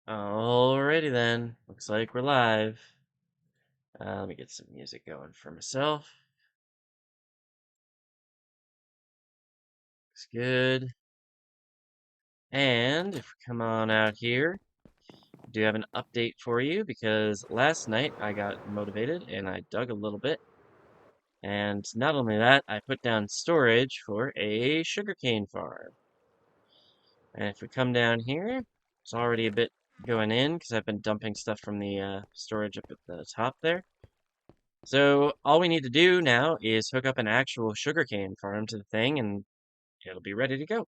Alrighty then. Looks like we're live. Let me get some music going for myself. Looks good. And if we come on out here, I do have an update for you because last night I got motivated and I dug a little bit. And not only that, I put down storage for a sugarcane farm. And if we come down here, it's already a bit going in because I've been dumping stuff from the storage up at the top there. So all we need to do now is hook up an actual sugarcane farm to the thing and it'll be ready to go.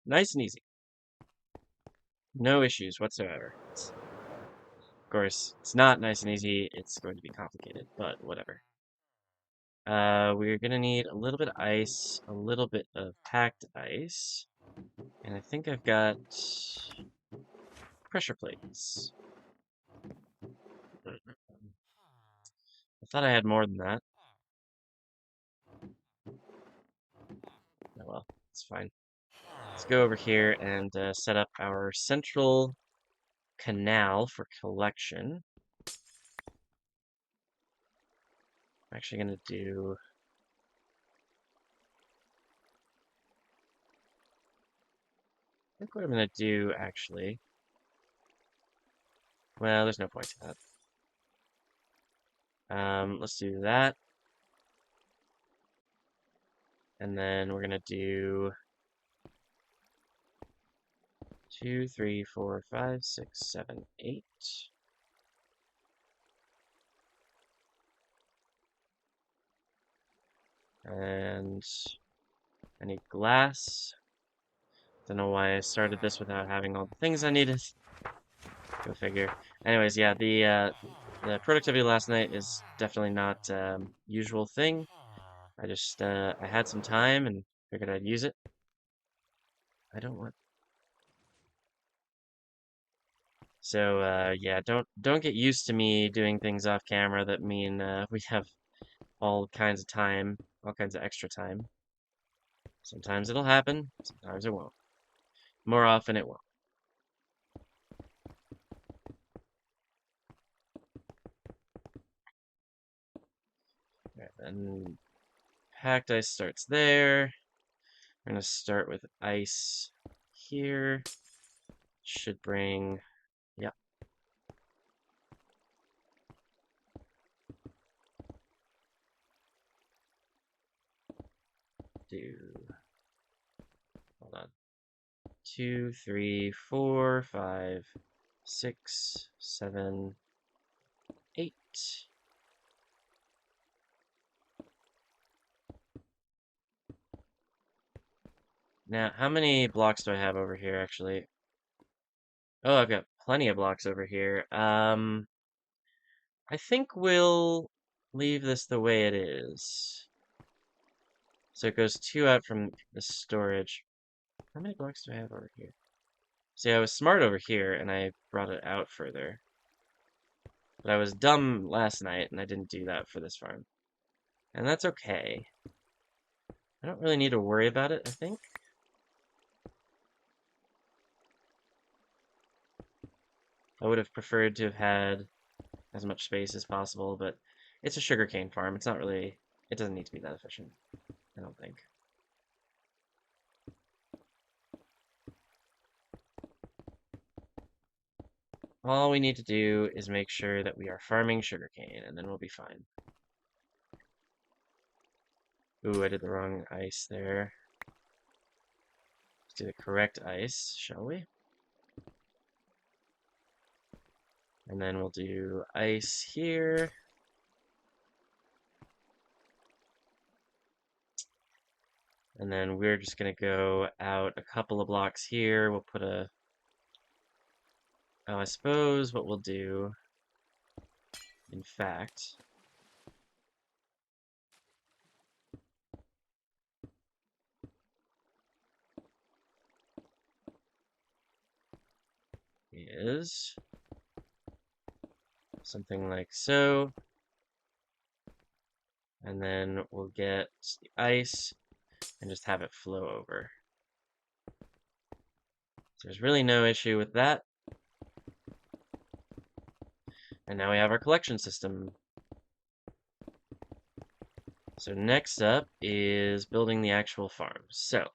Nice and easy. No issues whatsoever. Of course, it's not nice and easy, it's going to be complicated, but whatever. We're gonna need a little bit of ice, a little bit of packed ice, and I think I've got pressure plates. I thought I had more than that. Oh well, it's fine. Let's go over here and set up our central canal for collection. I'm actually going to do... I think what I'm going to do, actually... Well, there's no point to that. Let's do that. And then we're going to do... 2, 3, 4, 5, 6, 7, 8. And I need glass. Don't know why I started this without having all the things I needed. Go figure. Anyways, yeah, the productivity last night is definitely not usual thing. I had some time and figured I'd use it. I don't want. So yeah, don't get used to me doing things off camera that mean we have all kinds of time, all kinds of extra time. Sometimes it'll happen, sometimes it won't. More often it won't. Right, then packed ice starts there. We're gonna start with ice here. Should bring, yeah. Hold on. 2, 3, 4, 5, 6, 7, 8. Now, how many blocks do I have over here, actually? Oh, I've got plenty of blocks over here. I think we'll leave this the way it is. So it goes 2 out from the storage. How many blocks do I have over here? See, I was smart over here, and I brought it out further. But I was dumb last night, and I didn't do that for this farm. And that's okay. I don't really need to worry about it, I think. I would have preferred to have had as much space as possible, but it's a sugarcane farm. It's not really, it doesn't need to be that efficient, I don't think. All we need to do is make sure that we are farming sugarcane, and then we'll be fine. Ooh, I did the wrong ice there. Let's do the correct ice, shall we? And then we'll do ice here. And then we're just going to go out a couple of blocks here. We'll put a... Oh, I suppose what we'll do, in fact, is something like so. And then we'll get the ice and just have it flow over. There's really no issue with that. And now we have our collection system. So next up is building the actual farm. So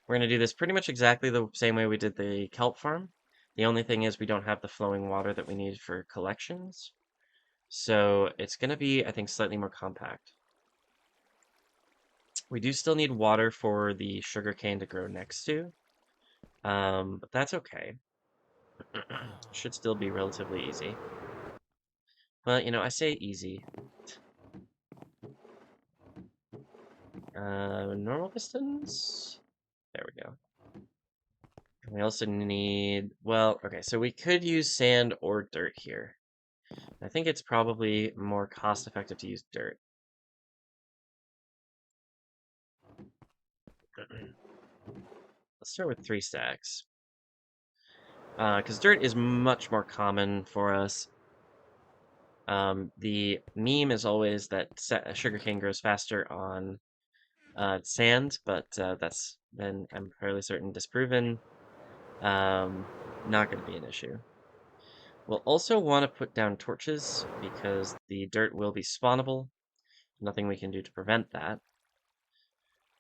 we're going to do this pretty much exactly the same way we did the kelp farm. The only thing is we don't have the flowing water that we need for collections. So it's going to be, I think, slightly more compact. We do still need water for the sugarcane to grow next to, but that's okay. Should still be relatively easy. But, you know, I say easy. Normal pistons? There we go. We also need, well, okay, so we could use sand or dirt here. I think it's probably more cost-effective to use dirt. Let's start with 3 stacks. Because dirt is much more common for us. The meme is always that sugarcane grows faster on sand, but that's been, I'm fairly certain, disproven. Not going to be an issue. We'll also want to put down torches because the dirt will be spawnable. Nothing we can do to prevent that.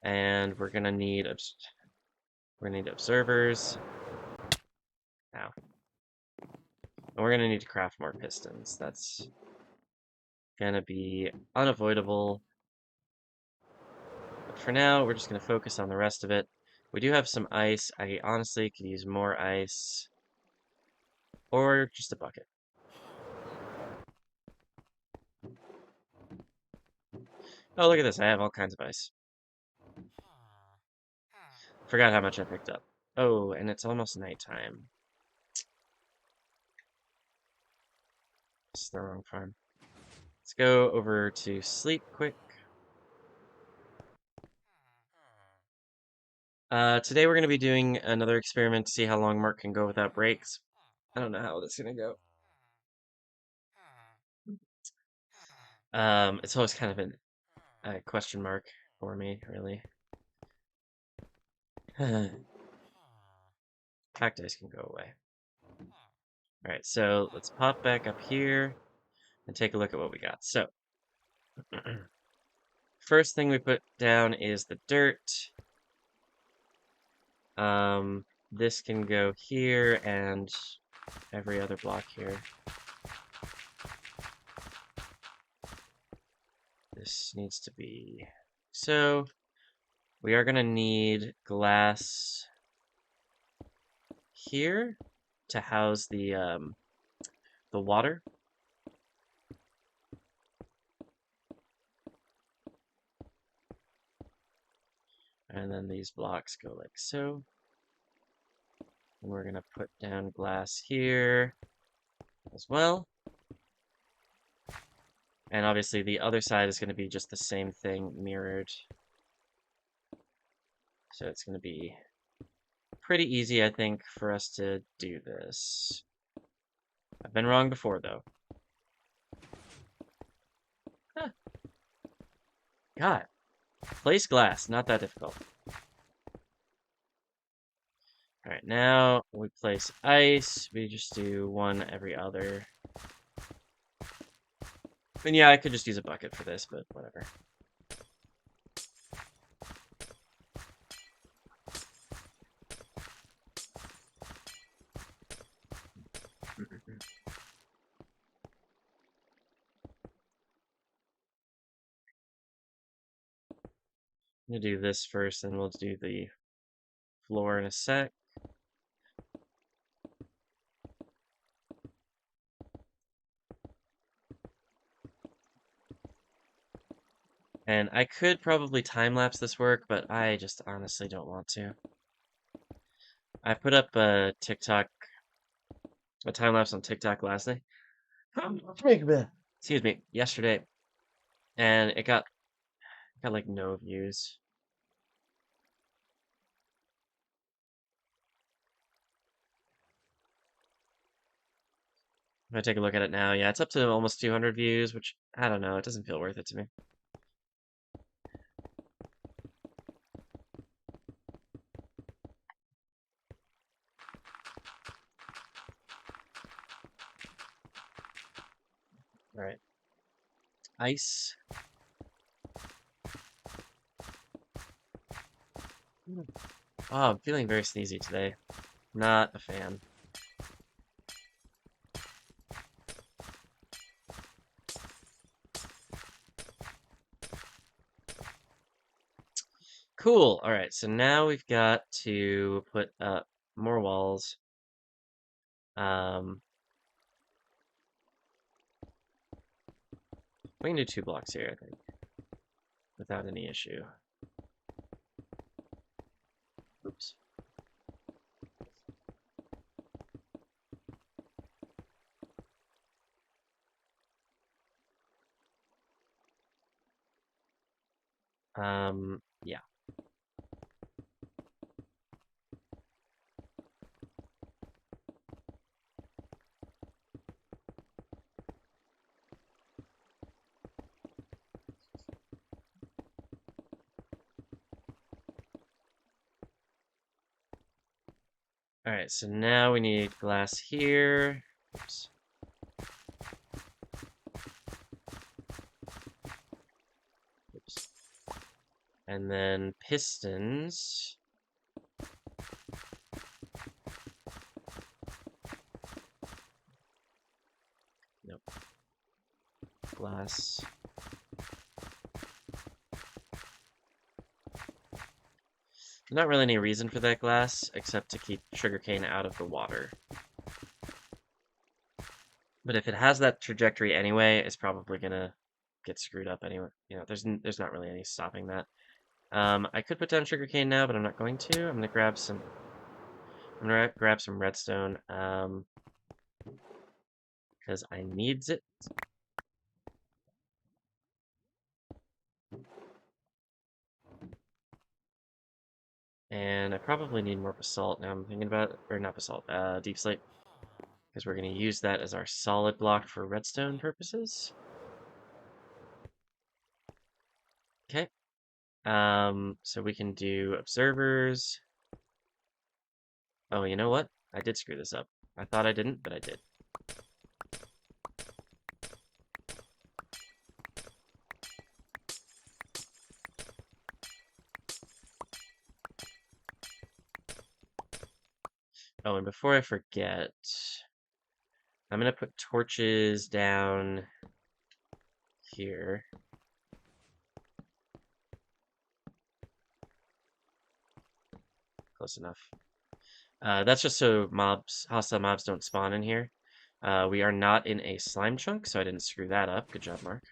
And we're gonna need observers. Now, and we're gonna need to craft more pistons. That's gonna be unavoidable. But for now, we're just gonna focus on the rest of it. We do have some ice. I honestly could use more ice. Or just a bucket. Oh, look at this. I have all kinds of ice. Forgot how much I picked up. Oh, and it's almost nighttime. It's the wrong farm. Let's go over to sleep quick. Today we're going to be doing another experiment to see how long Mark can go without breaks. I don't know how that's going to go. It's always kind of a question mark for me, really. Cactus can go away. Alright, so let's pop back up here and take a look at what we got. So, first thing we put down is the dirt. This can go here and every other block here. This needs to be so. We are going to need glass here to house the water. And then these blocks go like so. And we're going to put down glass here as well. And obviously the other side is going to be just the same thing mirrored. So it's going to be pretty easy, I think, for us to do this. I've been wrong before, though. Huh. God. Place glass, not that difficult. Alright, now we place ice. We just do one every other. And yeah, I could just use a bucket for this, but whatever. I'm gonna do this first, and we'll do the floor in a sec. And I could probably time-lapse this work, but I just honestly don't want to. I put up a time-lapse on TikTok last night. Excuse me, yesterday, and it got like no views. If I take a look at it now, yeah, it's up to almost 200 views, which, I don't know, it doesn't feel worth it to me. Alright. Ice. Oh, I'm feeling very sneezy today. Not a fan. Cool. Alright, so now we've got to put up more walls. We can do 2 blocks here, I think, without any issue. Oops. Yeah. Alright, so now we need glass here. Oops. Oops. And then pistons. Nope. Glass. Not really any reason for that glass, except to keep sugarcane out of the water. But if it has that trajectory anyway, it's probably gonna get screwed up anyway. You know, there's not really any stopping that. I could put down sugarcane now, but I'm not going to. I'm gonna grab some redstone, because I needs it. And I probably need more basalt now I'm thinking about it. Or not basalt, deep slate. Because we're gonna use that as our solid block for redstone purposes. Okay. So we can do observers. Oh, you know what? I did screw this up. I thought I didn't, but I did. Oh, and before I forget, I'm gonna put torches down here. Close enough. That's just so hostile mobs don't spawn in here. We are not in a slime chunk, so I didn't screw that up. Good job, Mark.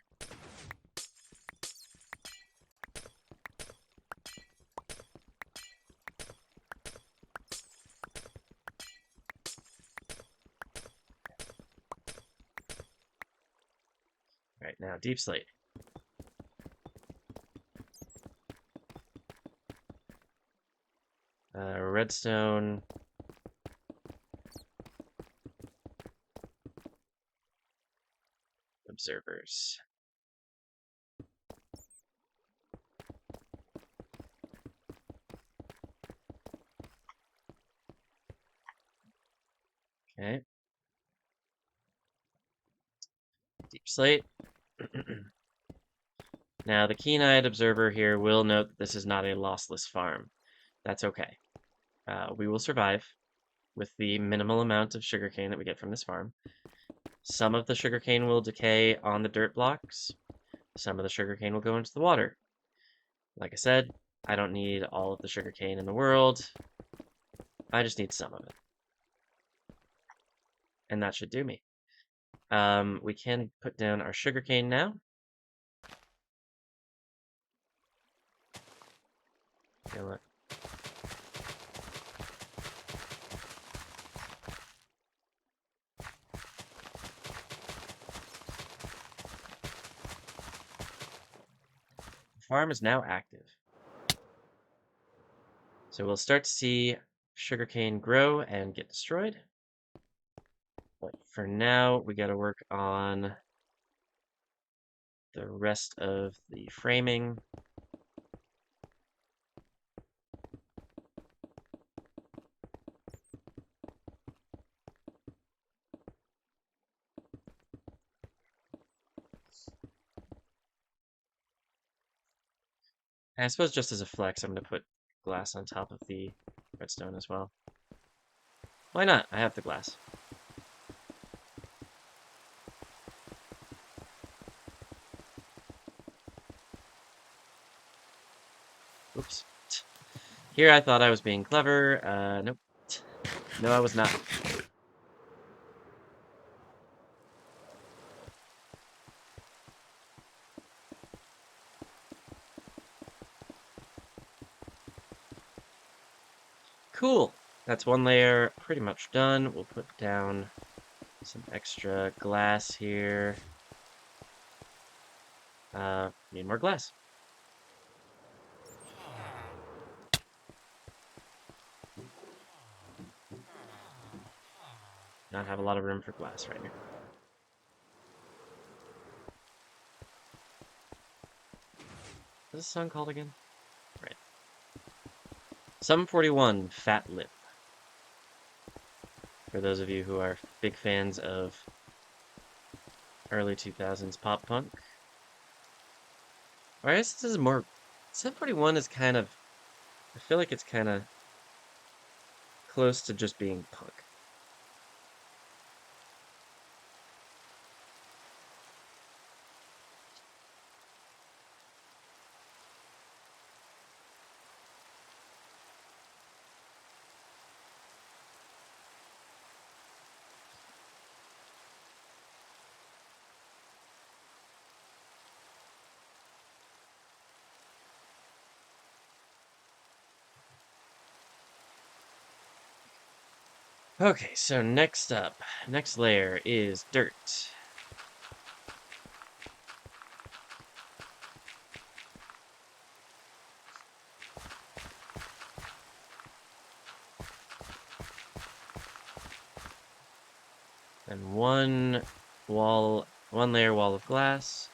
All right, now deep slate. Redstone. Observers. Okay. Deep slate. Now, the keen-eyed observer here will note that this is not a lossless farm. That's okay. We will survive with the minimal amount of sugarcane that we get from this farm. Some of the sugarcane will decay on the dirt blocks. Some of the sugarcane will go into the water. Like I said, I don't need all of the sugarcane in the world. I just need some of it. And that should do me. We can put down our sugarcane now. Okay, look. The farm is now active. So we'll start to see sugarcane grow and get destroyed. But for now, we got to work on the rest of the framing. I suppose just as a flex, I'm going to put glass on top of the redstone as well. Why not? I have the glass. Oops. Here I thought I was being clever. Nope. No, I was not. Cool. That's one layer pretty much done. We'll put down some extra glass here. Need more glass. Not have a lot of room for glass right here. What's this song called again? Right. Sum 41, Fat Lip. For those of you who are big fans of early 2000s pop punk. Or I guess this is more... Sum 41 is kind of... I feel like it's kind of close to just being punk. Okay, so next up, next layer is dirt. And one layer wall of glass.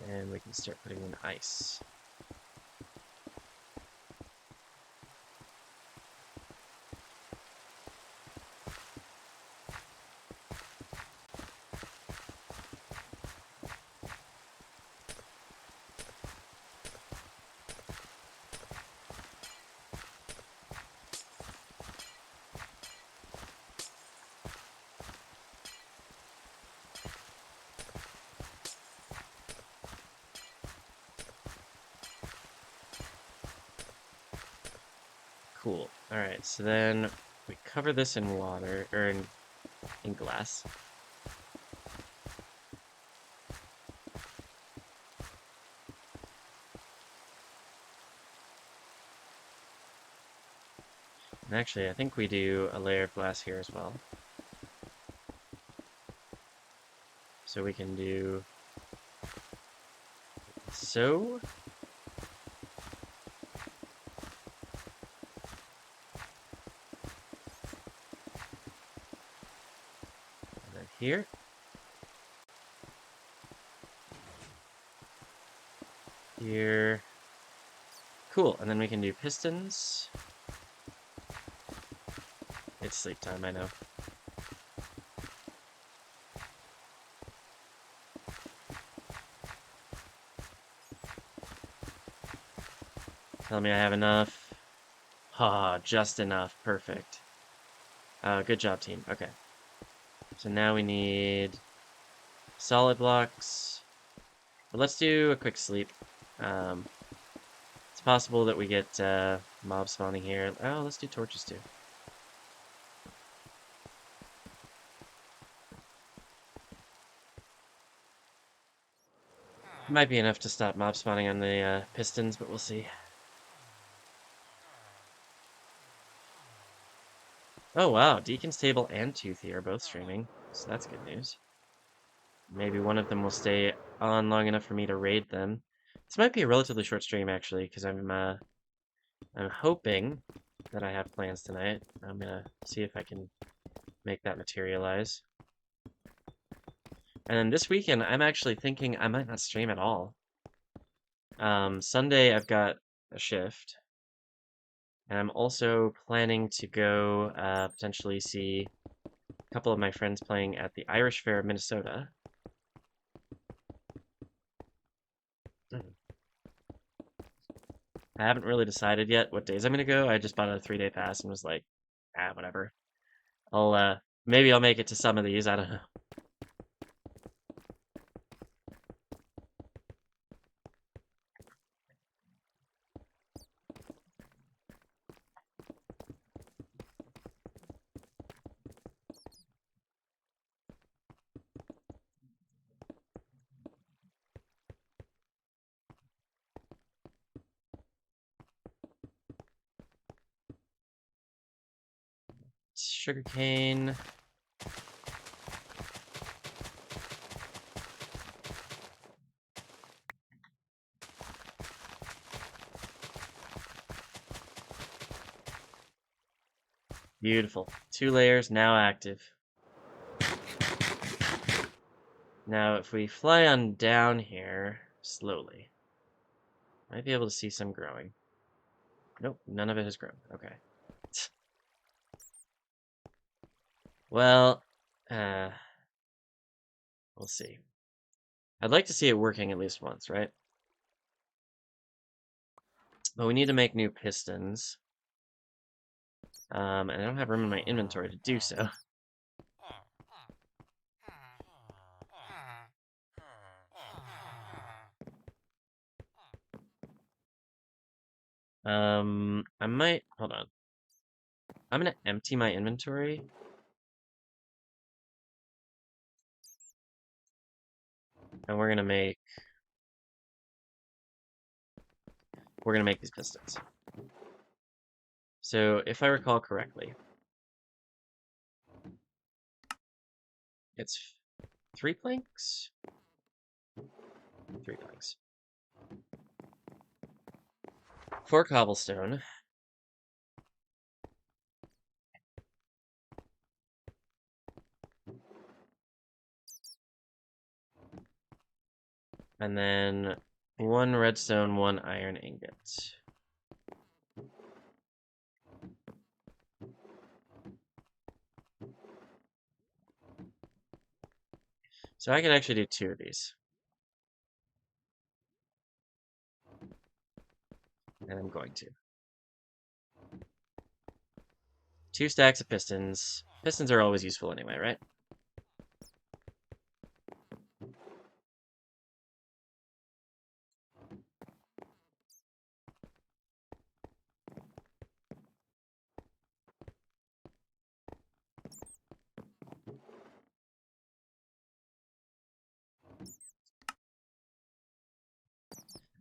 And we can start putting in ice. Cool. Alright, so then we cover this in water, or in glass. And actually, I think we do a layer of glass here as well. So we can do so. And then here. Here. Cool, and then we can do pistons. It's sleep time, I know. Tell me I have enough. Ah, just enough. Perfect. Good job, team. Okay. So now we need solid blocks. But let's do a quick sleep. It's possible that we get mob spawning here. Oh, let's do torches too. Might be enough to stop mob spawning on the pistons, but we'll see. Oh wow, Deacon's Table and Toothy are both streaming, so that's good news. Maybe one of them will stay on long enough for me to raid them. This might be a relatively short stream actually, because I'm hoping that I have plans tonight. I'm gonna see if I can make that materialize. And then this weekend, I'm actually thinking I might not stream at all. Sunday, I've got a shift. And I'm also planning to go potentially see a couple of my friends playing at the Irish Fair of Minnesota. I haven't really decided yet what days I'm gonna go. I just bought a 3-day pass and was like, whatever. Maybe I'll make it to some of these. I don't know. Sugarcane. Beautiful. 2 layers now active. Now, if we fly on down here slowly, might be able to see some growing. Nope, none of it has grown. Okay. Well, we'll see. I'd like to see it working at least once, right? But we need to make new pistons. And I don't have room in my inventory to do so. I might, hold on. I'm gonna empty my inventory. And we're gonna make these pistons. So if I recall correctly, it's 3 planks? 3 planks. 4 cobblestone. And then 1 redstone, 1 iron ingot. So I could actually do 2 of these. And I'm going to. 2 stacks of pistons. Pistons are always useful anyway, right?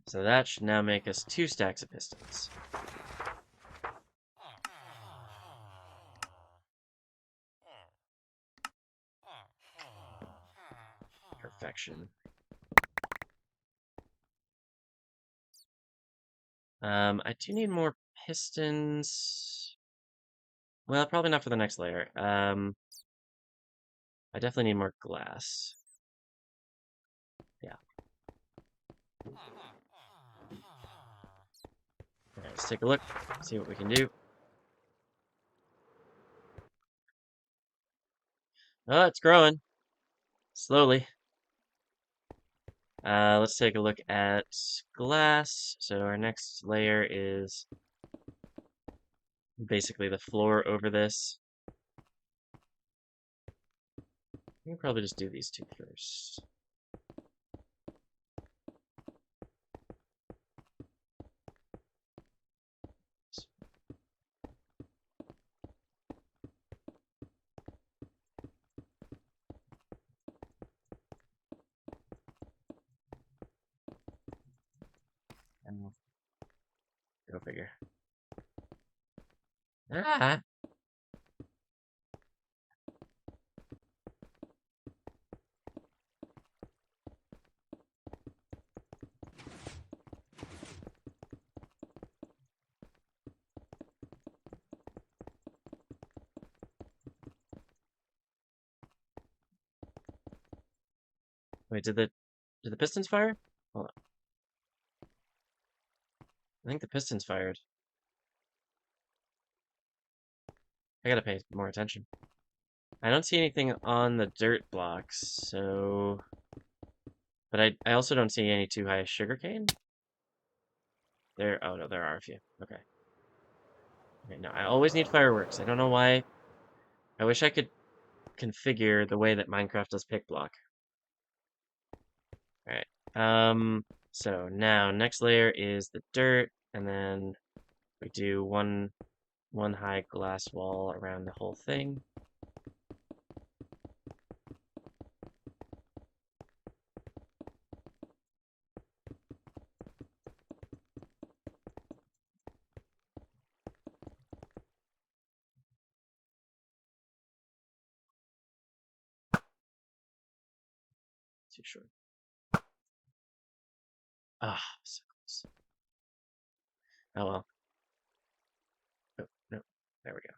So that should now make us 2 stacks of pistons. Perfection. I do need more pistons. Well, probably not for the next layer. I definitely need more glass. Yeah. Alright, let's take a look, see what we can do. Oh, it's growing. Slowly. Let's take a look at glass. So our next layer is basically the floor over this. We can probably just do these 2 first. And go figure. Ah! Wait, did the pistons fire? Hold on. I think the pistons fired. I gotta pay more attention. I don't see anything on the dirt blocks, so... But I also don't see any too high sugarcane. Oh no, there are a few. Okay. Okay, no, I always need fireworks. I don't know why. I wish I could configure the way that Minecraft does pick block. Alright. So now next layer is the dirt, and then we do one high glass wall around the whole thing. Too short. Ah, so close. Oh well. Oh, no. There we go.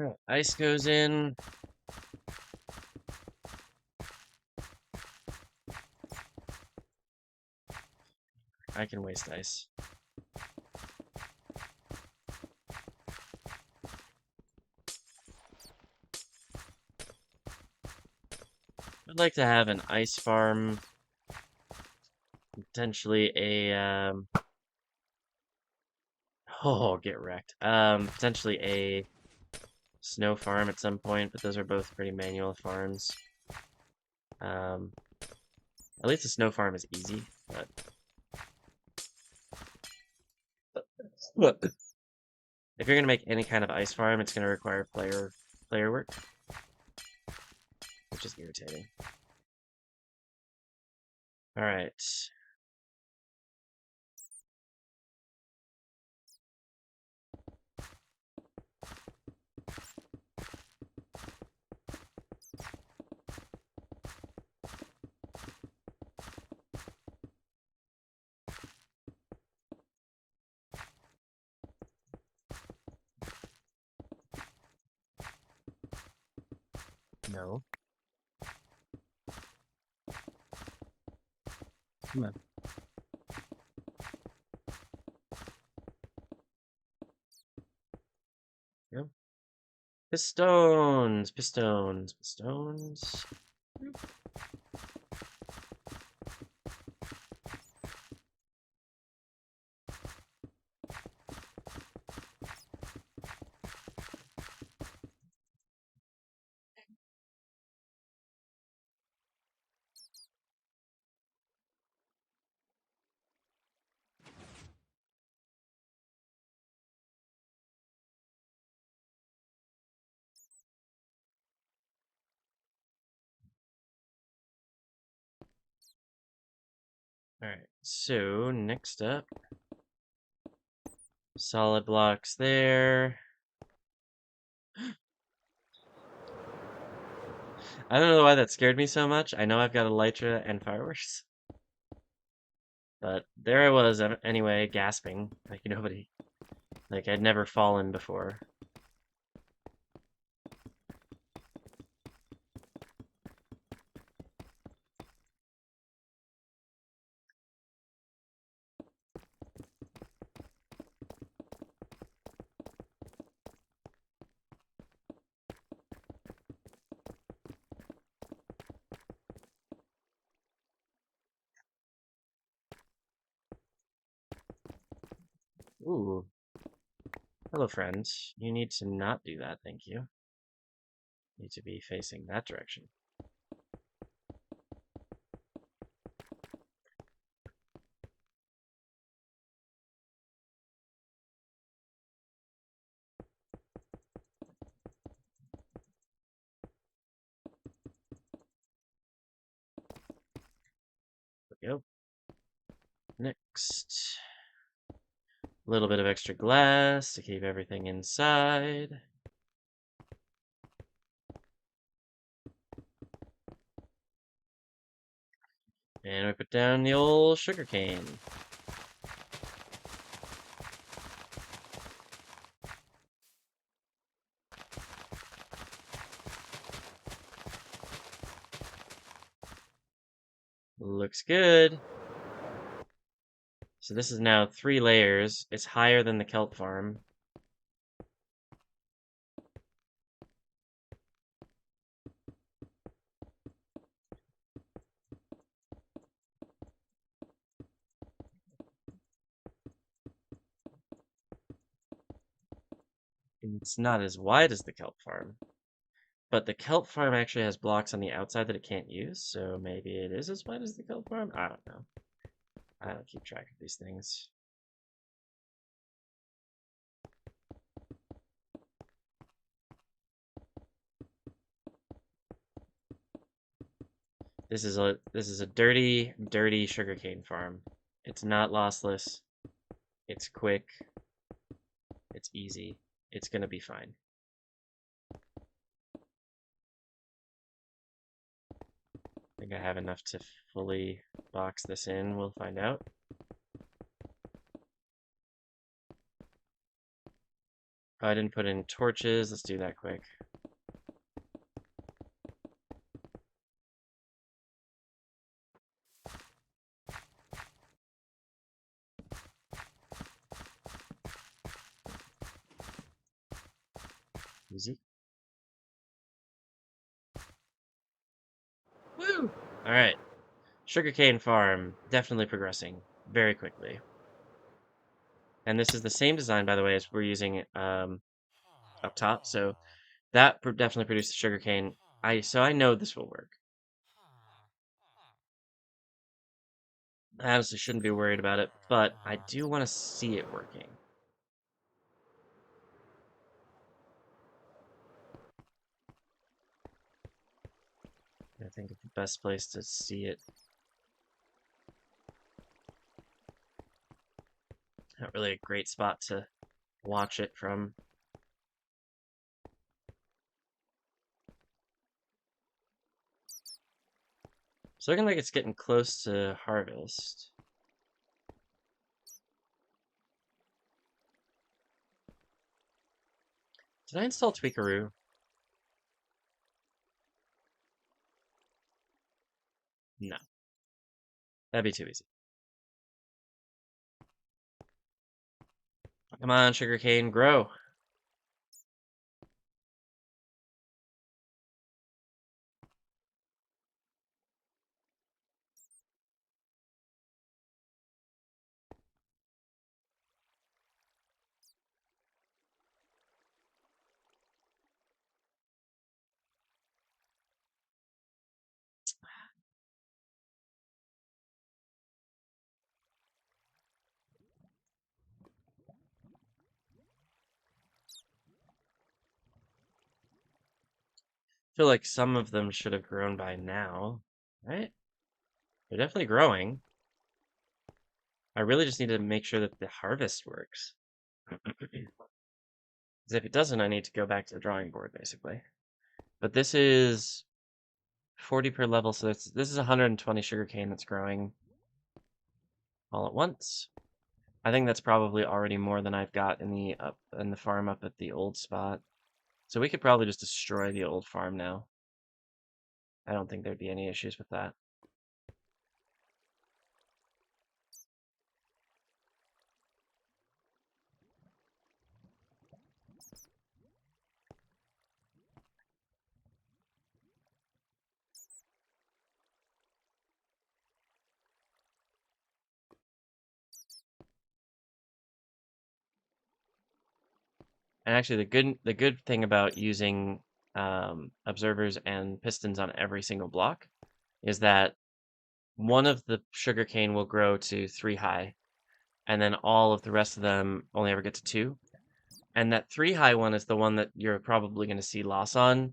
Alright, ice goes in. I can waste ice. I'd like to have an ice farm, potentially a oh, get wrecked. Potentially a snow farm at some point, but those are both pretty manual farms. Um, at least the snow farm is easy, but if you're gonna make any kind of ice farm, it's gonna require player work, which is irritating. All right. No. Come on. Go. Pistons, pistons, pistons. All right. So next up, solid blocks there. I don't know why that scared me so much. I know I've got elytra and fireworks, but there I was anyway, gasping like nobody. Like I'd never fallen before. Ooh. Hello, friends. You need to not do that, thank you. You need to be facing that direction. There we go. Next. A little bit of extra glass to keep everything inside. And we put down the old sugarcane. Looks good. So this is now 3 layers. It's higher than the kelp farm. It's not as wide as the kelp farm. But the kelp farm actually has blocks on the outside that it can't use, so maybe it is as wide as the kelp farm? I don't know. I don't keep track of these things. This is a dirty, dirty sugarcane farm. It's not lossless. It's quick. It's easy. It's gonna be fine. I think I have enough to fully box this in. We'll find out. Oh, I didn't put in torches. Let's do that quick. Easy. Woo! Alright. Sugarcane farm. Definitely progressing very quickly. And this is the same design, by the way, as we're using up top. So that definitely produced the sugarcane. So I know this will work. I honestly shouldn't be worried about it, but I do want to see it working. I think it's the best place to see it. Not really a great spot to watch it from. It's looking like it's getting close to harvest. Did I install Tweakaroo? No. That'd be too easy. Come on, sugarcane, grow. I feel like some of them should have grown by now, right? They're definitely growing. I really just need to make sure that the harvest works. Because if it doesn't, I need to go back to the drawing board, basically. But this is 40 per level, so this is 120 sugarcane that's growing all at once. I think that's probably already more than I've got in the farm up at the old spot. So we could probably just destroy the old farm now. I don't think there'd be any issues with that. And actually, the good thing about using observers and pistons on every single block is that one of the sugarcane will grow to 3 high, and then all of the rest of them only ever get to 2. And that 3 high one is the one that you're probably going to see loss on.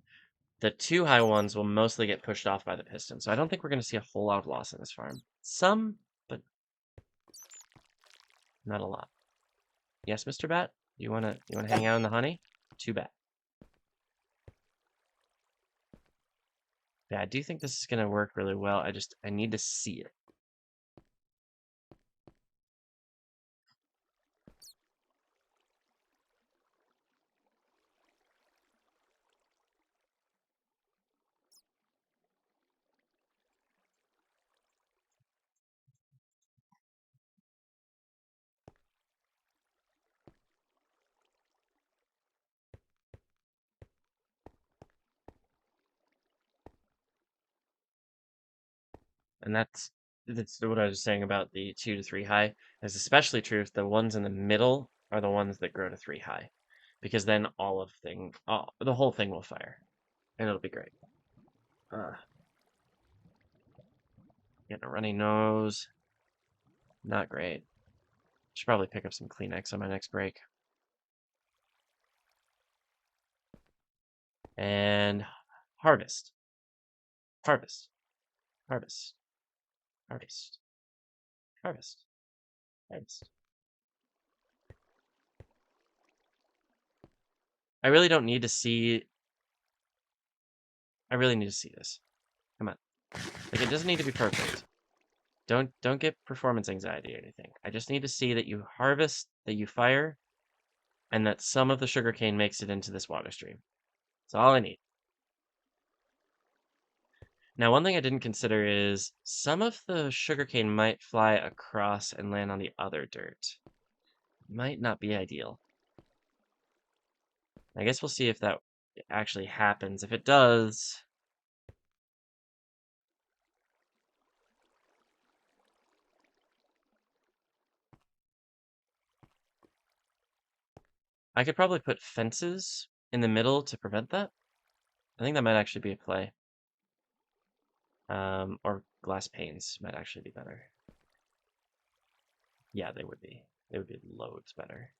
The 2 high ones will mostly get pushed off by the piston. So I don't think we're going to see a whole lot of loss in this farm. Some, but not a lot. Yes, Mr. Bat? You wanna hang out in the honey? Too bad. Yeah, I do think this is gonna work really well. I need to see it. And that's what I was saying about the 2 to 3 high. It's especially true if the ones in the middle are the ones that grow to 3 high, because then the whole thing will fire, and it'll be great. Getting a runny nose, not great. Should probably pick up some Kleenex on my next break. And harvest, harvest, harvest, harvest, harvest, harvest. I really don't need to see. I really need to see this. Come on. Like, it doesn't need to be perfect. Don't get performance anxiety or anything. I just need to see that you harvest, that you fire, and that some of the sugarcane makes it into this water stream. That's all I need. Now, one thing I didn't consider is some of the sugarcane might fly across and land on the other dirt. Might not be ideal. I guess we'll see if that actually happens. If it does, I could probably put fences in the middle to prevent that. I think that might actually be a play. Or glass panes might actually be better. Yeah, they would be. They would be loads better.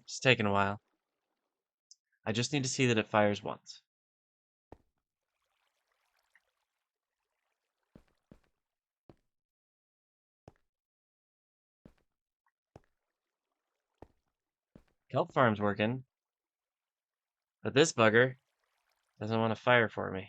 It's taking a while. I just need to see that it fires once. Kelp farm's working, but this bugger doesn't want to fire for me.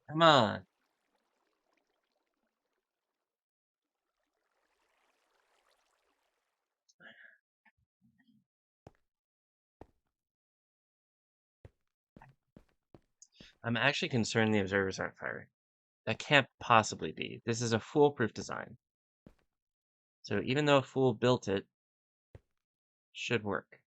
Come on. I'm actually concerned the observers aren't firing. That can't possibly be. This is a foolproof design. So even though a fool built it, should work.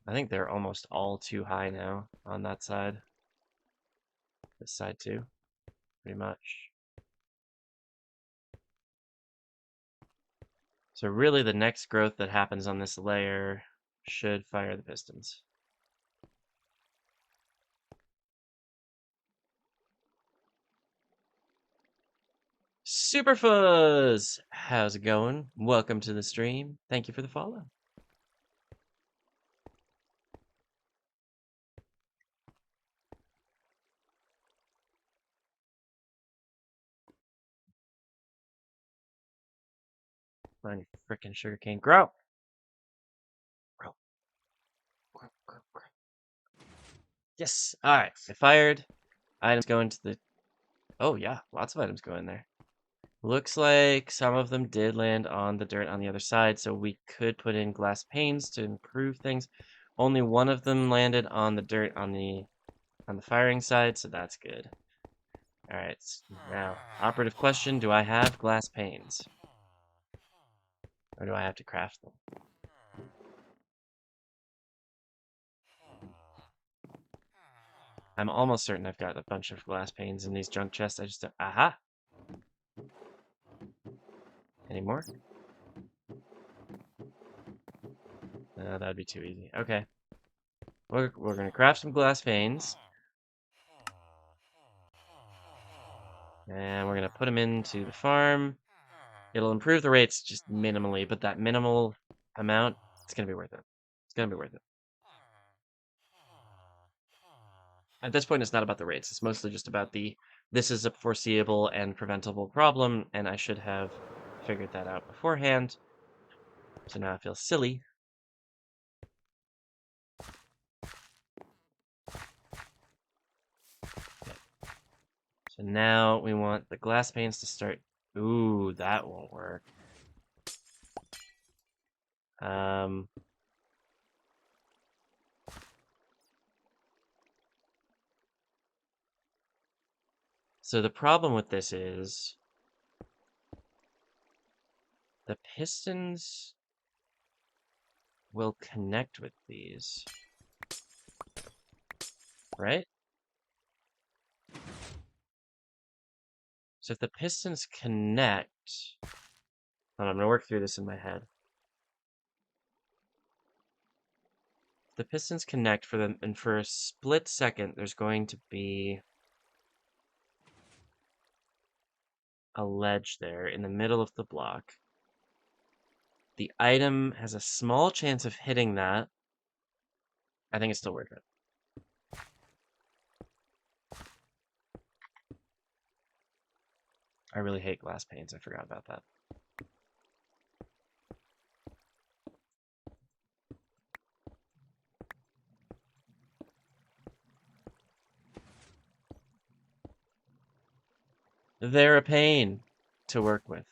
I think they're almost all too high now on that side. This side too, pretty much. So really the next growth that happens on this layer should fire the pistons. Superfuzz! How's it going? Welcome to the stream. Thank you for the follow. Come on, you frickin' sugarcane. Grow! Grow. Grow, grow, grow. Yes! Alright, I fired. Items go into the... Oh yeah, lots of items go in there. Looks like some of them did land on the dirt on the other side, so we could put in glass panes to improve things. Only one of them landed on the dirt on the firing side, so that's good. Alright, now, operative question, do I have glass panes? Or do I have to craft them? I'm almost certain I've got a bunch of glass panes in these junk chests. I just don't... Aha! Any more? That'd be too easy. Okay. We're gonna craft some glass panes. And we're gonna put them into the farm. It'll improve the rates just minimally, but that minimal amount, it's gonna be worth it. It's gonna be worth it. At this point, it's not about the rates. It's mostly just about this is a foreseeable and preventable problem, and I should have figured that out beforehand. So now I feel silly. Okay. So now we want the glass panes to start. Ooh, that won't work. So the problem with this is the pistons will connect with these, right? So if the pistons connect, I'm going to work through this in my head. If the pistons connect for them, and for a split second, there's going to be a ledge there in the middle of the block. The item has a small chance of hitting that. I think it's still worth it. I really hate glass panes. I forgot about that. They're a pain to work with.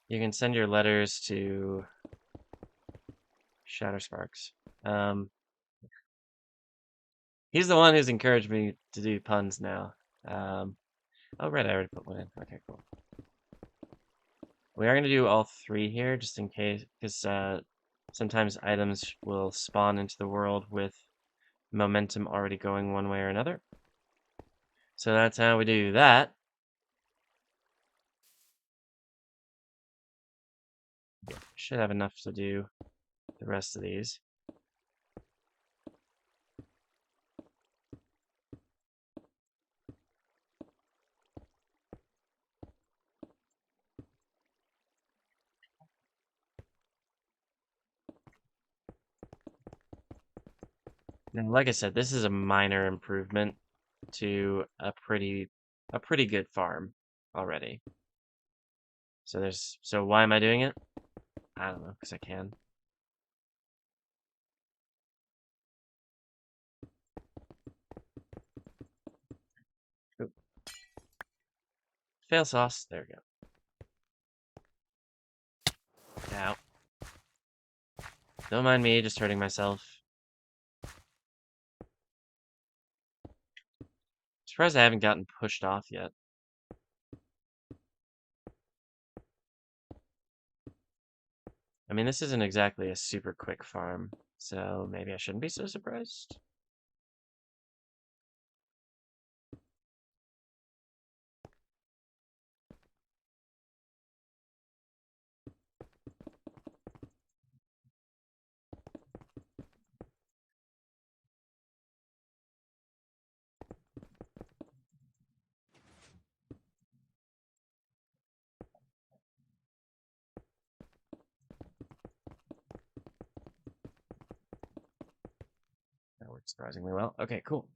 You can send your letters to Shattersparks. He's the one who's encouraged me to do puns now. Oh, right, I already put one in. Okay, cool. We are going to do all three here, just in case, because sometimes items will spawn into the world with momentum already going one way or another. So that's how we do that. Should have enough to do the rest of these. Now, like I said, this is a minor improvement to a pretty good farm already. So why am I doing it? I don't know, because I can. Ooh. Fail sauce. There we go. Ow. Don't mind me, just hurting myself. Surprised I haven't gotten pushed off yet. I mean, this isn't exactly a super quick farm, so maybe I shouldn't be so surprised. That worked surprisingly well. Okay, cool.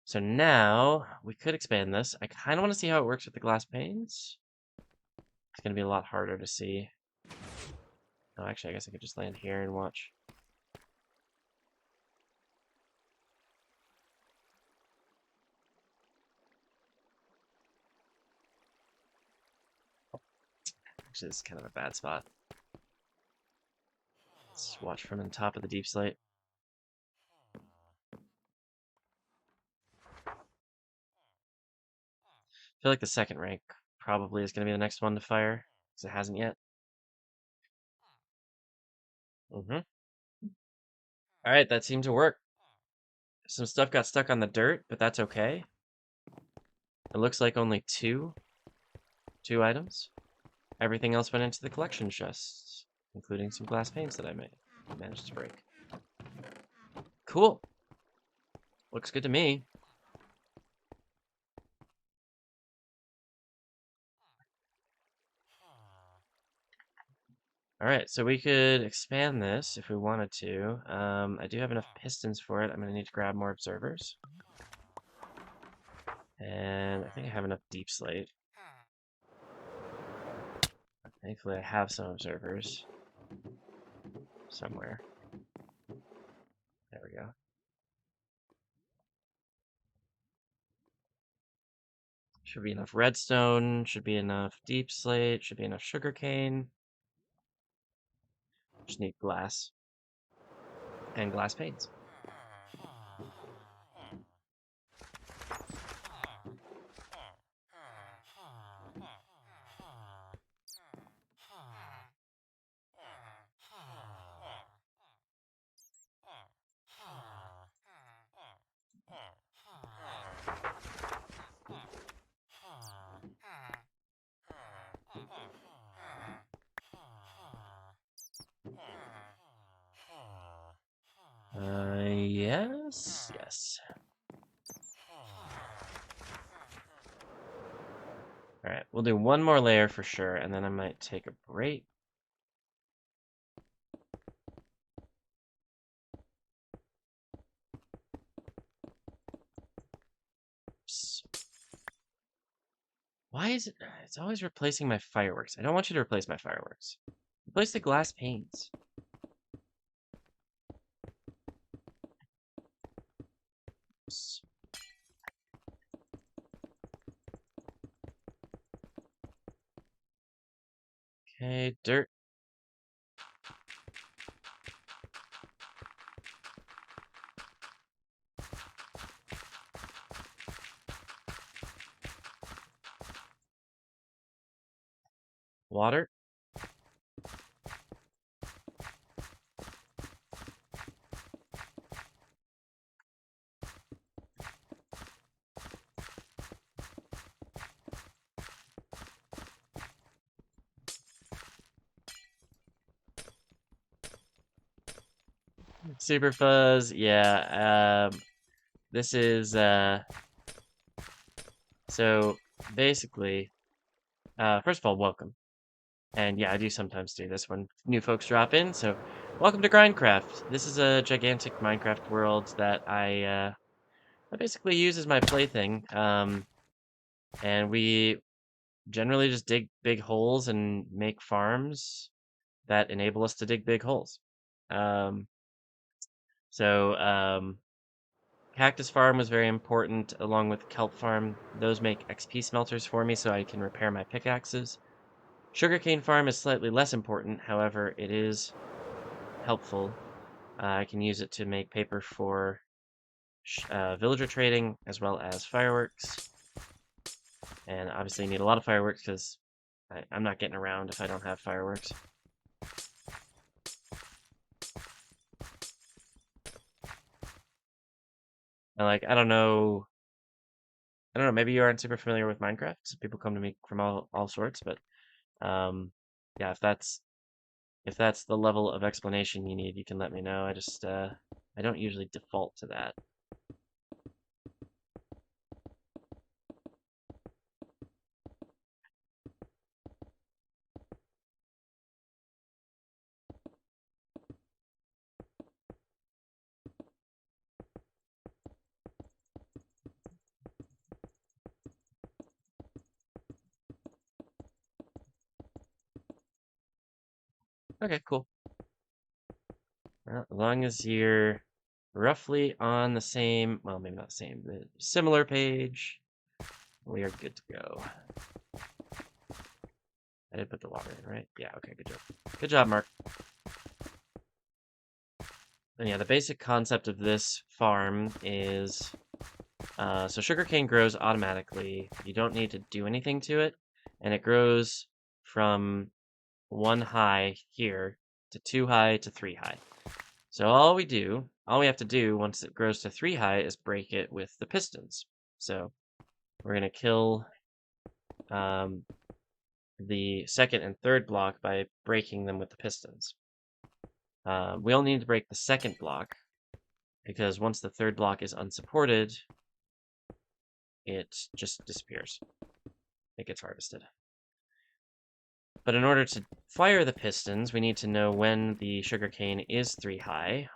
So now we could expand this. I kind of want to see how it works with the glass panes. It's going to be a lot harder to see. Oh, actually, I guess I could just land here and watch. Actually, this is kind of a bad spot. Let's watch from the top of the deep slate. I feel like the second rank probably is going to be the next one to fire, because it hasn't yet. All right, that seemed to work. Some stuff got stuck on the dirt, but that's okay. It looks like only two items. Everything else went into the collection chests, including some glass panes that I managed to break. Cool. Looks good to me. All right, so we could expand this if we wanted to. I do have enough pistons for it. I'm going to need to grab more observers. And I think I have enough deep slate. Thankfully, I have some observers somewhere. There we go. Should be enough redstone, should be enough deep slate, should be enough sugarcane. Just need glass and glass panes. Yes. All right, we'll do one more layer for sure, and then I might take a break. Oops. Why is it? It's always replacing my fireworks. I don't want you to replace my fireworks. Replace the glass panes. Oops. Okay, dirt. Water. Super fuzz. Yeah. This is so basically, first of all, welcome. And yeah, I do sometimes do this when new folks drop in. So, welcome to GrindCraft. This is a gigantic Minecraft world that I basically use as my plaything. And we generally just dig big holes and make farms that enable us to dig big holes. Um, so, Cactus Farm was very important, along with Kelp Farm. Those make XP smelters for me so I can repair my pickaxes. Sugarcane Farm is slightly less important, however, it is helpful. I can use it to make paper for villager trading, as well as fireworks. And obviously you need a lot of fireworks because I'm not getting around if I don't have fireworks. And like, I don't know, maybe you aren't super familiar with Minecraft. So people come to me from all sorts, but yeah, if that's the level of explanation you need, you can let me know. I don't usually default to that. Okay, cool. Well, as long as you're roughly on the same, well, maybe not the same, but similar page, we are good to go. I did put the water in, right? Yeah, okay, good job. Good job, Mark. And yeah, the basic concept of this farm is, so sugarcane grows automatically. You don't need to do anything to it, and it grows from 1 high here to 2 high to 3 high. So all we have to do once it grows to 3 high is break it with the pistons. So we're going to kill the second and third block by breaking them with the pistons. We only need to break the second block because once the third block is unsupported, it just disappears. It gets harvested. But in order to fire the pistons, we need to know when the sugarcane is 3 high,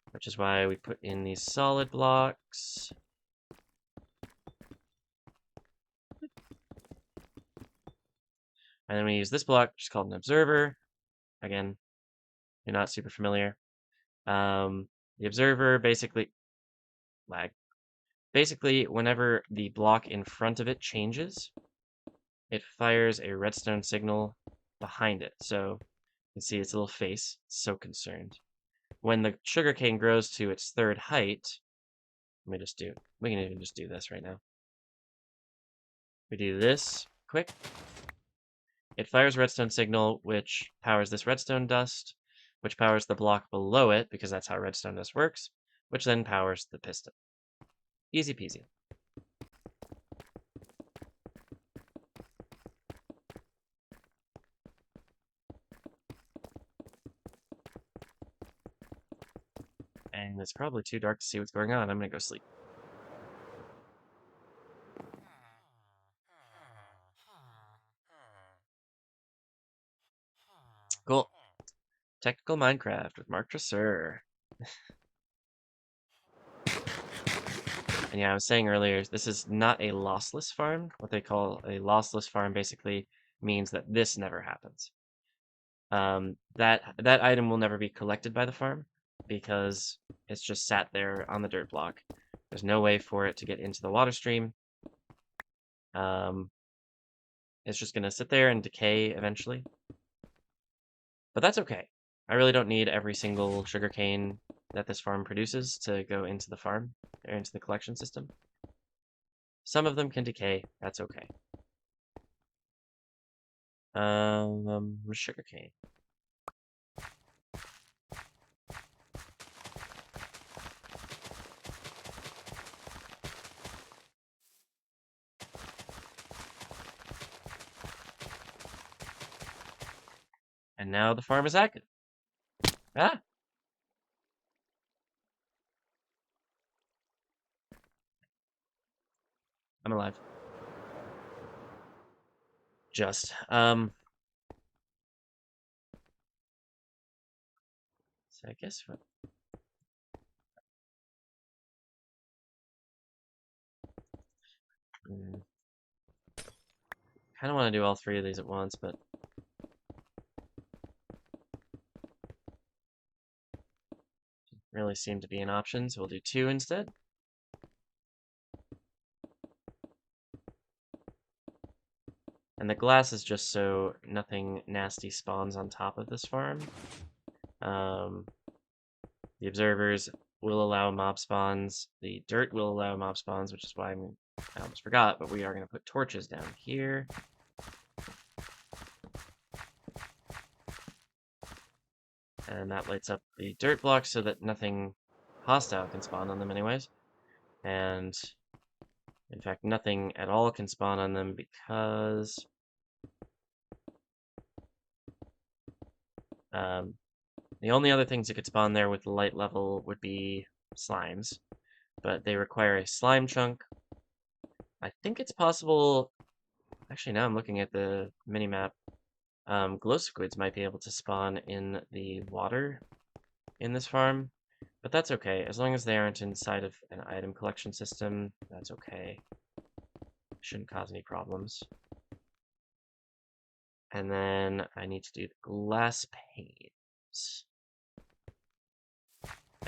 which is why we put in these solid blocks. And then we use this block, which is called an observer. Again, you're not super familiar. The observer basically, lag. Basically, whenever the block in front of it changes, it fires a redstone signal behind it. So you can see its little face, it's so concerned. When the sugarcane grows to its third height, we can even just do this right now. We do this quick. It fires a redstone signal, which powers this redstone dust, which powers the block below it, because that's how redstone dust works, which then powers the piston. Easy peasy. And it's probably too dark to see what's going on. I'm gonna go sleep. Cool. Technical Minecraft with MarkTraceur. And yeah, I was saying earlier, this is not a lossless farm. What they call a lossless farm basically means that this never happens. That item will never be collected by the farm because it's just sat there on the dirt block. There's no way for it to get into the water stream. It's just gonna sit there and decay eventually. But that's okay. I really don't need every single sugarcane that this farm produces to go into the farm or into the collection system. Some of them can decay. That's okay. Sugarcane. And now the farm is active. Ah! I'm alive. Just. So I guess what... kind of want to do all 3 of these at once, but really seem to be an option, so we'll do 2 instead. And the glass is just so nothing nasty spawns on top of this farm. The observers will allow mob spawns. The dirt will allow mob spawns, which is why I almost forgot, but we are going to put torches down here. And that lights up the dirt blocks so that nothing hostile can spawn on them anyways. And in fact, nothing at all can spawn on them because the only other things that could spawn there with the light level would be slimes, but they require a slime chunk. I think it's possible. Actually, now I'm looking at the mini-map. Glow squids might be able to spawn in the water in this farm, but that's okay. As long as they aren't inside of an item collection system, that's okay. Shouldn't cause any problems. And then I need to do the glass panes.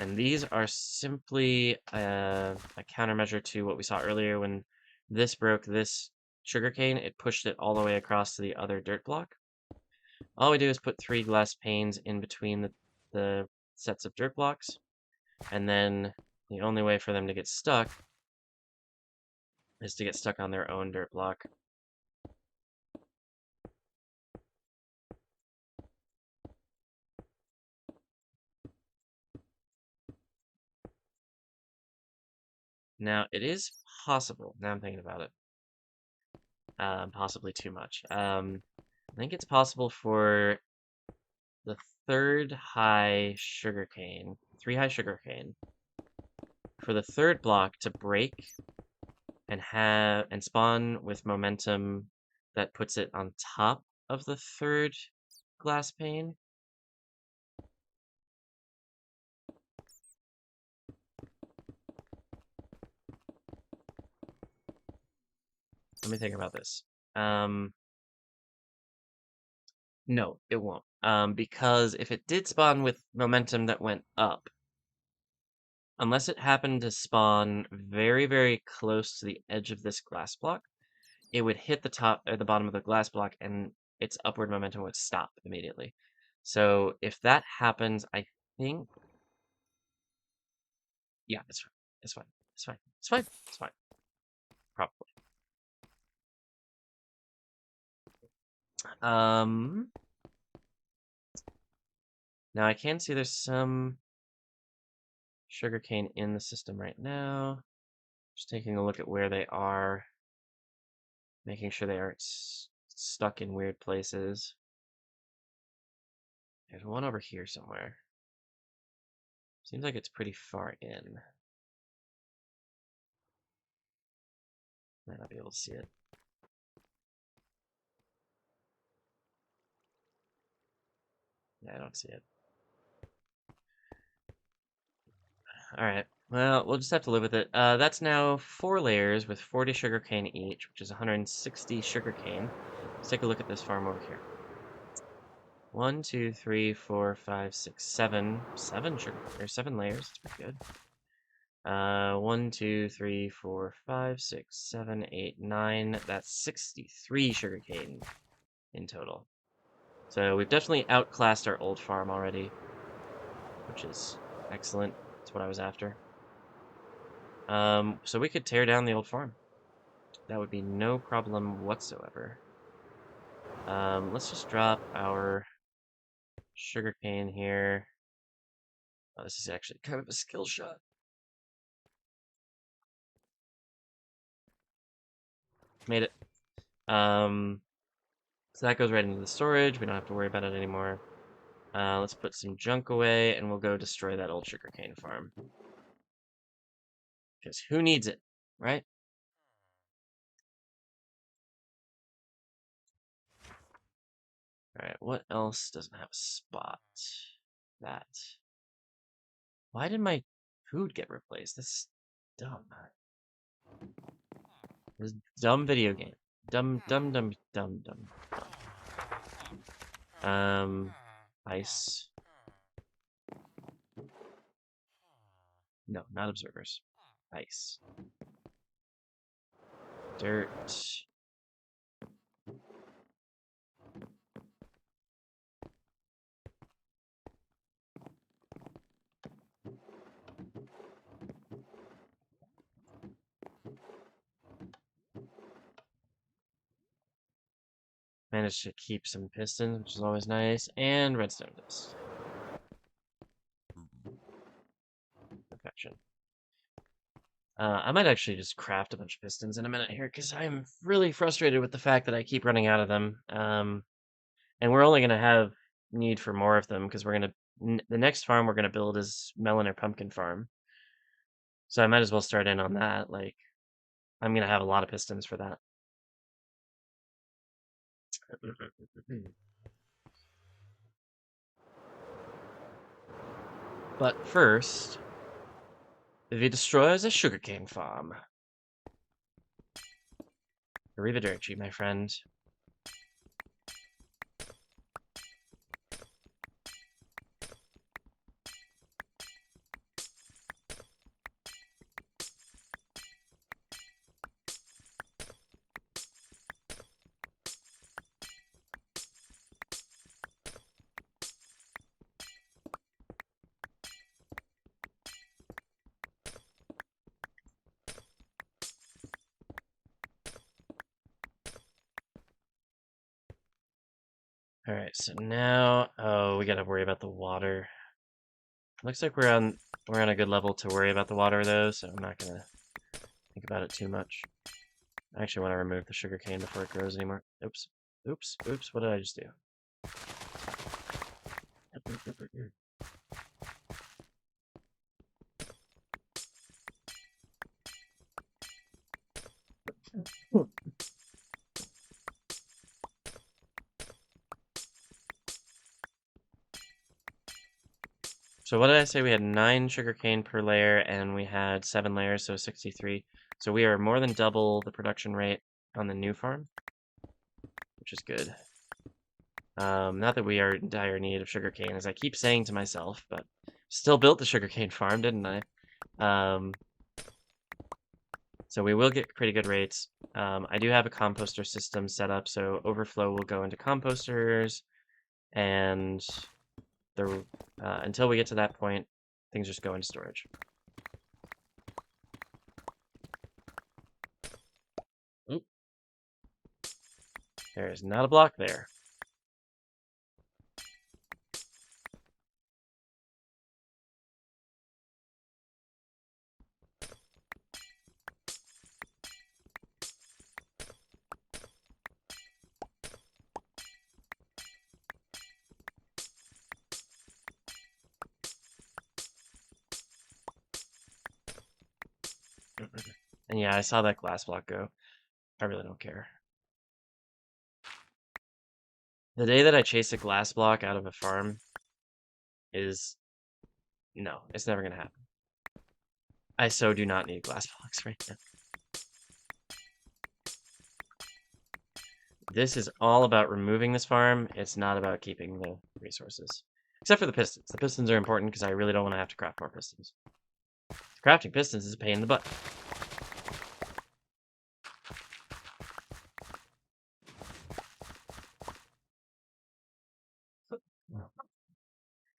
And these are simply a countermeasure to what we saw earlier when this broke this sugarcane. It pushed it all the way across to the other dirt block. All we do is put 3 glass panes in between the sets of dirt blocks, and then the only way for them to get stuck is to get stuck on their own dirt block. Now, it is possible, now I'm thinking about it, possibly too much. I think it's possible for the 3rd high sugarcane, 3 high sugarcane, for the 3rd block to break and spawn with momentum that puts it on top of the 3rd glass pane. Let me think about this. No, it won't. Because if it did spawn with momentum that went up, unless it happened to spawn very, very close to the edge of this glass block, it would hit the top or the bottom of the glass block and its upward momentum would stop immediately. So if that happens, I think, yeah, it's fine. It's fine. It's fine. It's fine. It's fine. Probably. Now I can see there's some sugarcane in the system right now. Just taking a look at where they are, making sure they aren't stuck in weird places. There's one over here somewhere. Seems like it's pretty far in. Might not be able to see it. Yeah, I don't see it. Alright, well, we'll just have to live with it. That's now 4 layers with 40 sugarcane each, which is 160 sugarcane. Let's take a look at this farm over here. 1, 2, 3, 4, 5, 6, 7. 7 layers. That's pretty good. 1, 2, 3, 4, 5, 6, 7, 8, 9. That's 63 sugarcane in total. So we've definitely outclassed our old farm already, which is excellent. That's what I was after. So we could tear down the old farm. That would be no problem whatsoever. Let's just drop our sugarcane here. Oh, this is actually kind of a skill shot. Made it. So that goes right into the storage. We don't have to worry about it anymore. Let's put some junk away, and we'll go destroy that old sugarcane farm. Because who needs it, right? Alright, what else doesn't have a spot? That. Why did my food get replaced? This is dumb. This is dumb video game. Dumb. Ice. No, not observers. Ice. Dirt. Managed to keep some pistons, which is always nice, and redstone dust. Perfection. I might actually just craft a bunch of pistons in a minute here, because I'm really frustrated with the fact that I keep running out of them. And we're only going to have need for more of them, because we're going to... The next farm we're going to build is melon or pumpkin farm. So I might as well start in on that. Like, I'm going to have a lot of pistons for that. But first, we destroys a sugarcane farm. Arrivederci, my friend. Alright, so now... Oh, we gotta worry about the water. Looks like we're on a good level to worry about the water, though, so I'm not gonna think about it too much. I actually want to remove the sugarcane before it grows anymore. Oops. Oops. Oops. What did I just do? So what did I say? We had 9 sugarcane per layer, and we had 7 layers, so 63. So we are more than double the production rate on the new farm, which is good. Not that we are in dire need of sugarcane, as I keep saying to myself, but still built the sugarcane farm, didn't I? So we will get pretty good rates. I do have a composter system set up, so overflow will go into composters, and until we get to that point, things just go into storage. Oop. There is not a block there. And yeah, I saw that glass block go. I really don't care. The day that I chase a glass block out of a farm is... No, it's never gonna happen. I so do not need glass blocks right now. This is all about removing this farm. It's not about keeping the resources. Except for the pistons. The pistons are important because I really don't want to have to craft more pistons. Crafting pistons is a pain in the butt.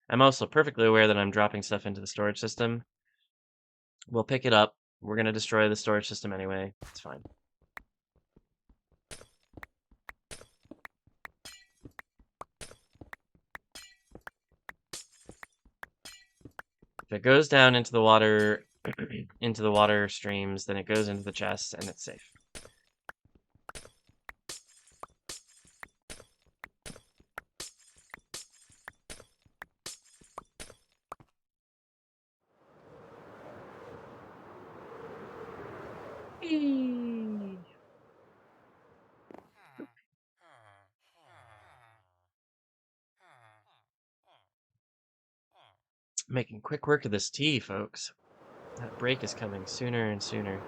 I'm also perfectly aware that I'm dropping stuff into the storage system. We'll pick it up. We're going to destroy the storage system anyway. It's fine. If it goes down into the water, into the water streams, then it goes into the chest and it's safe. Making quick work of this tea, folks. That break is coming sooner and sooner.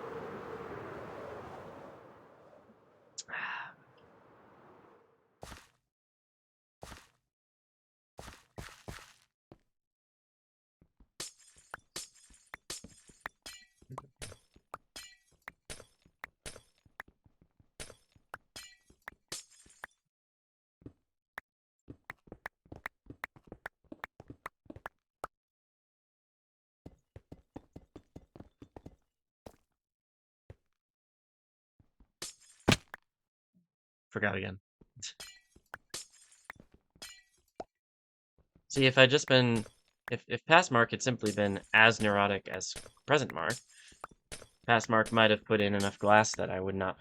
Forgot again. See, if I'd just been, if past Mark had simply been as neurotic as present Mark, past Mark might have put in enough glass that I would not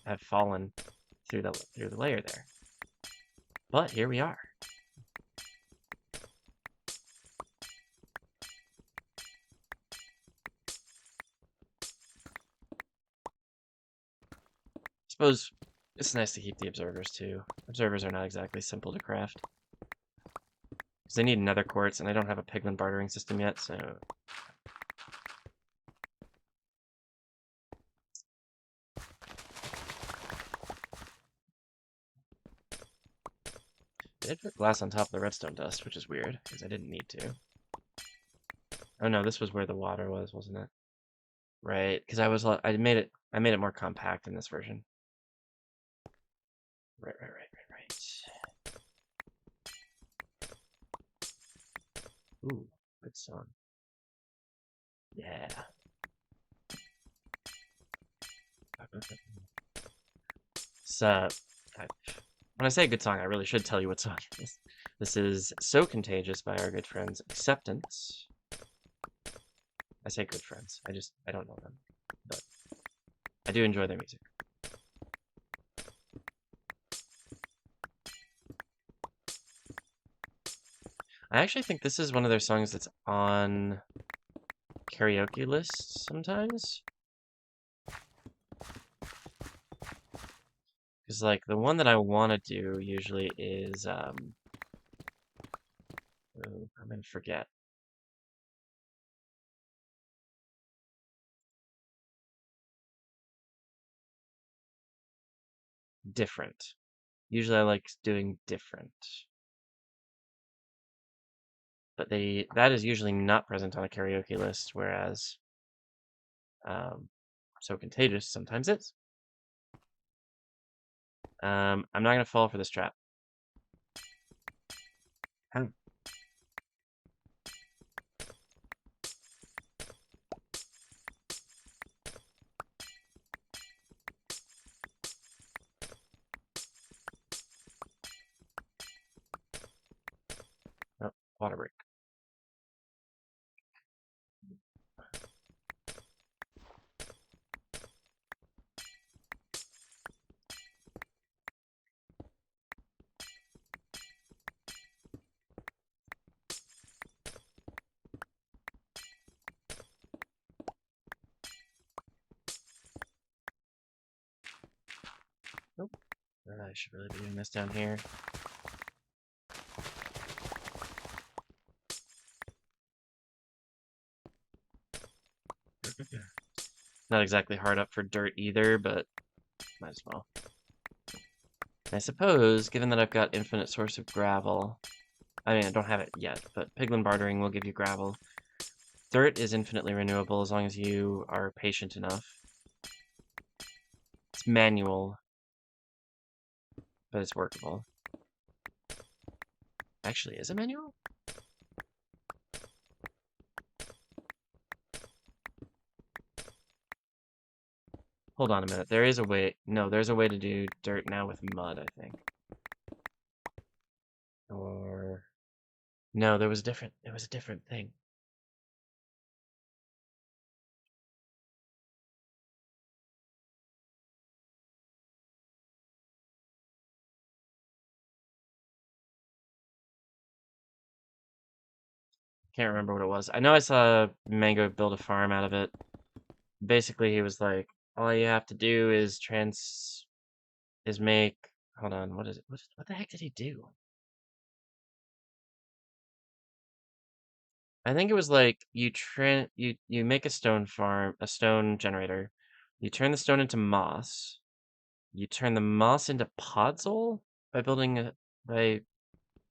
have fallen through the layer there. But here we are. Suppose it's nice to keep the observers too. Observers are not exactly simple to craft. Because they need nether quartz, and I don't have a piglin bartering system yet, so... I did put glass on top of the redstone dust, which is weird, because I didn't need to. Oh no, this was where the water was, wasn't it? Right, because I made it more compact in this version. Right. Ooh, good song. Yeah. So, when I say good song, I really should tell you what song it is. This is So Contagious by our good friends Acceptance. I say good friends. I don't know them. But I do enjoy their music. I actually think this is one of their songs that's on karaoke lists sometimes. Because, like, the one that I want to do usually is, oh, I'm going to forget. Different. Usually I like doing different. But that is usually not present on a karaoke list, whereas So Contagious sometimes is. I'm not going to fall for this trap. Oh, water break. Nope. I should really be doing this down here. Not exactly hard up for dirt either, but might as well. I suppose, given that I've got infinite source of gravel, I mean, I don't have it yet, but piglin bartering will give you gravel. Dirt is infinitely renewable as long as you are patient enough. It's manual, but it's workable. Actually, is it manual? Hold on a minute. There is a way. No, there's a way to do dirt now with mud, I think. Or no, there was a different thing. Can't remember what it was. I know I saw Mango build a farm out of it. Basically, he was like, all you have to do is make. Hold on, what is it? What the heck did he do? I think it was like you make a stone farm, a stone generator. You turn the stone into moss. You turn the moss into podzol by by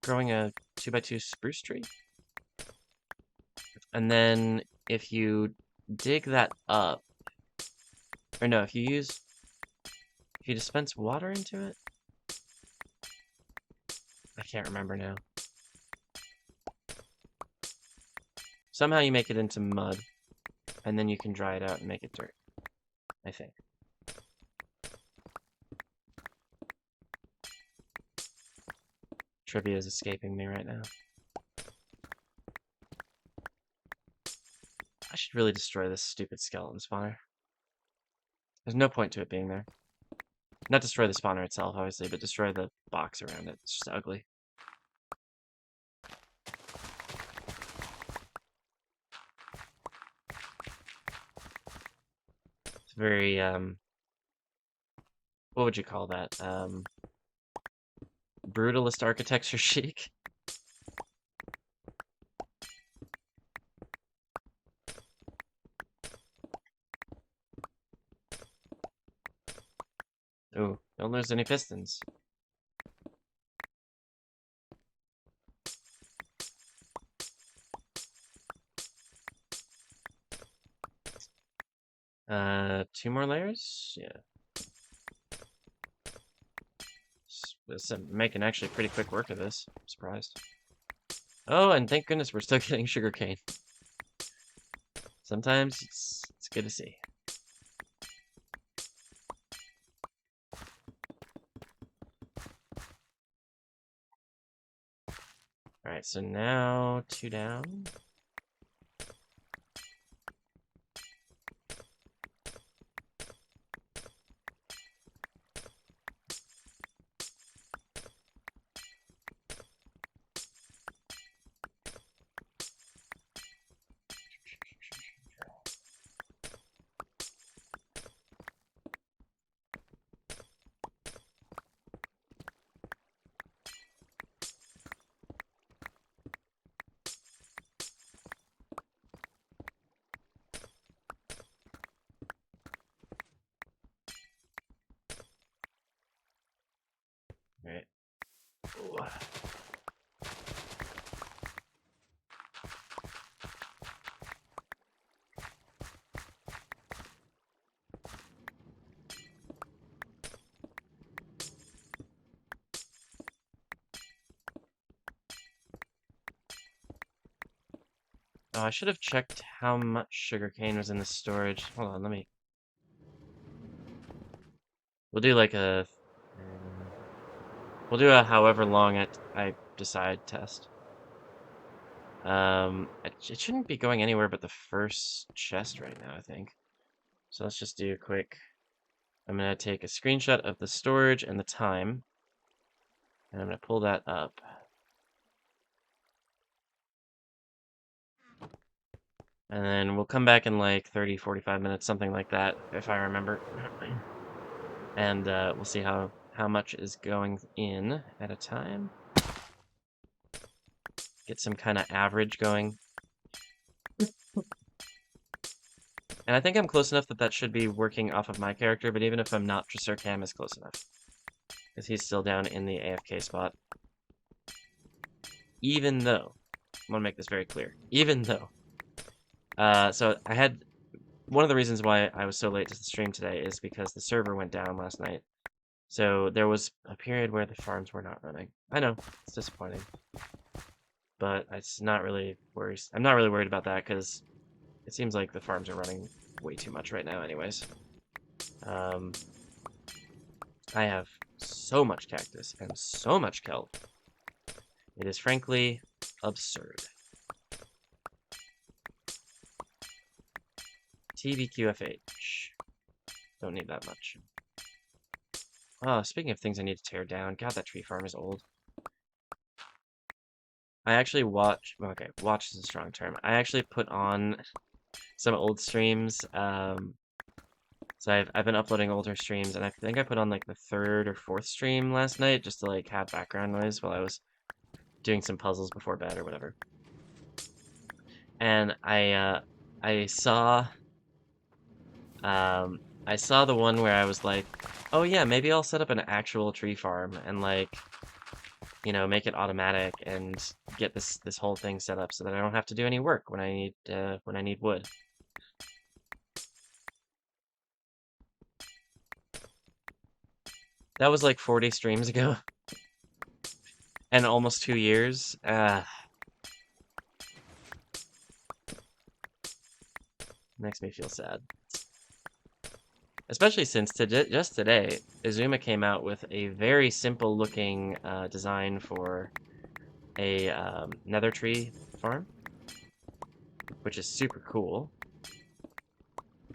growing a 2x2 spruce tree. And then if you dig that up, or no, if you dispense water into it, I can't remember now. Somehow you make it into mud, and then you can dry it out and make it dirt, I think. trivia is escaping me right now. I should really destroy this stupid skeleton spawner. There's no point to it being there. Not destroy the spawner itself, obviously, but destroy the box around it. It's just ugly. It's very, what would you call that? Brutalist architecture chic. Ooh, don't lose any pistons. Two more layers? Yeah. This making actually pretty quick work of this. I'm surprised. Oh, and thank goodness we're still getting sugarcane. Sometimes it's good to see. Alright, so now 2 down. Alright. Oh, I should have checked how much sugarcane was in the storage. Hold on, let me... We'll do like a... We'll do a however long I decide test. It shouldn't be going anywhere but the first chest right now, I think. So let's just do a quick... I'm going to take a screenshot of the storage and the time. And I'm going to pull that up. And then we'll come back in like 30, 45 minutes, something like that, if I remember. And we'll see how much is going in at a time. Get some kind of average going. And I think I'm close enough that should be working off of my character, but even if I'm not, Tracer Cam is close enough. Because he's still down in the AFK spot. Even though, I want to make this very clear, even though. So I had, one of the reasons why I was so late to the stream today is because the server went down last night. So there was a period where the farms were not running. I know, it's disappointing. But it's not really worried. I'm not really worried about that because it seems like the farms are running way too much right now anyways. I have so much cactus and so much kelp. It is frankly absurd. TBQFH. Don't need that much. Oh, speaking of things I need to tear down, God, that tree farm is old. I actually watch is a strong term. I actually put on some old streams. So I've been uploading older streams, and I think I put on like the 3rd or 4th stream last night just to like have background noise while I was doing some puzzles before bed or whatever. And I saw the one where I was like, oh yeah, maybe I'll set up an actual tree farm and like, you know, make it automatic and get this whole thing set up so that I don't have to do any work when I need wood. That was like 40 streams ago. And almost 2 years. Makes me feel sad. Especially since just today, Izuma came out with a very simple looking design for a nether tree farm, which is super cool.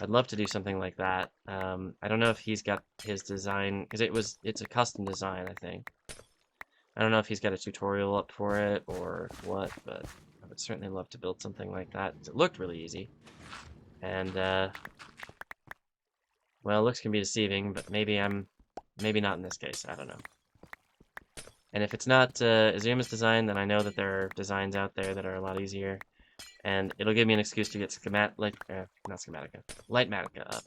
I'd love to do something like that. I don't know if he's got his design, because it's a custom design, I think. I don't know if he's got a tutorial up for it or what, but I would certainly love to build something like that. It looked really easy. And, well, looks can be deceiving, but maybe not in this case. I don't know. And if it's not Izuma's design, then I know that there are designs out there that are a lot easier. And it'll give me an excuse to get not Schematica, Lightmatica up.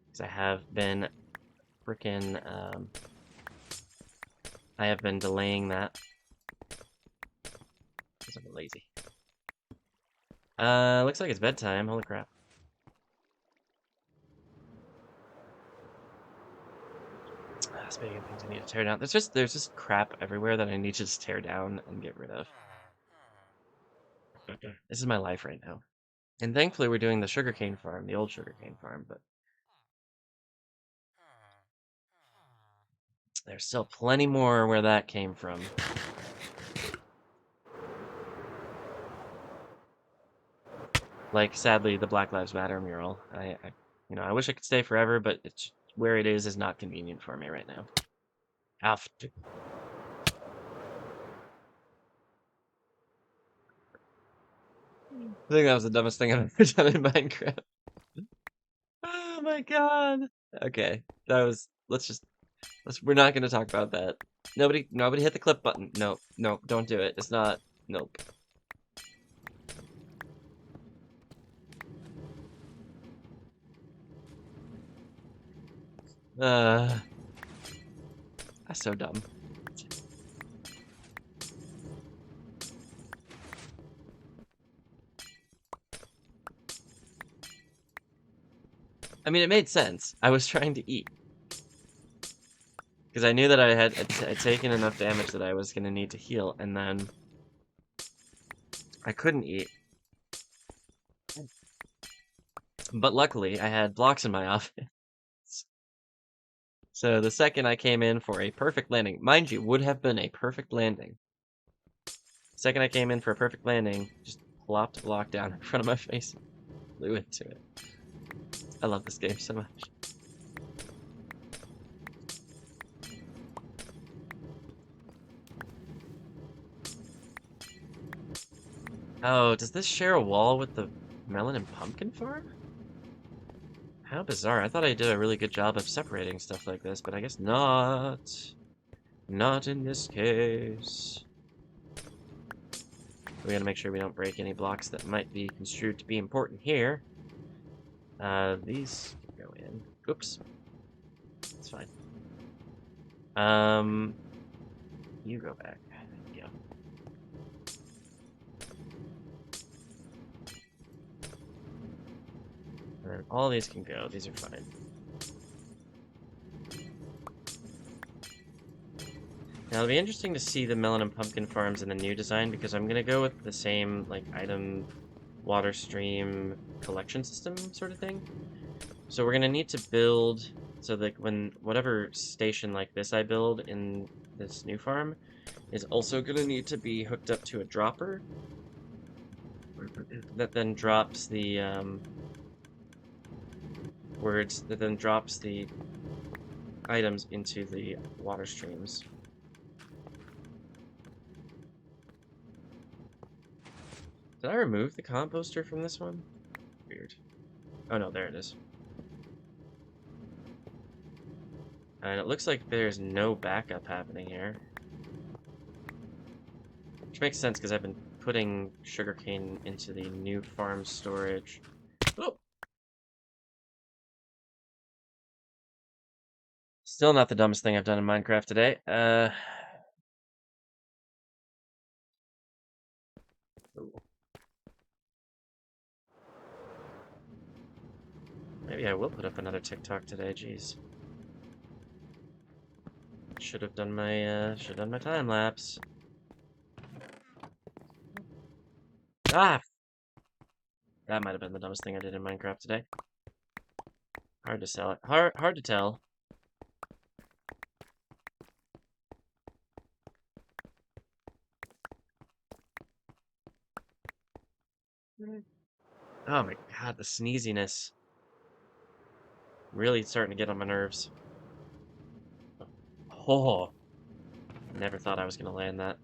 Because I have been frickin', I have been delaying that. Because I'm lazy. Looks like it's bedtime. Holy crap. Speaking of things I need to tear down, there's just crap everywhere that I need to just tear down and get rid of. This is my life right now. And thankfully we're doing the sugarcane farm, the old sugarcane farm, but there's still plenty more where that came from. Like, sadly, the Black Lives Matter mural. I wish I could stay forever, but it's where it is not convenient for me right now. Off. I think that was the dumbest thing I've ever done in Minecraft. Oh my god. Okay, we're not gonna talk about that. Nobody hit the clip button. No, no, don't do it. It's not, nope. That's so dumb. I mean, it made sense. I was trying to eat. Because I knew that I had taken enough damage that I was going to need to heal, and then I couldn't eat. But luckily, I had blocks in my office. So the second I came in for a perfect landing, mind you, would have been a perfect landing. The second I came in for a perfect landing, just plopped a block down in front of my face and flew into it. I love this game so much. Oh, does this share a wall with the melon and pumpkin farm? How bizarre. I thought I did a really good job of separating stuff like this, but I guess not. Not in this case. We gotta make sure we don't break any blocks that might be construed to be important here. These can go in. Oops. It's fine. You go back. Thank you. And then all these can go. These are fine. Now it'll be interesting to see the melon and pumpkin farms in the new design because I'm gonna go with the same like item water stream collection system sort of thing. So we're gonna need to build so that when whatever station like this I build in this new farm is also gonna need to be hooked up to a dropper that then drops the items into the water streams. Did I remove the composter from this one? Weird. Oh no, there it is. And it looks like there's no backup happening here. Which makes sense because I've been putting sugarcane into the new farm storage. Oh! Still not the dumbest thing I've done in Minecraft today. Maybe I will put up another TikTok today, jeez. Should have done my time lapse. Ah! That might have been the dumbest thing I did in Minecraft today. Hard to sell it. Hard to tell. Oh my god, the sneeziness. Really starting to get on my nerves. Oh, never thought I was gonna land that.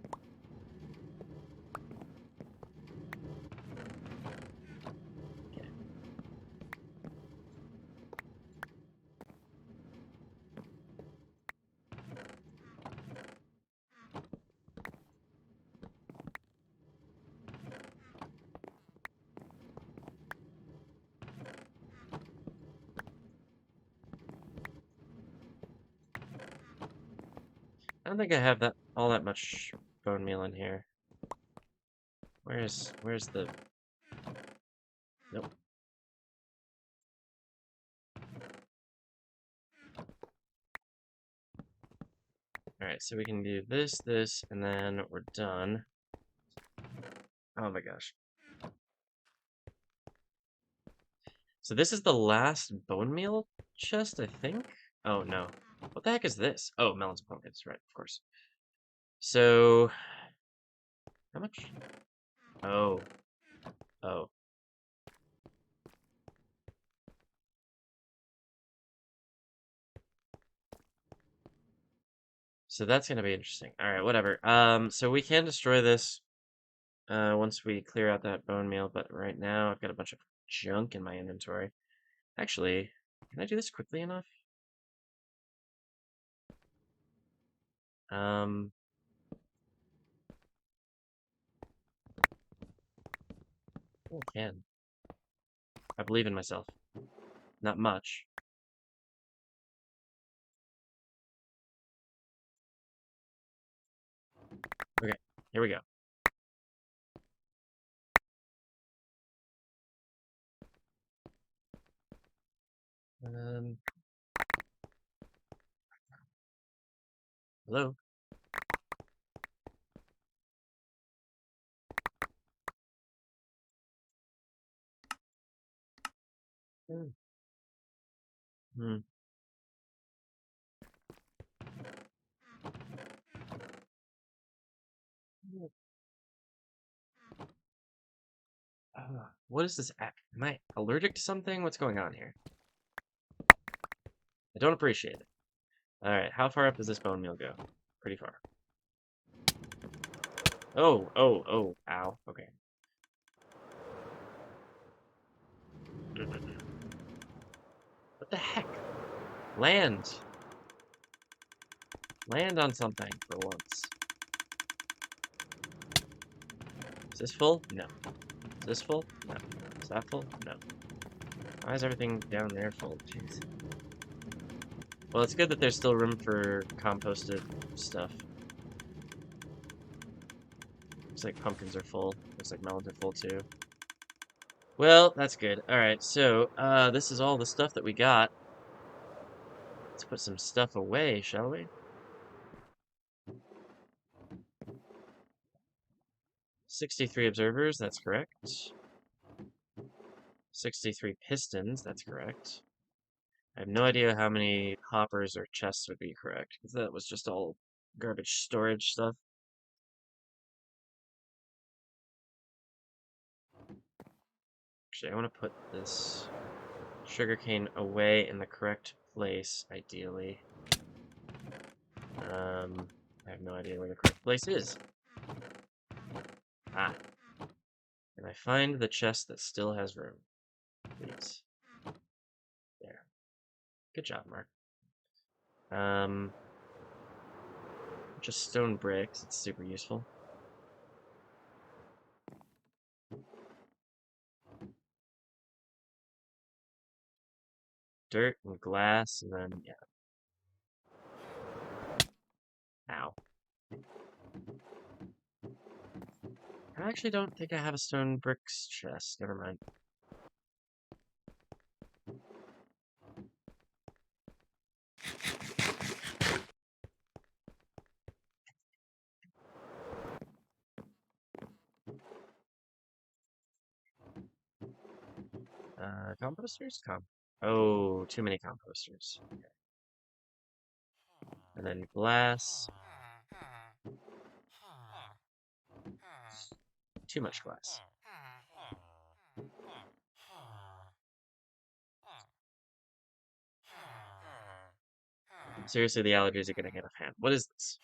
Okay. I don't think I have that all that much bone meal in here. Where's the... Nope. Alright, so we can do this, this, and then we're done. Oh my gosh. So this is the last bone meal chest, I think? Oh no. What the heck is this? Oh, melons and pumpkins, right, of course. So, how much? Oh, oh. So that's gonna be interesting. Alright, whatever. So we can destroy this once we clear out that bone meal, but right now I've got a bunch of junk in my inventory. Actually, can I do this quickly enough? Um, I can. I believe in myself. Not much. Okay, here we go. Um, hello? Hmm. Hmm. What is this app? Am I allergic to something? What's going on here? I don't appreciate it. Alright, how far up does this bone meal go? Pretty far. Oh, oh, oh, ow. Okay. What the heck? Land! Land on something for once. Is this full? No. Is this full? No. Is that full? No. Why is everything down there full? Jeez. Well, it's good that there's still room for composted stuff. Looks like pumpkins are full. Looks like melons are full too. Well, that's good. Alright, so, this is all the stuff that we got. Let's put some stuff away, shall we? 63 observers, that's correct. 63 pistons, that's correct. I have no idea how many hoppers or chests would be correct, because that was just all garbage storage stuff. Actually, I want to put this sugarcane away in the correct place, ideally. I have no idea where the correct place is. Ah. Can I find the chest that still has room? Please. There. Good job, Mark. Just stone bricks. It's super useful. Dirt and glass, and then, yeah. Ow. I actually don't think I have a stone bricks chest. Never mind. Composters? Come. Oh, too many composters. Okay. And then glass. Too much glass. Seriously, the allergies are getting out of hand. What is this?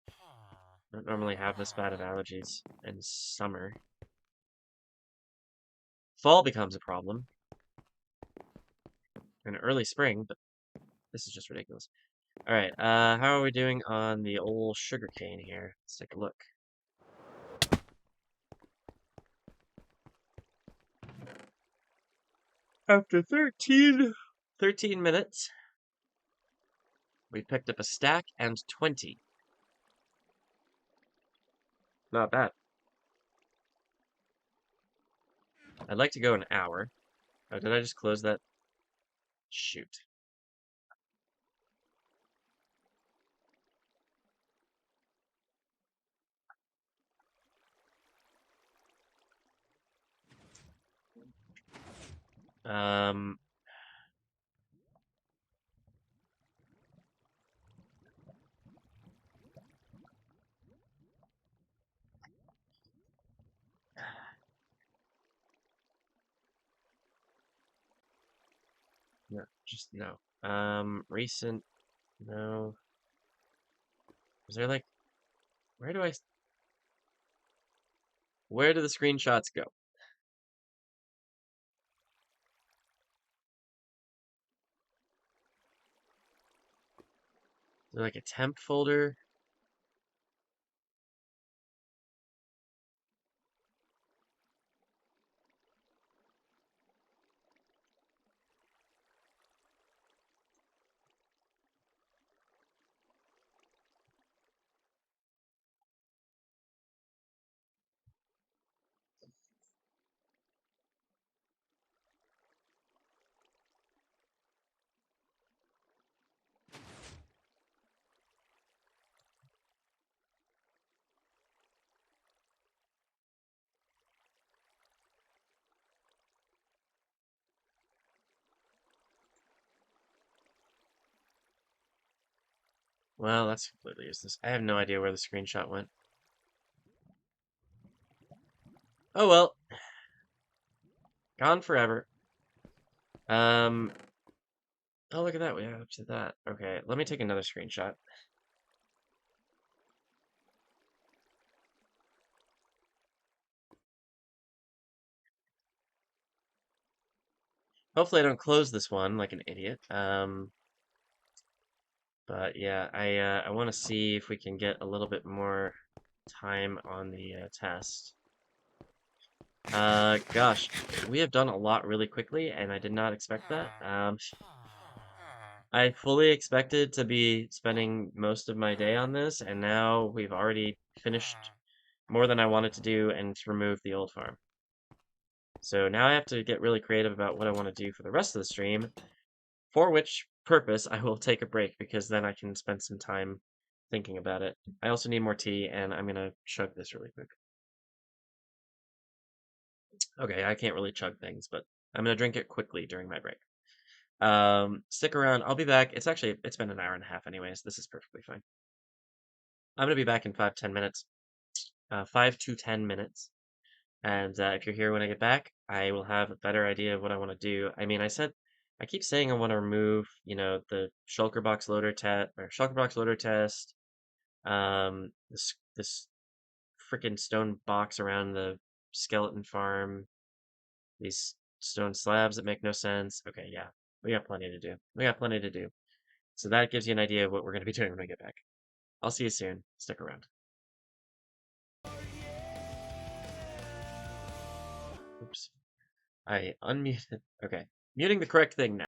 I don't normally have this bad of allergies in summer. Fall becomes a problem. In early spring, but this is just ridiculous. Alright, how are we doing on the old sugarcane here? Let's take a look. After 13 minutes, we picked up a stack and 20. Not bad. I'd like to go an hour. Oh, did I just close that? Shoot. Um, no, just no. Recent, no. Is there like, where do where do the screenshots go? Is there like a temp folder? Well, that's completely useless. I have no idea where the screenshot went. Oh well. Gone forever. Oh, look at that. We have up to that. Okay, let me take another screenshot. Hopefully I don't close this one like an idiot. But yeah, I want to see if we can get a little bit more time on the test. Gosh, we have done a lot really quickly, and I did not expect that. I fully expected to be spending most of my day on this, and now we've already finished more than I wanted to do and to remove the old farm. So now I have to get really creative about what I want to do for the rest of the stream, for which purpose I will take a break because then I can spend some time thinking about it. I also need more tea, and I'm gonna chug this really quick. Okay, I can't really chug things, but I'm gonna drink it quickly during my break. Stick around. I'll be back. It's been an hour and a half anyways. This is perfectly fine. I'm gonna be back in 5 to 10 minutes. 5 to 10 minutes. And if you're here when I get back, I will have a better idea of what I want to do. I mean, I keep saying I want to remove, the shulker box loader test, this freaking stone box around the skeleton farm, these stone slabs that make no sense. Okay, yeah, we got plenty to do. We got plenty to do. So that gives you an idea of what we're going to be doing when I get back. I'll see you soon. Stick around. Oops. I unmuted. Okay. Muting the correct thing now.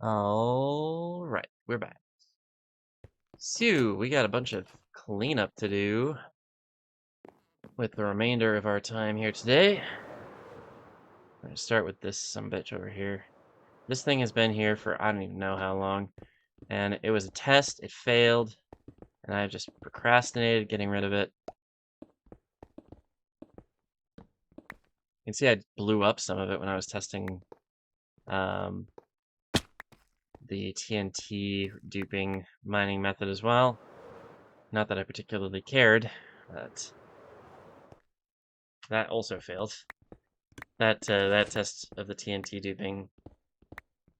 All right, we're back. So, we got a bunch of cleanup to do with the remainder of our time here today. I'm going to start with this sumbitch over here. This thing has been here for I don't even know how long, and it was a test, it failed, and I just procrastinated getting rid of it. You can see I blew up some of it when I was testing the TNT duping mining method as well. Not that I particularly cared, but that also failed. That test of the TNT duping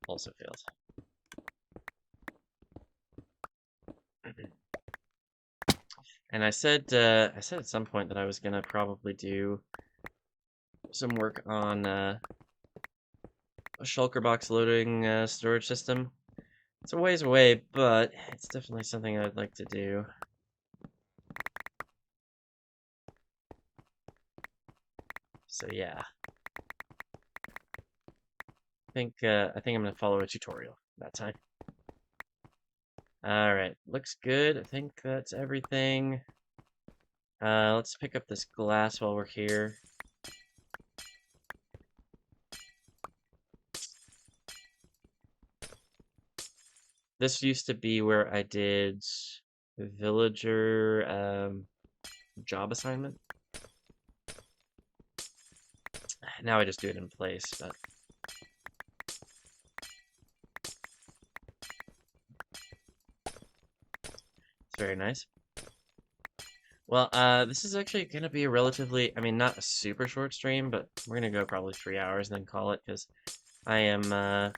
also failed. And I said at some point that I was gonna probably do some work on a shulker box loading storage system. It's a ways away, but it's definitely something I'd like to do. So yeah, I think I'm gonna follow a tutorial that time. All right, looks good. I think that's everything. Let's pick up this glass while we're here. This used to be where I did villager job assignment. Now I just do it in place, but it's very nice. Well, this is actually going to be a relatively, I mean, not a super short stream, but we're going to go probably 3 hours and then call it, because I am,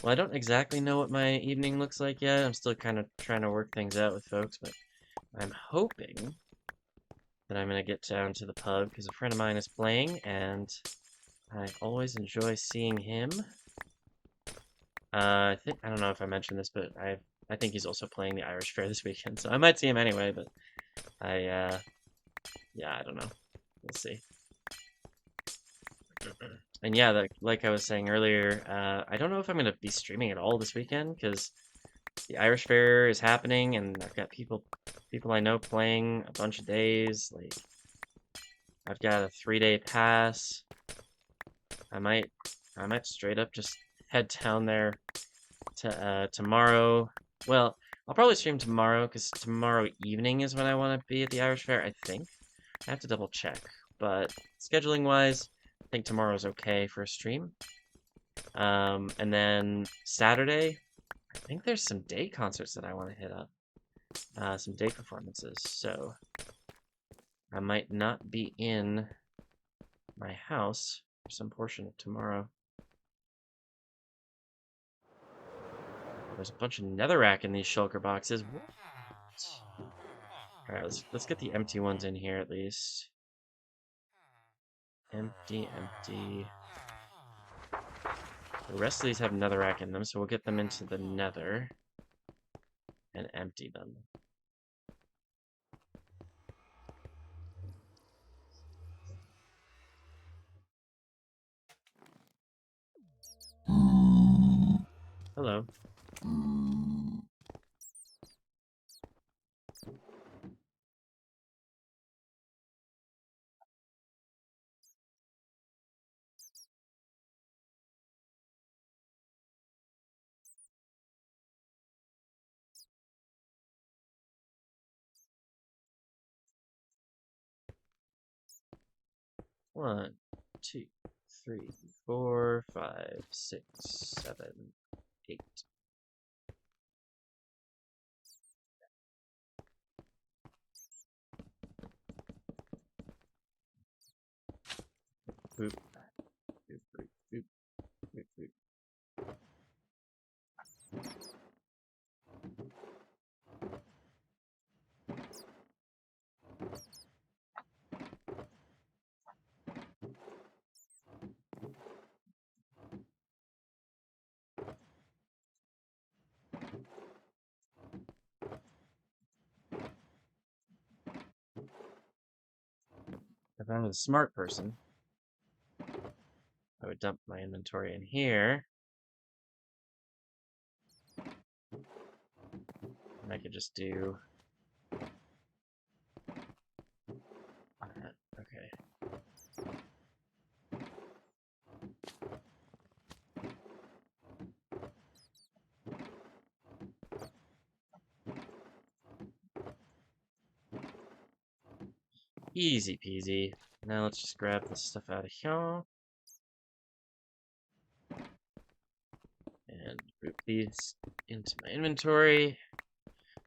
well, I don't exactly know what my evening looks like yet. I'm still kind of trying to work things out with folks, but I'm hoping that I'm going to get down to the pub, because a friend of mine is playing, and I always enjoy seeing him. I don't know if I mentioned this, but I think he's also playing the Irish Fair this weekend, so I might see him anyway, but yeah, I don't know. We'll see. And yeah, like I was saying earlier, I don't know if I'm gonna be streaming at all this weekend because the Irish Fair is happening, and I've got people I know playing a bunch of days. Like, I've got a 3-day pass. I might straight up just head down there to tomorrow. Well, I'll probably stream tomorrow because tomorrow evening is when I want to be at the Irish Fair, I think. I have to double check, but scheduling wise, I think tomorrow's okay for a stream. And then Saturday, I think there's some day concerts that I want to hit up. Some day performances, so I might not be in my house for some portion of tomorrow. There's a bunch of netherrack in these shulker boxes. What? All right, let's get the empty ones in here at least. Empty, empty. The rest of these have netherrack in them, so we'll get them into the nether and empty them. Hello. One, two, three, 4, 5, 6, 7, 8. Boop, boop, boop, boop, boop, boop. If I was a smart person, I would dump my inventory in here. I could just do... Okay. Easy peasy. Now let's just grab this stuff out of here. And group these into my inventory.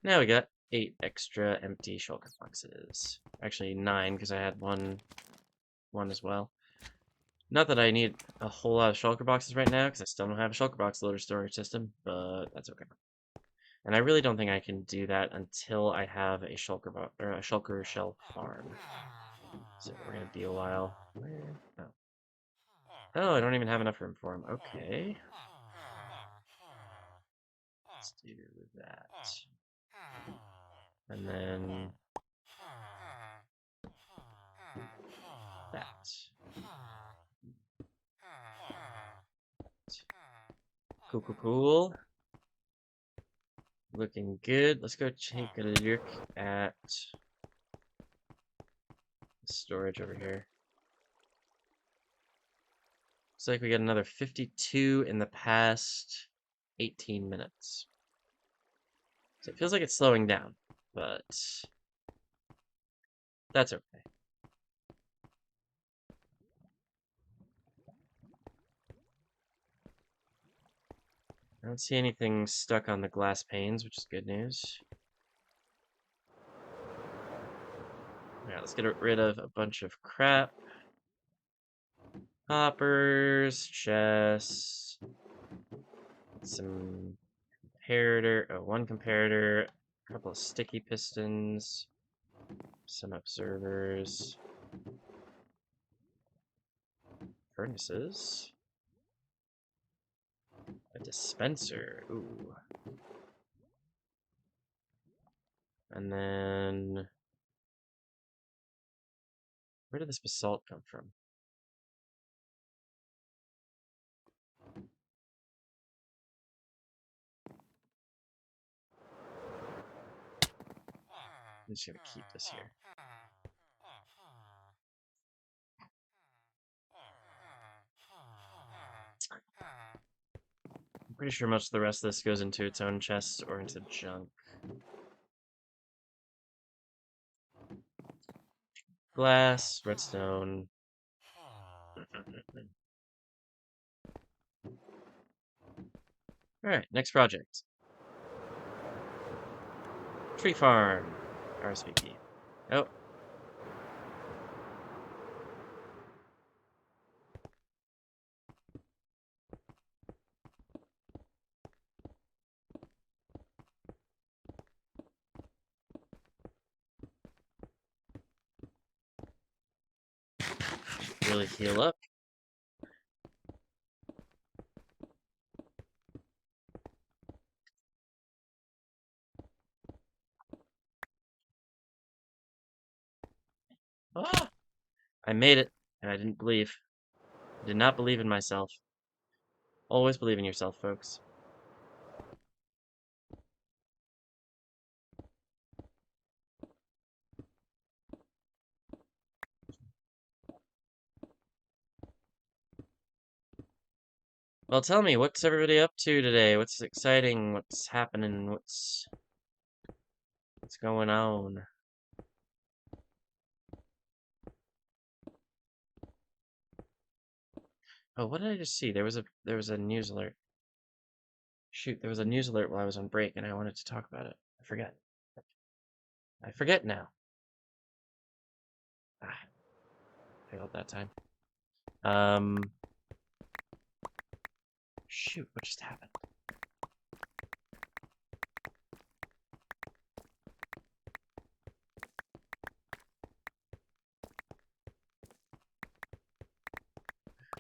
Now we got 8 extra empty shulker boxes. Actually 9, because I had one as well. Not that I need a whole lot of shulker boxes right now, because I still don't have a shulker box loader storage system, but that's okay. And I really don't think I can do that until I have a shulker shell farm. So we're gonna be a while. Where? Oh. Oh, I don't even have enough room for him. Okay. Let's do that. And then that. Cool, cool, cool. Looking good. Let's go take a look at the storage over here. Looks like we got another 52 in the past 18 minutes. So it feels like it's slowing down, but that's okay. I don't see anything stuck on the glass panes, which is good news. Alright, let's get rid of a bunch of crap. Hoppers, chests, some comparator, one comparator, a couple of sticky pistons, some observers, furnaces, a dispenser, ooh. And then, where did this basalt come from? I'm just gonna keep this here. I'm pretty sure most of the rest of this goes into its own chest or into junk. Glass, redstone. Alright, next project. Tree farm. RSVP. Oh. Really heal up. Ah! I made it, and I didn't believe. I did not believe in myself. Always believe in yourself, folks. Well, tell me, what's everybody up to today? What's exciting? What's happening? What's going on? Oh, what did I just see? There was a news alert. Shoot, there was a news alert while I was on break, and I wanted to talk about it. I forget. I forget now. Ah, failed that time. Shoot, what just happened?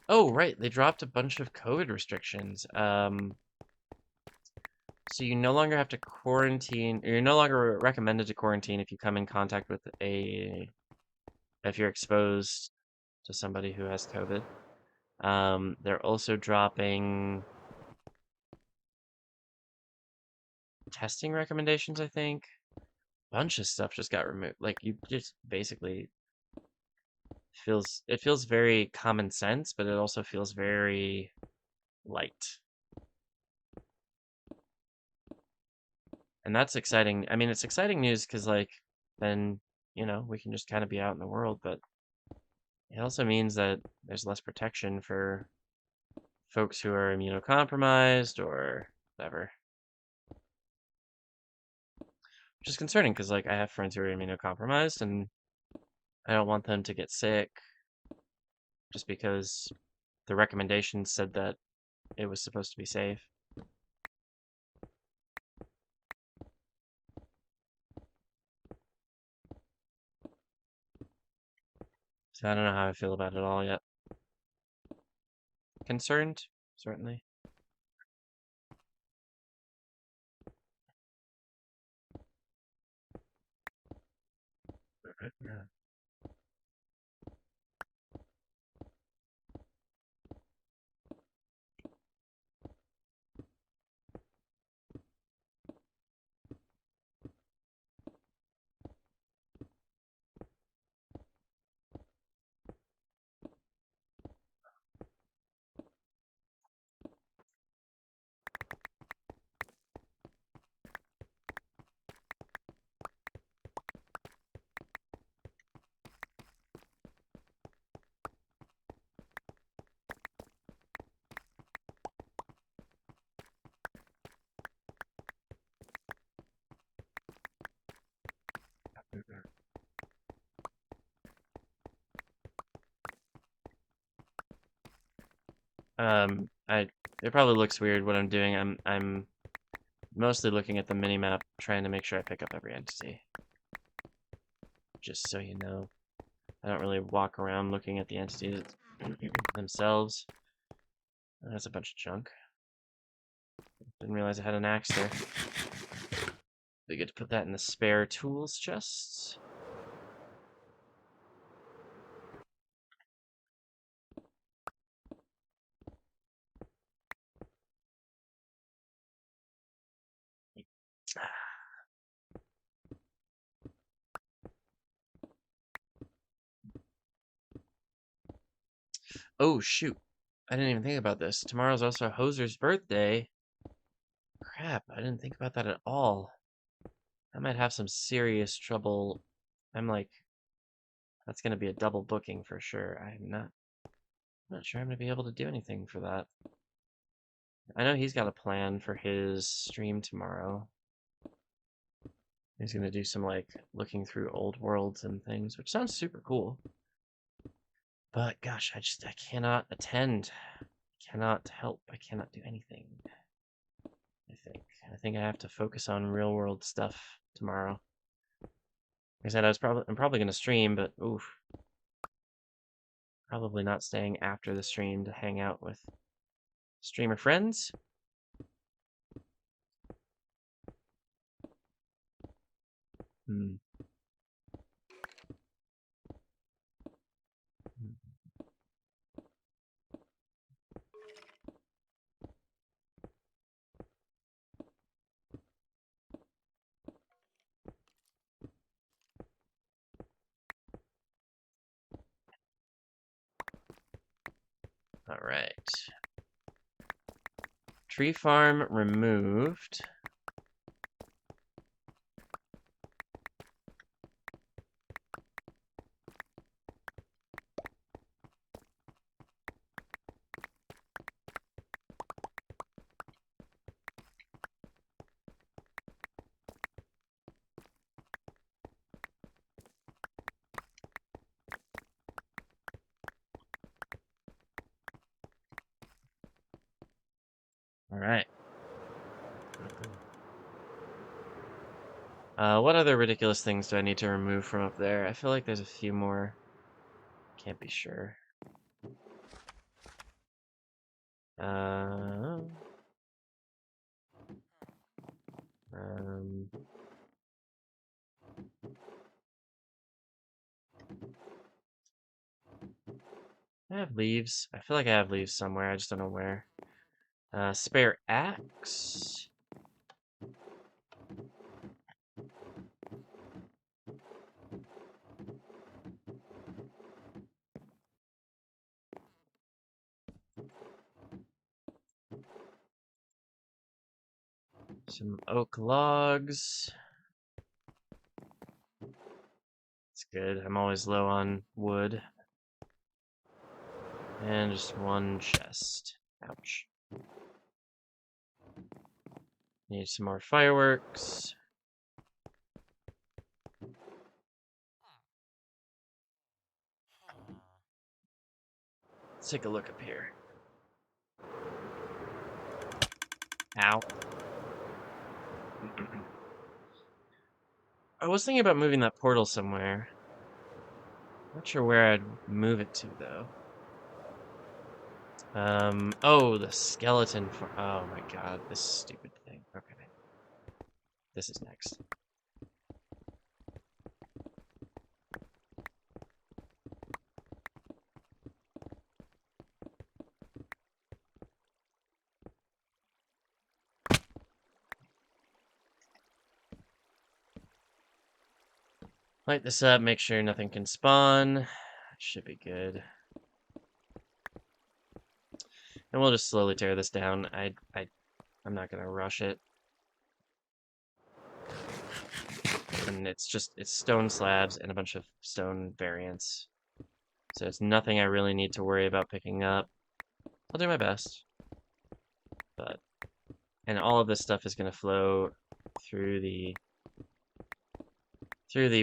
Oh, right, they dropped a bunch of COVID restrictions. So you no longer have to quarantine, or you're no longer recommended to quarantine if you come in contact with if you're exposed to somebody who has COVID. They're also dropping testing recommendations, I think. Bunch of stuff just got removed. Like, you just basically feels very common sense, but it also feels very light. And that's exciting. I mean, it's exciting news because, like, then, we can just kind of be out in the world, but it also means that there's less protection for folks who are immunocompromised or whatever. Which is concerning because, like, I have friends who are immunocompromised and I don't want them to get sick just because the recommendations said that it was supposed to be safe. So I don't know how I feel about it all yet. Concerned, certainly. It probably looks weird what I'm doing. I'm mostly looking at the mini-map, trying to make sure I pick up every entity. Just so you know. I don't really walk around looking at the entities themselves. That's a bunch of junk. Didn't realize I had an axe there. We get to put that in the spare tools chest. Oh, shoot. I didn't even think about this. Tomorrow's also Hoser's birthday. Crap, I didn't think about that at all. I might have some serious trouble. I'm like, that's going to be a double booking for sure. I'm not sure I'm going to be able to do anything for that. I know he's got a plan for his stream tomorrow. He's going to do some, like, looking through old worlds and things, which sounds super cool. But, gosh, I cannot attend. I cannot help. I cannot do anything. I think I have to focus on real world stuff tomorrow. Like I said, I'm probably going to stream, but, oof. Probably not staying after the stream to hang out with streamer friends. Hmm. All right. Tree farm removed. All right. What other ridiculous things do I need to remove from up there? I feel like there's a few more. Can't be sure. Uh, um, I have leaves. I feel like I have leaves somewhere. I just don't know where. Spare axe. Some oak logs. It's good. I'm always low on wood. And just one chest. Ouch. Need some more fireworks. Let's take a look up here. Ow. I was thinking about moving that portal somewhere. Not sure where I'd move it to, though. Oh, the skeleton for... Oh my god, this stupid thing. Okay. This is next. Light this up, make sure nothing can spawn. Should be good. And we'll just slowly tear this down. I'm not gonna rush it. And it's stone slabs and a bunch of stone variants. So it's nothing I really need to worry about picking up. I'll do my best. And all of this stuff is gonna flow through the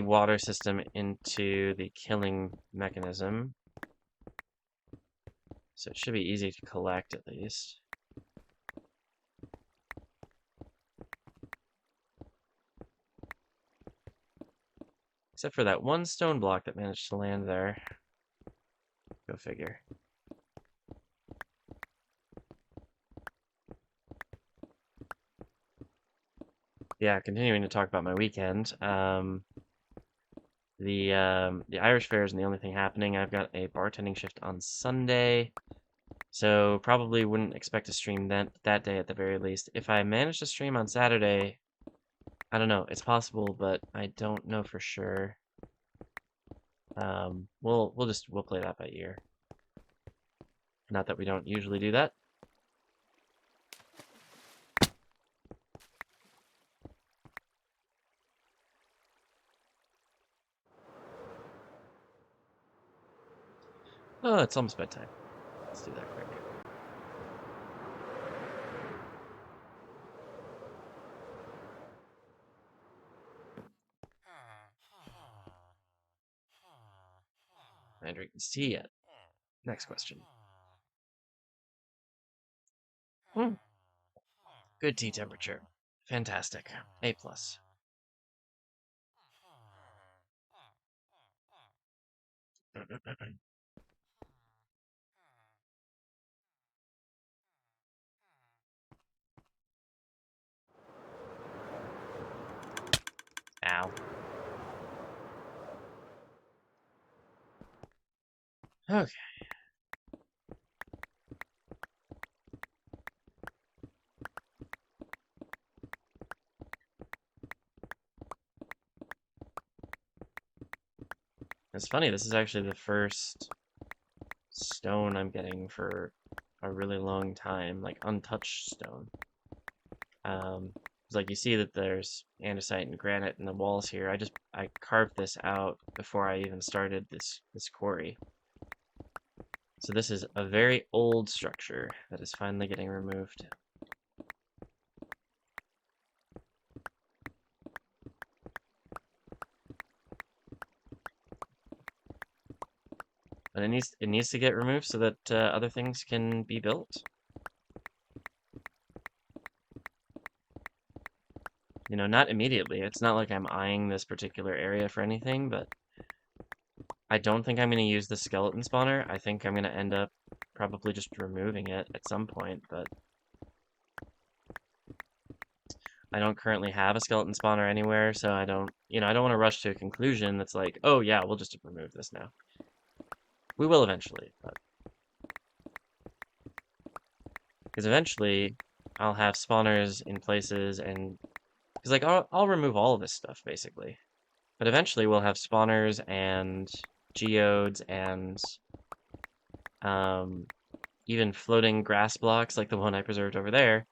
water system into the killing mechanism. So it should be easy to collect at least. Except for that one stone block that managed to land there. Go figure. Yeah, continuing to talk about my weekend. The Irish Fair isn't the only thing happening. I've got a bartending shift on Sunday, so probably wouldn't expect to stream that day at the very least. If I manage to stream on Saturday, I don't know. It's possible, but I don't know for sure. We'll play that by ear. Not that we don't usually do that. Oh, it's almost bedtime. Let's do that quick. I didn't drink this tea yet. Next question. Good tea temperature. Fantastic. A+. Ow. Okay. It's funny, this is actually the first stone I'm getting for a really long time, like untouched stone. It's like you see that there's andesite and granite in the walls here. I carved this out before I even started this quarry. So this is a very old structure that is finally getting removed. But it needs to get removed so that other things can be built. You know, not immediately. It's not like I'm eyeing this particular area for anything, but I don't think I'm going to use the skeleton spawner. I think I'm going to end up probably just removing it at some point, but I don't currently have a skeleton spawner anywhere, so I don't want to rush to a conclusion that's like, oh yeah, we'll just remove this now. We will eventually, but because eventually I'll have spawners in places, and because like I'll remove all of this stuff basically, but eventually we'll have spawners and geodes and even floating grass blocks like the one I preserved over there,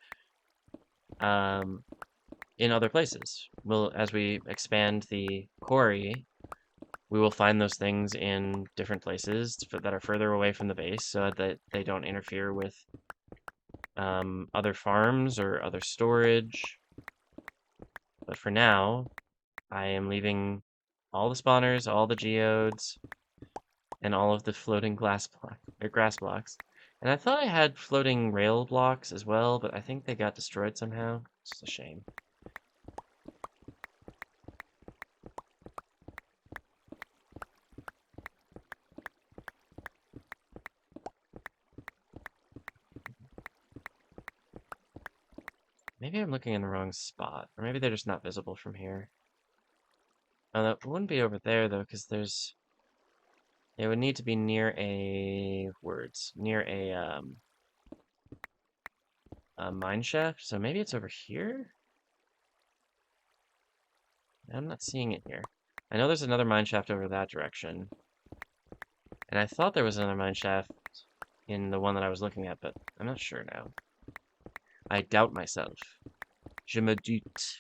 in other places. As we expand the quarry, we will find those things in different places that are further away from the base so that they don't interfere with other farms or other storage. But for now, I am leaving all the spawners, all the geodes, and all of the floating grass blocks. And I thought I had floating rail blocks as well, but I think they got destroyed somehow. It's a shame. Maybe I'm looking in the wrong spot, or maybe they're just not visible from here. Oh, that wouldn't be over there though, because it would need to be near near a mine shaft. So maybe it's over here. I'm not seeing it here. I know there's another mine shaft over that direction, and I thought there was another mine shaft in the one that I was looking at, but I'm not sure now. I doubt myself. Je me doute.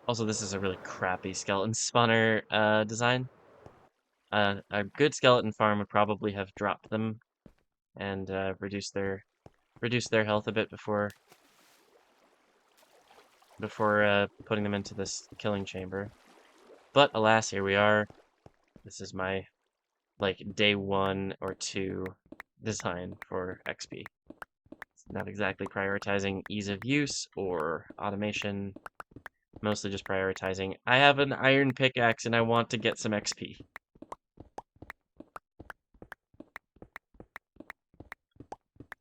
Also, this is a really crappy skeleton spawner design. A good skeleton farm would probably have dropped them and reduced their health a bit before putting them into this killing chamber. But alas, here we are. This is my like day 1 or 2 design for XP. It's not exactly prioritizing ease of use or automation. Mostly just prioritizing, I have an iron pickaxe and I want to get some XP.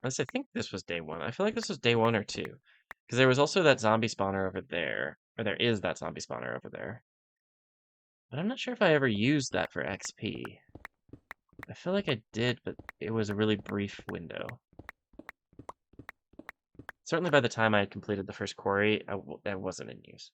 Unless I think this was day 1. I feel like this was day 1 or 2. Because there was also that zombie spawner over there. Or there is that zombie spawner over there. But I'm not sure if I ever used that for XP. I feel like I did, but it was a really brief window. Certainly by the time I had completed the first quarry, I wasn't in use.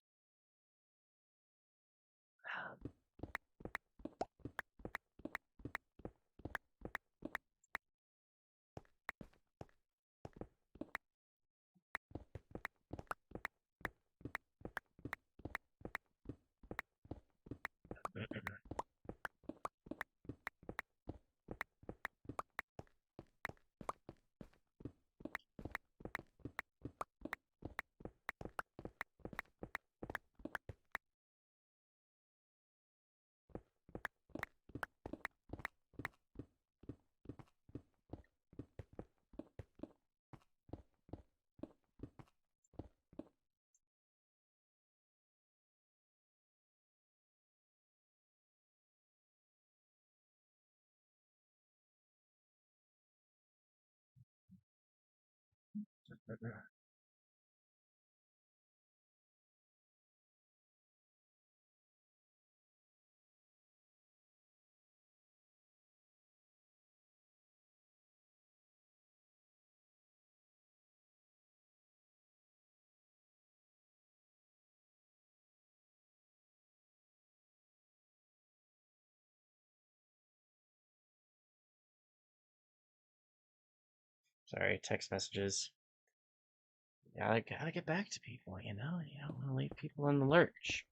Sorry, text messages. Yeah, I gotta get back to people, you know? You don't want to leave people in the lurch.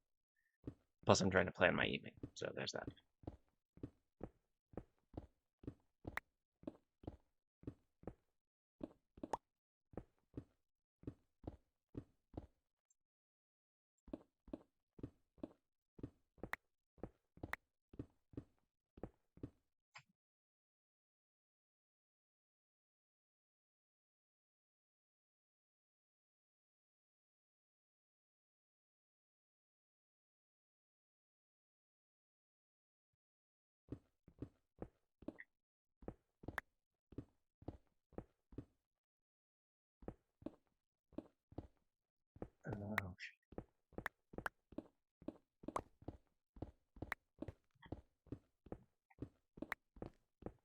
Plus, I'm trying to plan my evening, so there's that. Oh,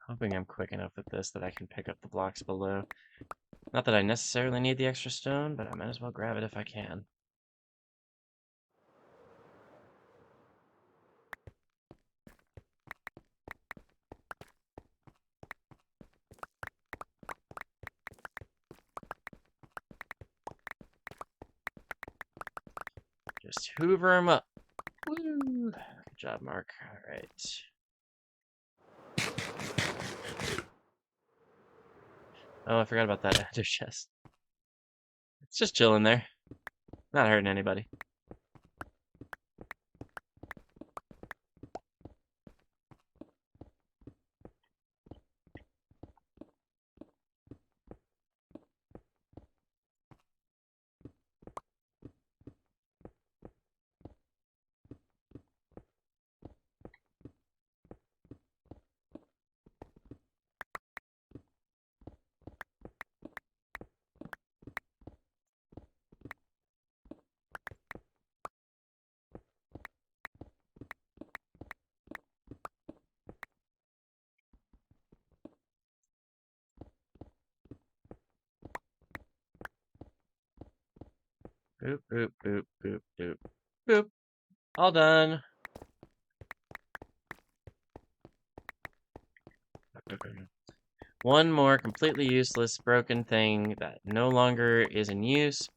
hoping I'm quick enough with this that I can pick up the blocks below. Not that I necessarily need the extra stone, but I might as well grab it if I can. Just hoover them up. Woo! Good job, Mark. All right. Oh, I forgot about that ender chest. It's just chilling there. Not hurting anybody. Boop, boop, boop, boop, boop, boop. All done. One more completely useless broken thing that no longer is in use,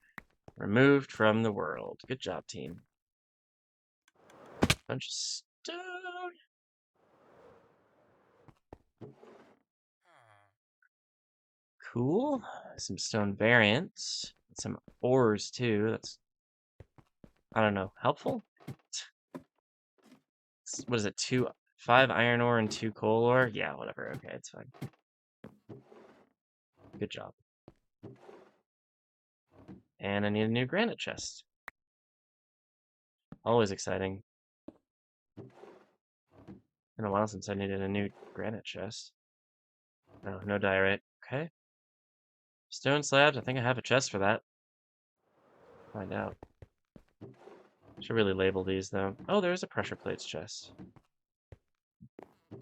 removed from the world. Good job, team. Bunch of stone. Cool. Some stone variants. Some ores, too. That's, I don't know, helpful? What is it, 5 iron ore and 2 coal ore? Yeah, whatever. Okay, it's fine. Good job. And I need a new granite chest. Always exciting. Been a while since I needed a new granite chest. No, no diorite. Okay. Stone slabs. I think I have a chest for that. Find out. Should really label these, though. Oh, there's a pressure plates chest.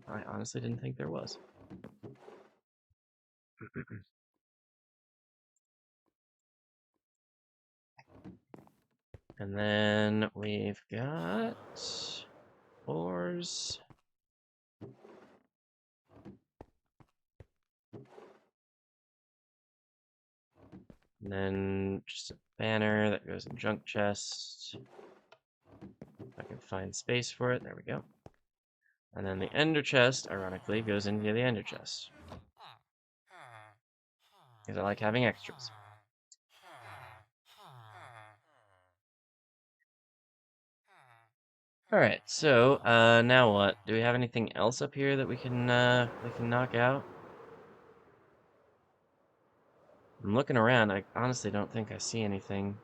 I honestly didn't think there was. And then we've got ores. And then just a banner that goes in junk chest. If I can find space for it, there we go. And then the ender chest, ironically, goes into the ender chest. Because I like having extras. Alright, so, now what? Do we have anything else up here that we can knock out? I'm looking around, I honestly don't think I see anything.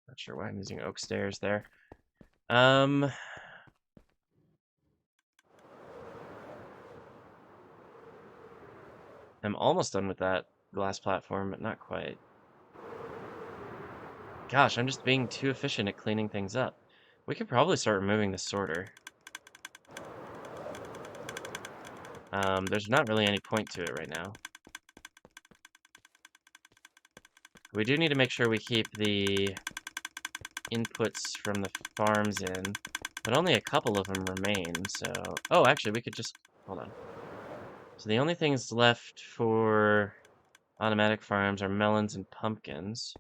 Not sure why I'm using oak stairs there. I'm almost done with that glass platform, but not quite. Gosh, I'm just being too efficient at cleaning things up. We could probably start removing the sorter. There's not really any point to it right now. We do need to make sure we keep the inputs from the farms in, but only a couple of them remain, so... Oh, actually, we could just... Hold on. So the only things left for automatic farms are melons and pumpkins.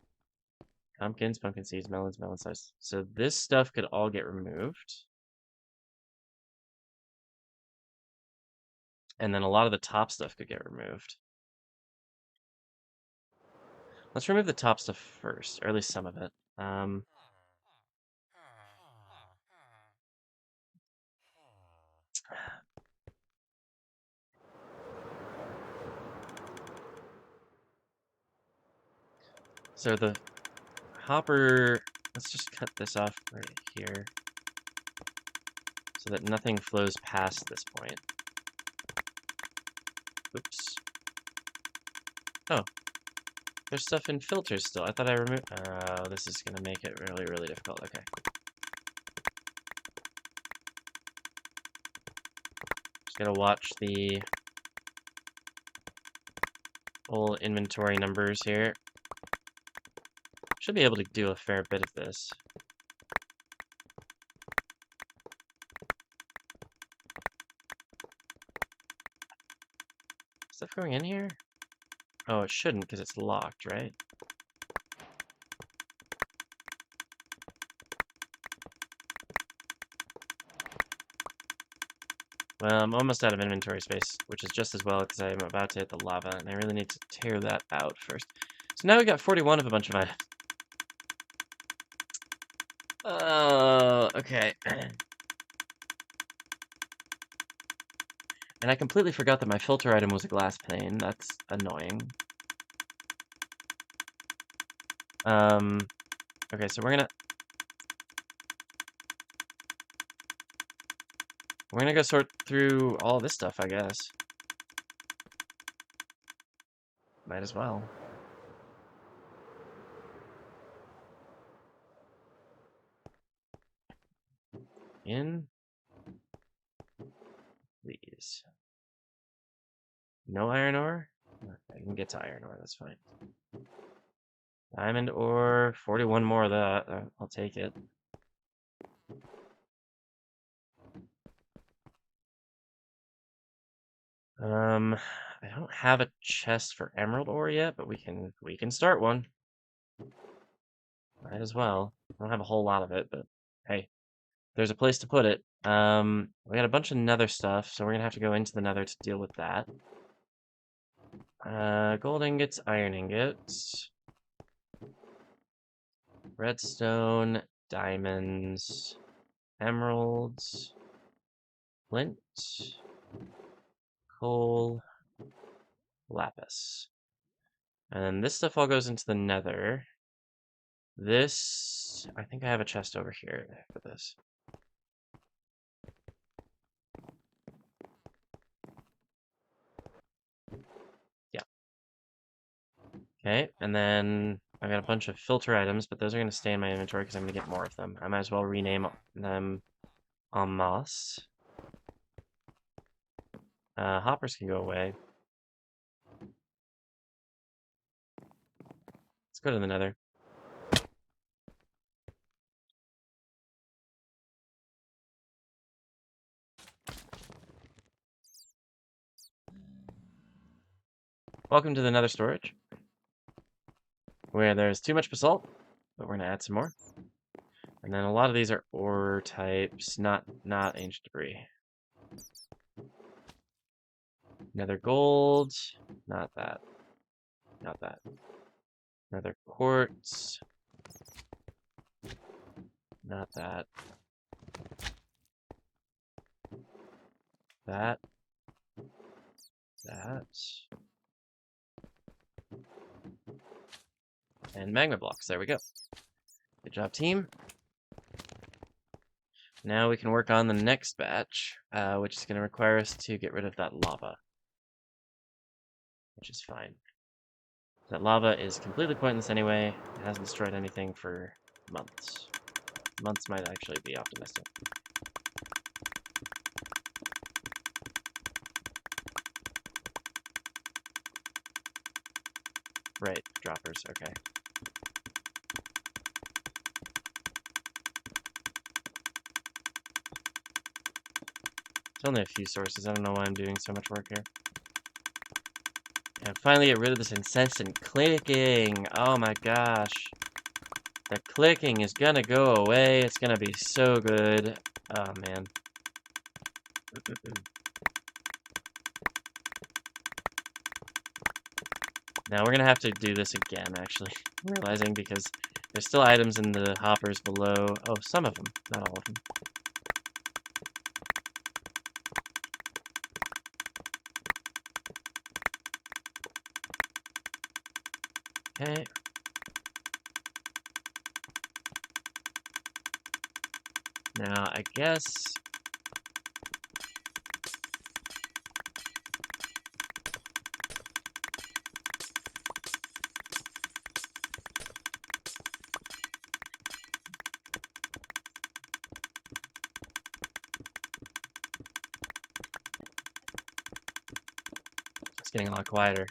Pumpkins, pumpkin seeds, melons, melon size. So this stuff could all get removed. And then a lot of the top stuff could get removed. Let's remove the top stuff first, or at least some of it. So the hopper, let's just cut this off right here so that nothing flows past this point. Oops. Oh, there's stuff in filters still. I thought I removed... Oh, this is going to make it really, really difficult. Okay. Just got to watch the old inventory numbers here. Should be able to do a fair bit of this. stuff going in here? Oh, it shouldn't because it's locked, right? Well, I'm almost out of inventory space, which is just as well because I'm about to hit the lava, and I really need to tear that out first. So now we got 41 of a bunch of items. Oh, okay. And I completely forgot that my filter item was a glass pane. That's annoying. Okay, so we're gonna go sort through all this stuff, I guess. Might as well. In, please. No iron ore? I can get to iron ore, that's fine. Diamond ore, 41 more of that. I'll take it. I don't have a chest for emerald ore yet, but we can start one. Might as well. I don't have a whole lot of it, but hey, there's a place to put it. We got a bunch of nether stuff, so we're gonna have to go into the nether to deal with that. Gold ingots, iron ingots, redstone, diamonds, emeralds, flint, coal, lapis. And then this stuff all goes into the nether. This, I think I have a chest over here for this. Yeah. Okay, and then I've got a bunch of filter items, but those are going to stay in my inventory because I'm going to get more of them. I might as well rename them en masse. Hoppers can go away. Let's go to the nether. Welcome to the nether storage, where there's too much basalt, but we're going to add some more. And then a lot of these are ore types, not ancient debris. Nether gold, not that. Not that. Nether quartz, not that. That. That. And magma blocks. There we go. Good job, team. Now we can work on the next batch, which is going to require us to get rid of that lava. Which is fine. That lava is completely pointless anyway. It hasn't destroyed anything for months. Months might actually be optimistic. Right, droppers, okay. It's only a few sources. I don't know why I'm doing so much work here. And finally get rid of this incessant clicking. Oh my gosh. The clicking is gonna go away. It's gonna be so good. Oh man. Now we're gonna have to do this again, actually. I'm realizing because there's still items in the hoppers below. Oh, some of them, not all of them. Okay. Now, I guess... It's getting a lot quieter.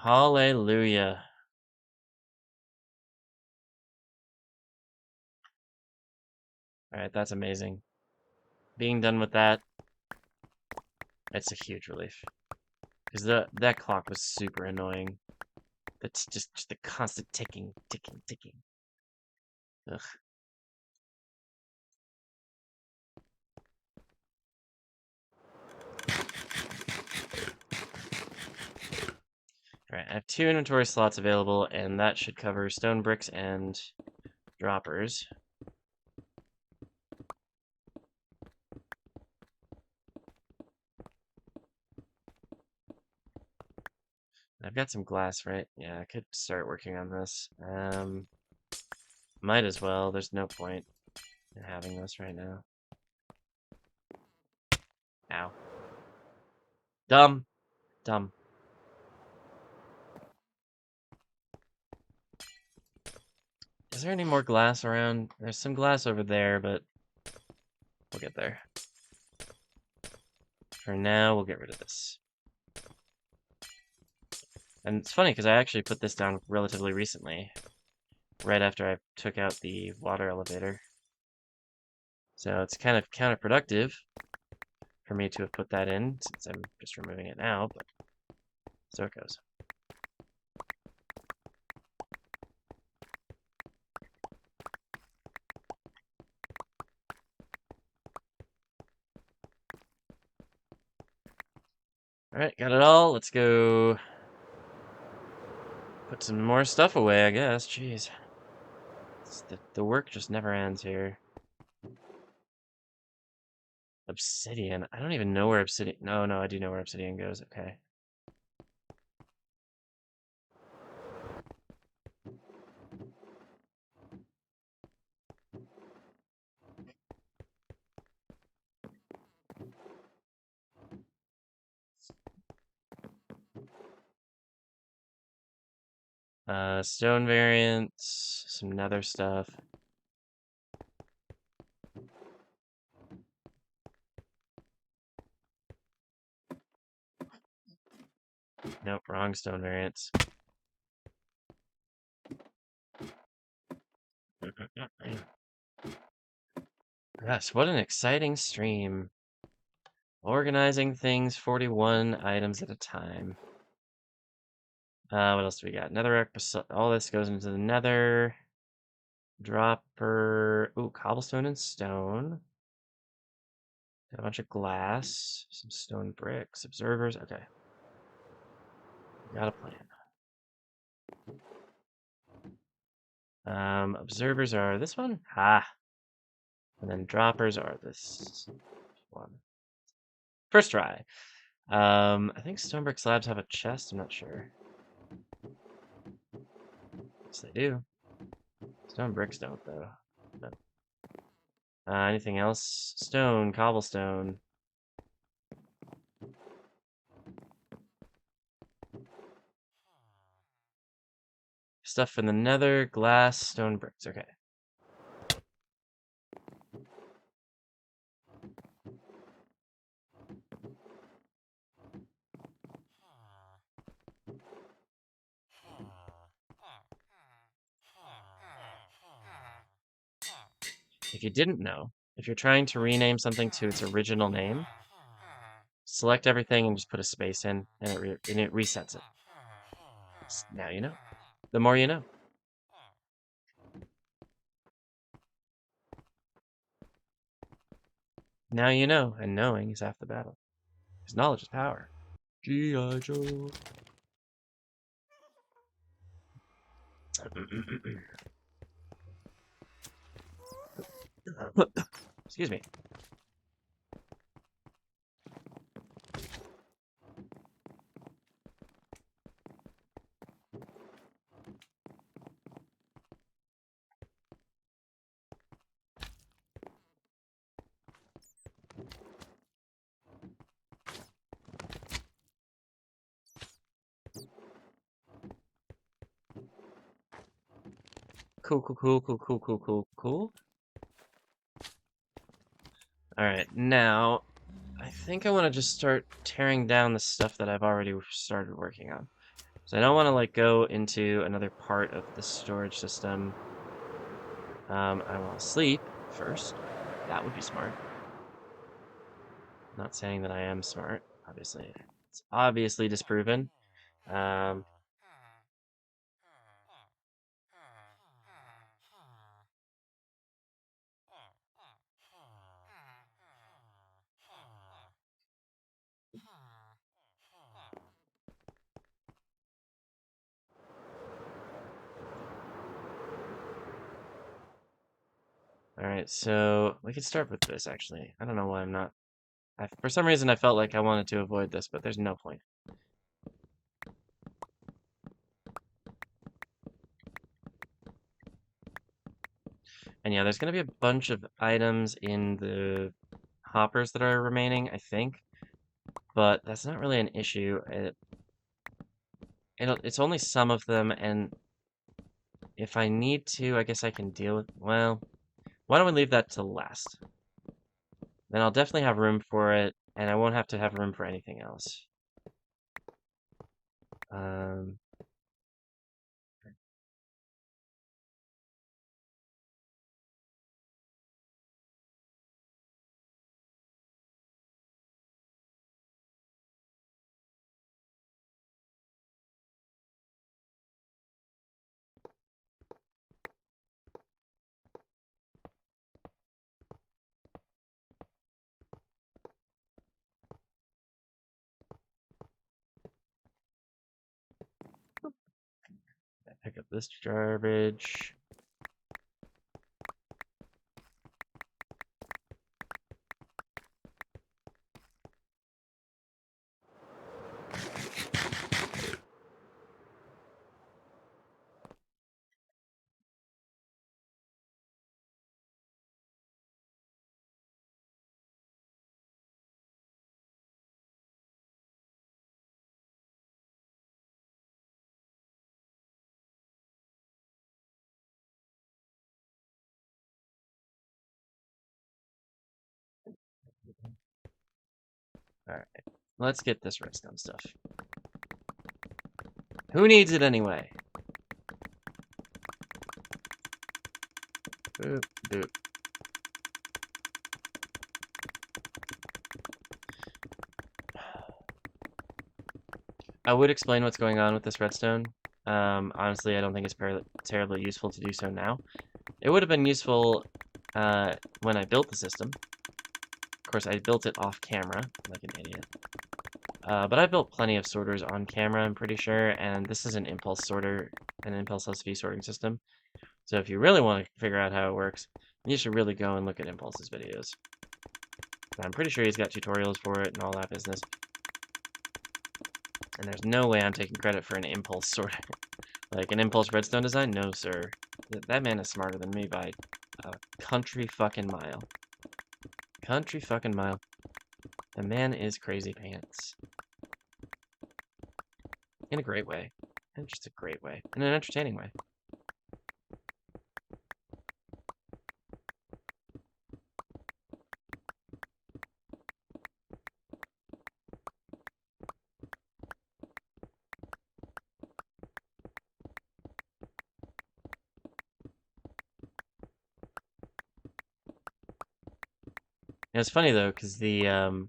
Hallelujah. Alright, that's amazing. Being done with that, it's a huge relief. Because that clock was super annoying. That's just the constant ticking, ticking, ticking. Ugh. Alright, I have 2 inventory slots available, and that should cover stone bricks and droppers. I've got some glass, right? Yeah, I could start working on this. Might as well. There's no point in having this right now. Ow. Dumb. Dumb. Is there any more glass around? There's some glass over there, but we'll get there. For now, we'll get rid of this. And it's funny, because I actually put this down relatively recently. Right after I took out the water elevator. So it's kind of counterproductive for me to have put that in, since I'm just removing it now, but so it goes. Alright, got it all. Let's go put some more stuff away, I guess. Jeez. The work just never ends here. Obsidian. I don't even know where obsidian... No, I do know where obsidian goes. Okay. Stone variants, some nether stuff. Nope, wrong stone variants. Gosh, what an exciting stream. Organizing things 41 items at a time. What else do we got? Netherrack, all this goes into the nether. Dropper. Ooh, cobblestone and stone. Got a bunch of glass. Some stone bricks. Observers. Okay. Got a plan. Observers are this one. And then droppers are this one. First try. I think stone brick slabs have a chest. I'm not sure. Yes, they do. Stone bricks don't, though. No. Anything else? Stone, cobblestone. Stuff in the nether, glass, stone bricks. Okay. If you didn't know, if you're trying to rename something to its original name, select everything and just put a space in, and it resets it. Now you know. The more you know. Now you know, and knowing is half the battle. Because knowledge is power. G.I. Joe. Excuse me. Cool. Alright, now, I think I want to just start tearing down the stuff that I've already started working on. So I don't want to like go into another part of the storage system. I want to sleep first. That would be smart. Not saying that I am smart, obviously. It's obviously disproven. Um, Alright, so we can start with this, actually. I don't know why I'm not... for some reason, I felt like I wanted to avoid this, but there's no point. And yeah, there's going to be a bunch of items in the hoppers that are remaining, I think. But that's not really an issue. It's only some of them, and if I need to, I guess I can deal with... Well, why don't we leave that to last? Then I'll definitely have room for it, and I won't have to have room for anything else. Um, pick up this garbage. Alright, let's get this redstone stuff. Who needs it anyway? Boop, boop. I would explain what's going on with this redstone. Honestly, I don't think it's terribly useful to do so now. It would have been useful when I built the system. Of course, I built it off camera, like an idiot. But I built plenty of sorters on camera, I'm pretty sure, and this is an impulse sorter, an impulse SV sorting system. So if you really want to figure out how it works, you should really go and look at Impulse's videos. I'm pretty sure he's got tutorials for it and all that business. And there's no way I'm taking credit for an impulse sorter. Like an impulse redstone design? No, sir. That man is smarter than me by a country fucking mile. Country fucking mile. The man is crazy pants. In a great way. In just a great way. In an entertaining way. It's funny though, because the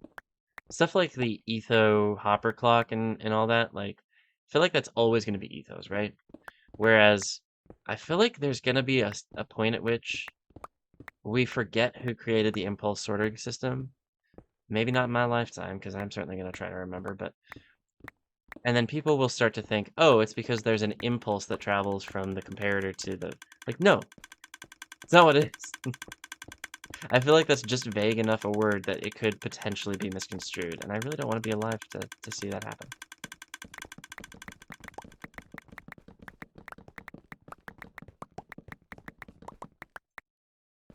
stuff like the etho hopper clock and all that, like, I feel like that's always going to be ethos, right? Whereas I feel like there's going to be a point at which we forget who created the impulse sorting system. Maybe not in my lifetime, because I'm certainly going to try to remember, but... And then people will start to think, oh, it's because there's an impulse that travels from the comparator to the... Like, no. It's not what it is. I feel like that's just vague enough a word that it could potentially be misconstrued, and I really don't want to be alive to see that happen.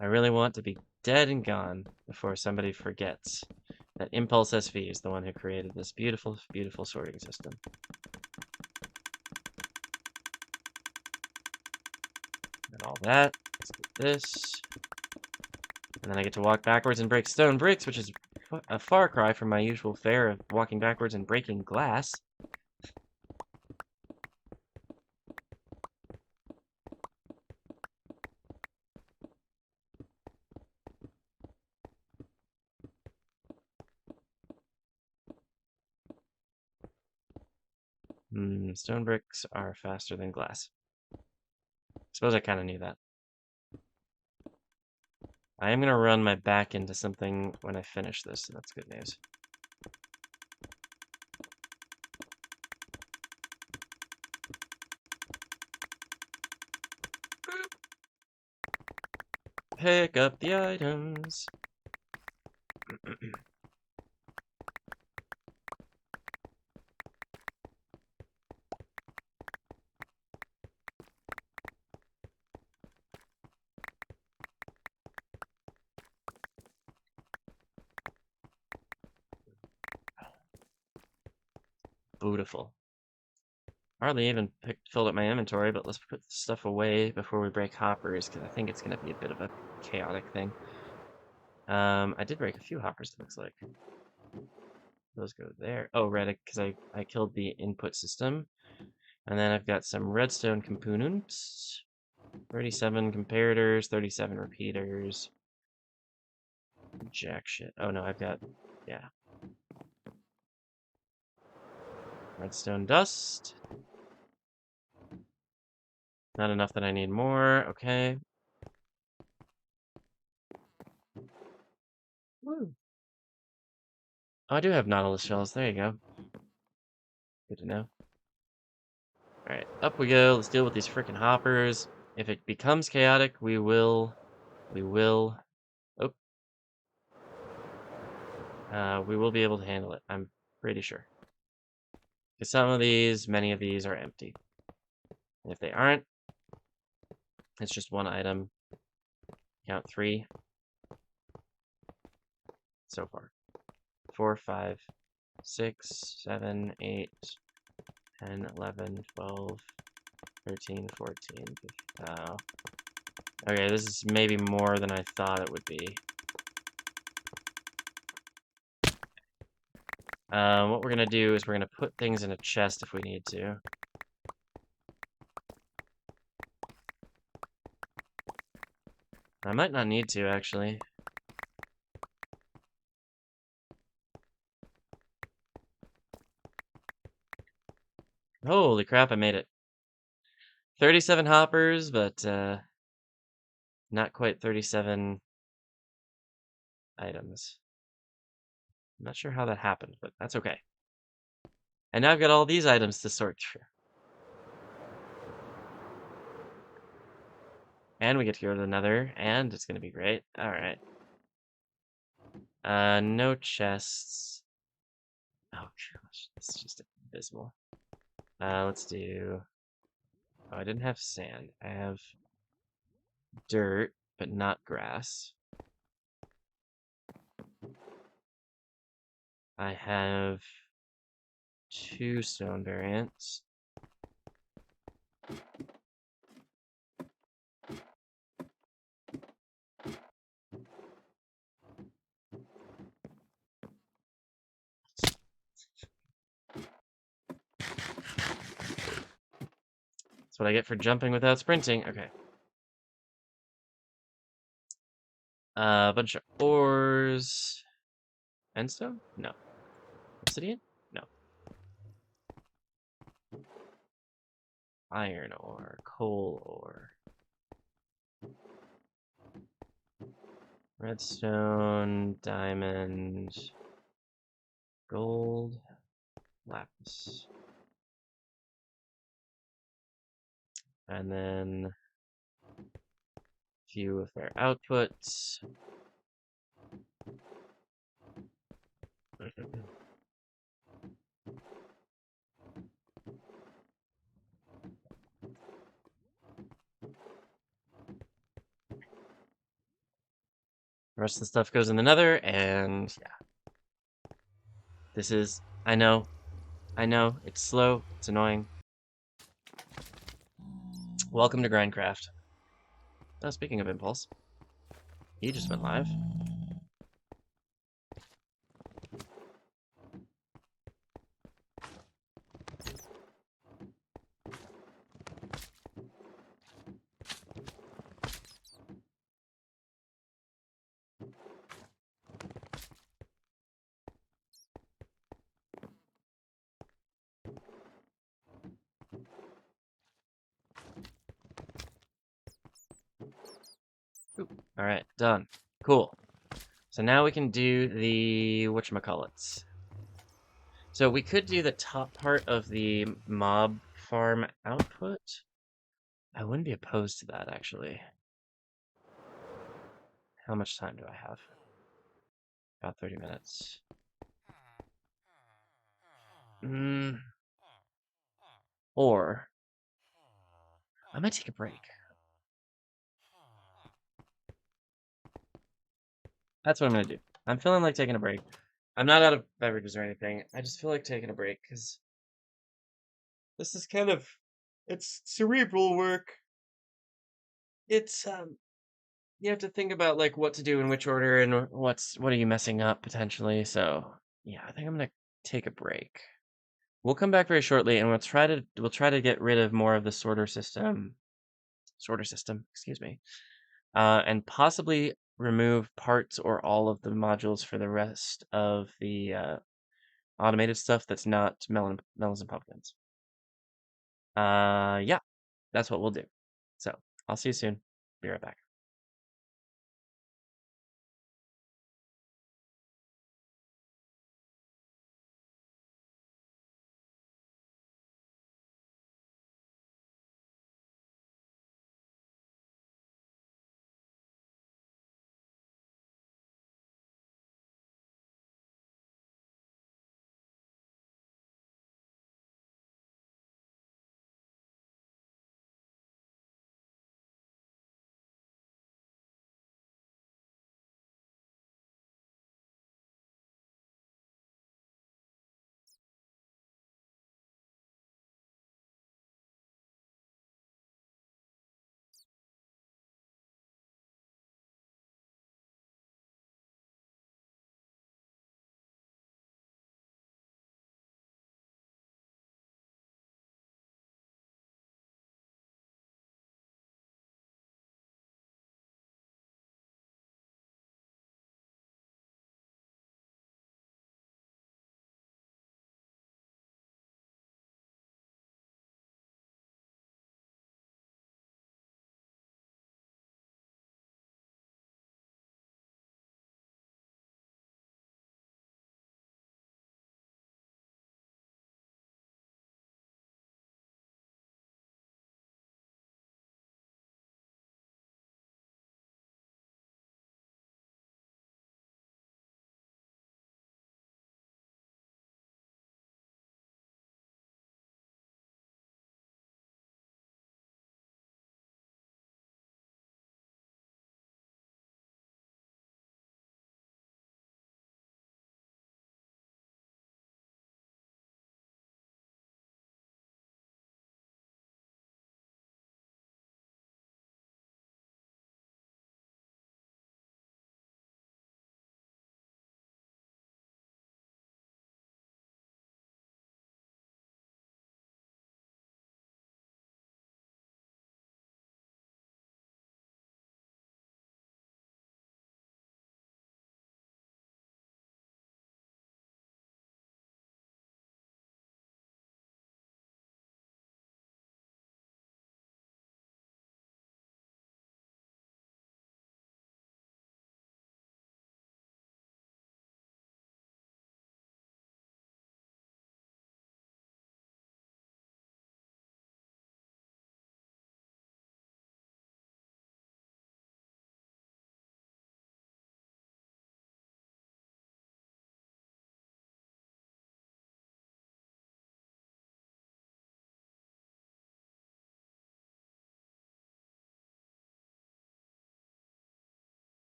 I really want to be dead and gone before somebody forgets that Impulse SV is the one who created this beautiful, beautiful sorting system. And all that. Let's get this. And then I get to walk backwards and break stone bricks, which is a far cry from my usual fare of walking backwards and breaking glass. Stone bricks are faster than glass. Suppose I kind of knew that. I am going to run my back into something when I finish this, so that's good news. Pick up the items. Beautiful. Hardly even filled up my inventory, but let's put stuff away before we break hoppers, because I think it's going to be a bit of a chaotic thing. I did break a few hoppers, it looks like. Those go there. Oh, right, because I killed the input system. And then I've got some redstone components. 37 comparators, 37 repeaters. Jack shit. Oh no, I've got, yeah. Redstone dust. Not enough that I need more. Okay. Woo. Oh, I do have Nautilus shells. There you go. Good to know. Alright, up we go. Let's deal with these freaking hoppers. If it becomes chaotic, we will, oh, we will be able to handle it. I'm pretty sure. Because some of these, many of these are empty. And if they aren't, it's just one item. Count 3 so far. 4, 5, 6, 7, 8, 10, 11, 12, 13, 14. Oh. Okay, this is maybe more than I thought it would be. What we're gonna do is we're gonna put things in a chest if we need to. I might not need to, actually. Holy crap, I made it. 37 hoppers, but not quite 37 items. I'm not sure how that happened, but that's okay. And now I've got all these items to sort through. And we get to go to the Nether, and it's gonna be great. Alright. No chests. Oh gosh, this is just abysmal. Let's do... Oh, I didn't have sand. I have dirt, but not grass. I have 2 stone variants. That's what I get for jumping without sprinting. Okay. A bunch of ores. Endstone? No. Obsidian? No. Iron ore. Coal ore. Redstone. Diamond. Gold. Lapis. And then a few of their outputs. The rest of the stuff goes in the Nether, and yeah. This is, I know, it's slow, it's annoying. Welcome to GrindCraft. Oh, speaking of Impulse, he just went live. All right, done. Cool. So now we can do the whatchamacallits. So we could do the top part of the mob farm output. I wouldn't be opposed to that, actually. How much time do I have? About 30 minutes. Or I might take a break. That's what I'm gonna do. I'm feeling like taking a break. I'm not out of beverages or anything. I just feel like taking a break because this is kind of it's cerebral work. It's you have to think about like what to do in which order and what are you messing up potentially. So yeah, I think I'm gonna take a break. We'll come back very shortly and we'll try to get rid of more of the sorter system, excuse me. And possibly remove parts or all of the modules for the rest of the automated stuff that's not melons and pumpkins. Yeah, that's what we'll do. So I'll see you soon. Be right back.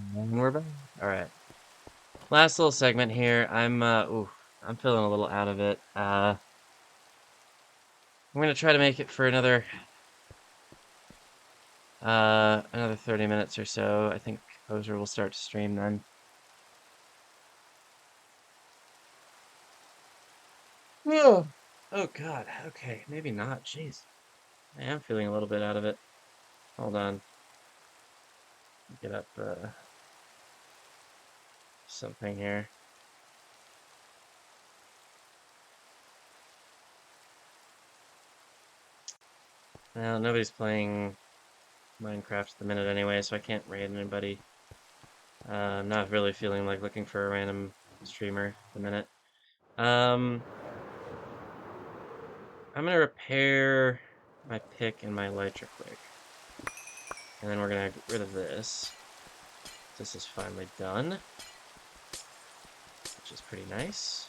And we're back. All right. Last little segment here. I'm feeling a little out of it. I'm gonna try to make it for another 30 minutes or so. I think Poser will start to stream then. Oh, oh God. Okay, maybe not. Jeez, I am feeling a little bit out of it. Hold on. Get up something here. Well, nobody's playing Minecraft at the minute anyway, so I can't raid anybody. I'm not really feeling like looking for a random streamer at the minute. I'm gonna repair my pick and my elytra quick. And then we're gonna get rid of this. This is finally done, which is pretty nice.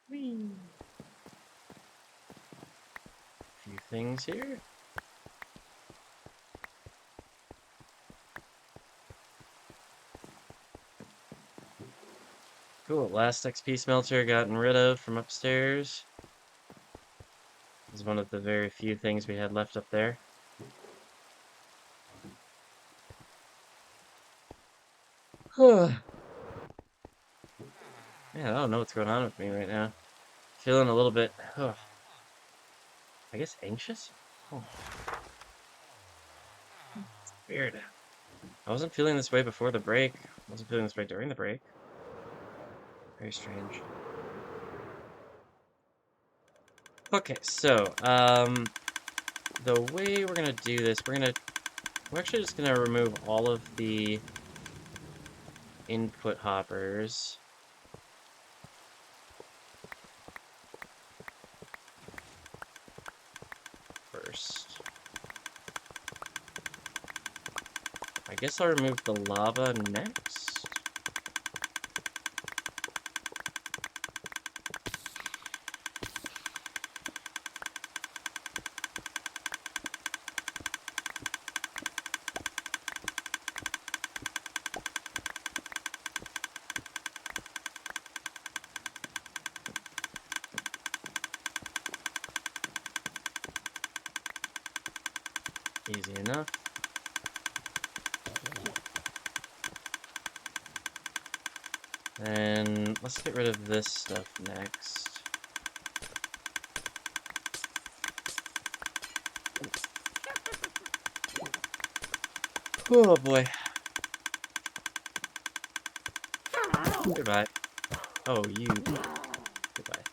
Whee! A few things here. Cool, last XP smelter gotten rid of from upstairs. This is one of the very few things we had left up there. Man, I don't know what's going on with me right now. Feeling a little bit, I guess anxious? Oh, weird. I wasn't feeling this way before the break. I wasn't feeling this way during the break. Very strange. Okay, so, the way we're gonna do this, we're actually just gonna remove all of the input hoppers. First. I guess I'll remove the lava next. Easy enough. And let's get rid of this stuff next. Oh boy. Goodbye. Oh, you. Goodbye.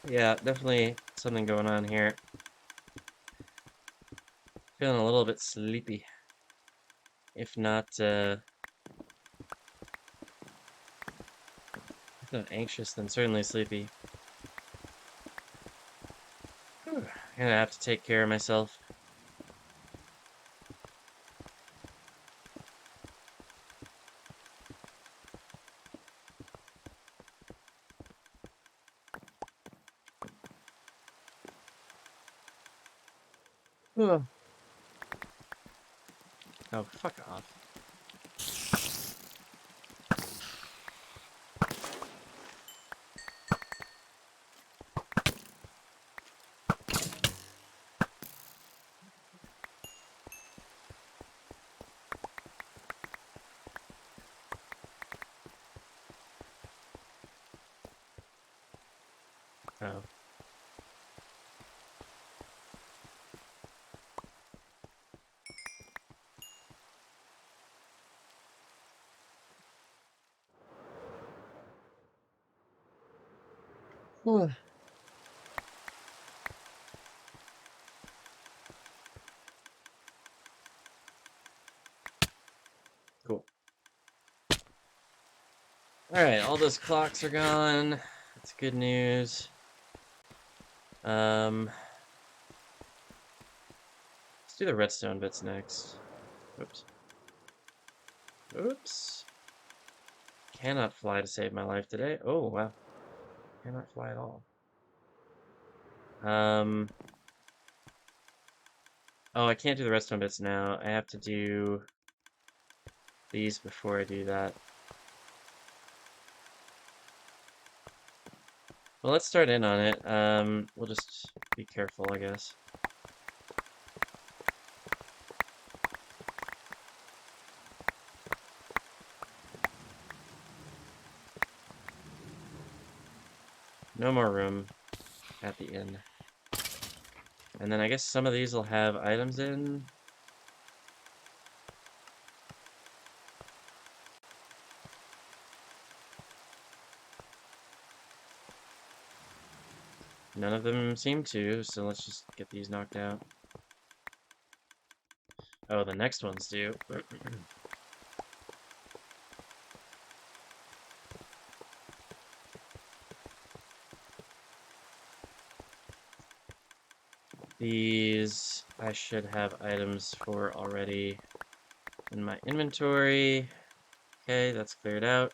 Yeah, definitely something going on here. Feeling a little bit sleepy. If not anxious, then certainly sleepy. I'm gonna have to take care of myself. Oh, fuck off. Oh. Cool. Alright, all those clocks are gone. That's good news. Let's do the redstone bits next. Oops. Oops. Cannot fly to save my life today. Oh, wow. Cannot fly at all. Oh, I can't do the redstone bits now. I have to do these before I do that. Well, let's start in on it. We'll just be careful, I guess. No more room at the inn. And then I guess some of these will have items in. None of them seem to, so let's just get these knocked out. Oh, the next ones do. These I should have items for already in my inventory. Okay, that's cleared out.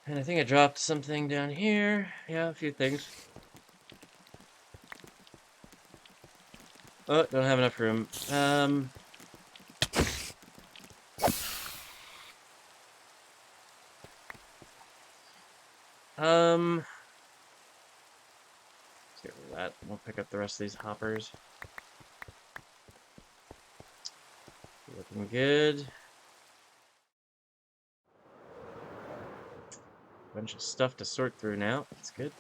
And I think I dropped something down here. Yeah, a few things. Oh, don't have enough room. Let's get rid of that. We'll pick up the rest of these hoppers. Looking good. Bunch of stuff to sort through now. That's good.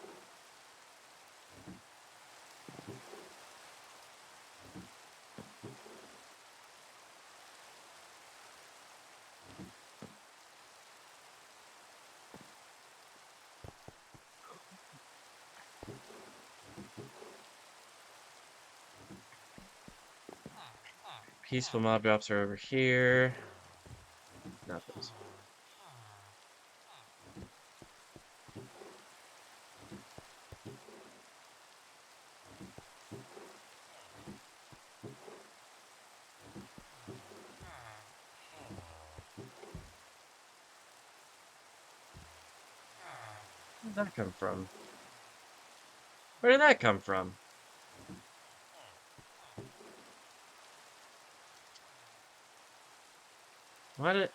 Peaceful mob drops are over here. Not those. Where did that come from? Where did that come from? Why did...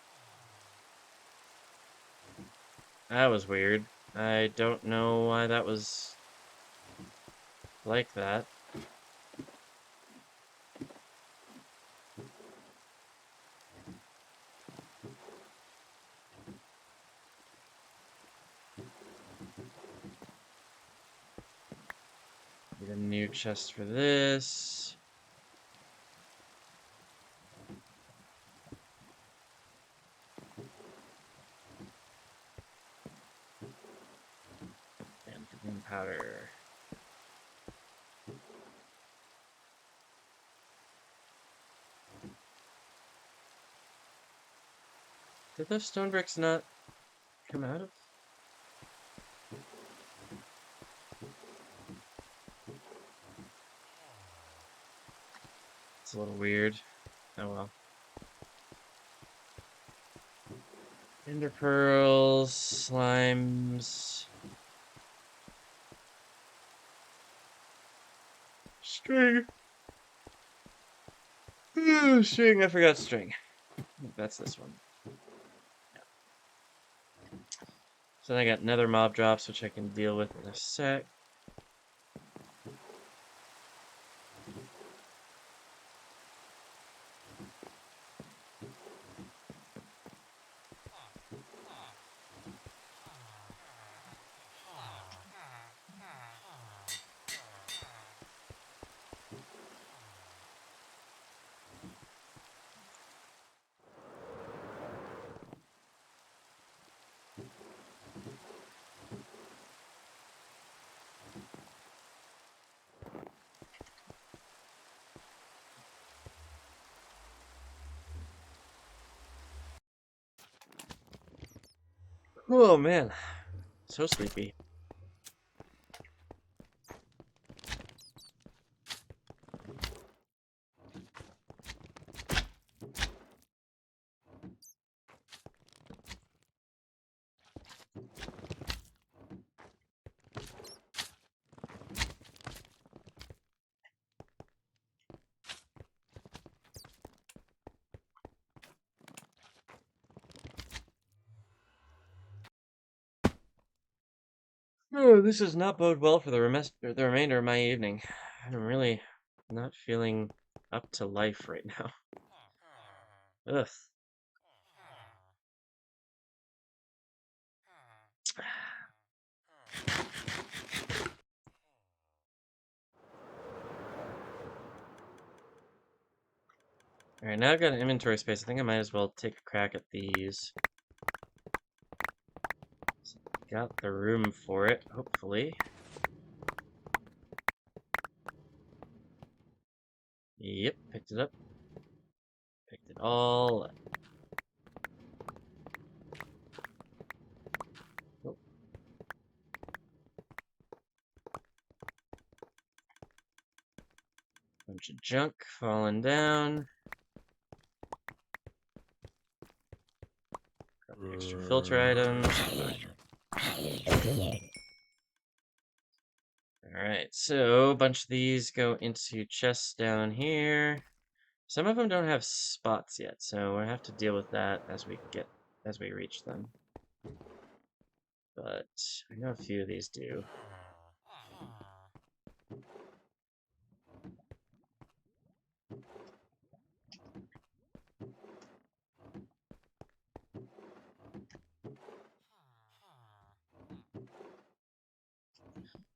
That was weird. I don't know why that was like that. Get a new chest for this. And green powder. Did those stone bricks not come out of? It's a little weird. Oh well. Ender pearls, slimes. String. Ooh, string, I forgot string. That's this one. Yeah. So then I got nether mob drops, which I can deal with in a sec. Oh man, so sleepy. Oh, this does not bode well for the remainder of my evening. I'm really not feeling up to life right now. Ugh. Alright, now I've got an inventory space. I think I might as well take a crack at these. Got the room for it, hopefully. Yep, picked it up. Picked it all up. Oh. Bunch of junk falling down. Got the extra filter items. Alright, so a bunch of these go into chests down here. Some of them don't have spots yet, so we'll have to deal with that as we reach them. But I know a few of these do.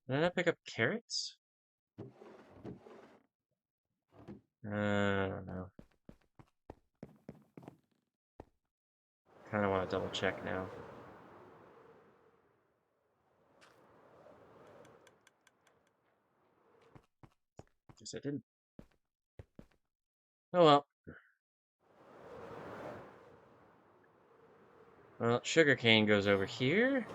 Did I not pick up carrots? I don't know. Kind of want to double check now. Guess I didn't. Oh well. Well, sugarcane goes over here.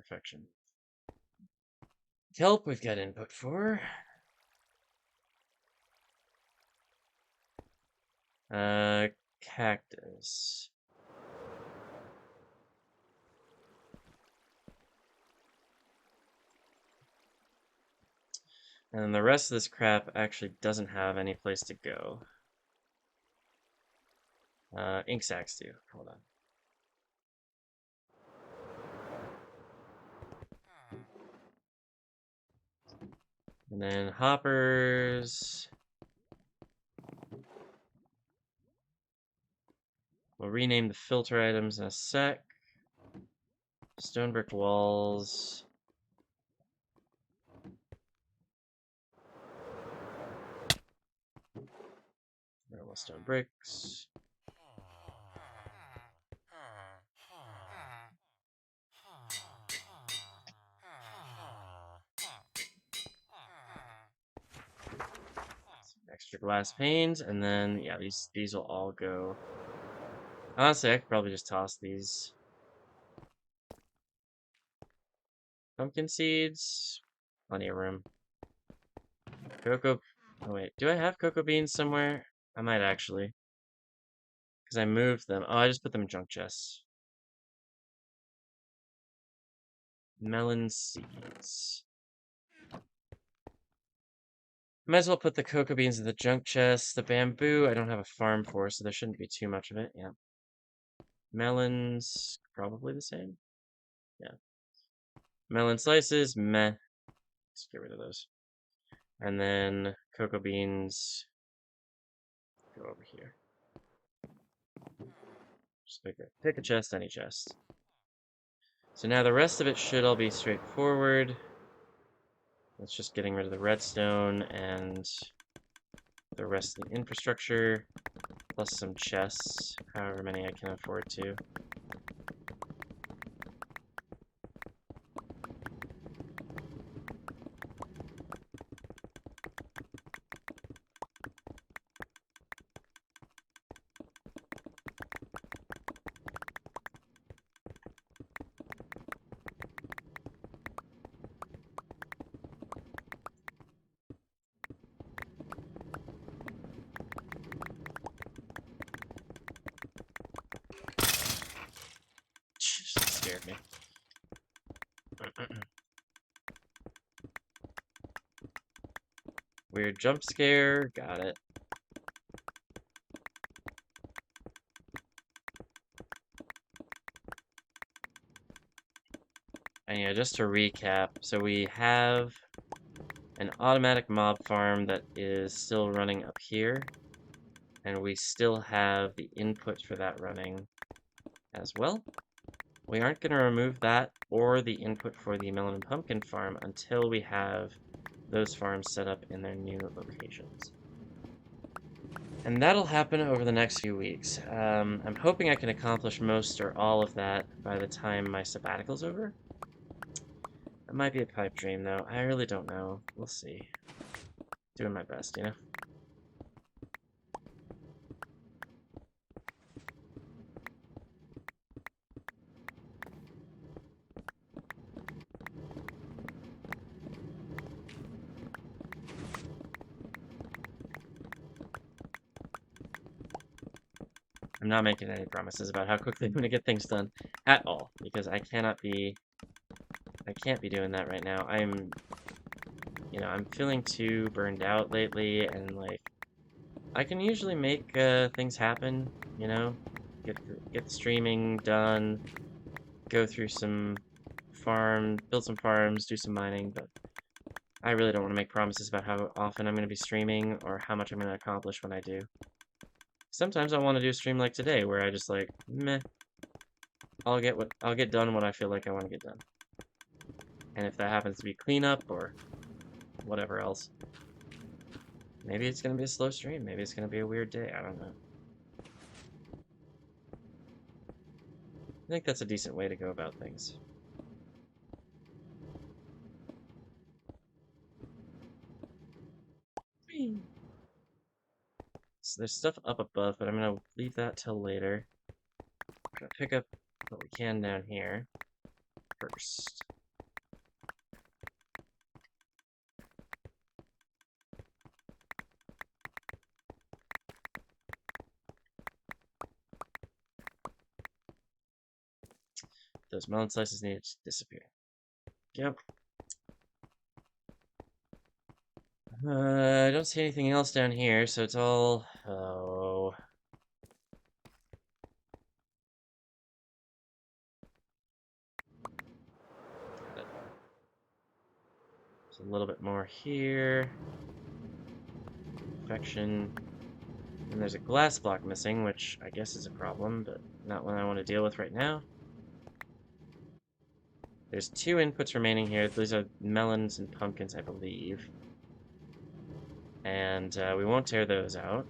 Perfection. Kelp we've got input for. Cactus. And the rest of this crap actually doesn't have any place to go. Ink sacks do. Hold on. And then hoppers. We'll rename the filter items in a sec. Stone brick walls. Normal stone bricks. Some extra glass panes, and then yeah, these will all go. Honestly, I could probably just toss these. Pumpkin seeds. Plenty of room. Cocoa. Oh wait, do I have cocoa beans somewhere? I might actually. Because I moved them. Oh, I just put them in junk chests. Melon seeds. Might as well put the cocoa beans in the junk chest. The bamboo, I don't have a farm for, so there shouldn't be too much of it. Yeah. Melons, probably the same. Yeah. Melon slices, meh. Let's get rid of those. And then cocoa beans go over here. Just pick a chest, any chest. So now the rest of it should all be straightforward. It's just getting rid of the redstone and the rest of the infrastructure. plus some chests, however many I can afford to. That scared me. Weird jump scare, got it. And yeah, just to recap, so we have an automatic mob farm that is still running up here, and we still have the input for that running as well. We aren't going to remove that or the input for the melon and pumpkin farm until we have those farms set up in their new locations. And that'll happen over the next few weeks. I'm hoping I can accomplish most or all of that by the time my sabbatical's over. That might be a pipe dream, though. I really don't know. We'll see. Doing my best, you know? I'm not making any promises about how quickly I'm going to get things done at all, because I can't be doing that right now. I'm feeling too burned out lately, and like, I can usually make things happen, you know, get the streaming done, go through some build some farms, do some mining, but I really don't want to make promises about how often I'm going to be streaming or how much I'm going to accomplish when I do. Sometimes I want to do a stream like today, where I just like, meh, I'll get done what I feel like I want to get done. And if that happens to be cleanup or whatever else, maybe it's going to be a slow stream, maybe it's going to be a weird day, I don't know. I think that's a decent way to go about things. So there's stuff up above, but I'm going to leave that till later. I'm going to pick up what we can down here first. Those melon slices need to disappear. Yep. I don't see anything else down here, so it's all... Oh... Got it. There's a little bit more here. Infection. And there's a glass block missing, which I guess is a problem, but not one I want to deal with right now. There's 2 inputs remaining here. These are melons and pumpkins, I believe. And we won't tear those out.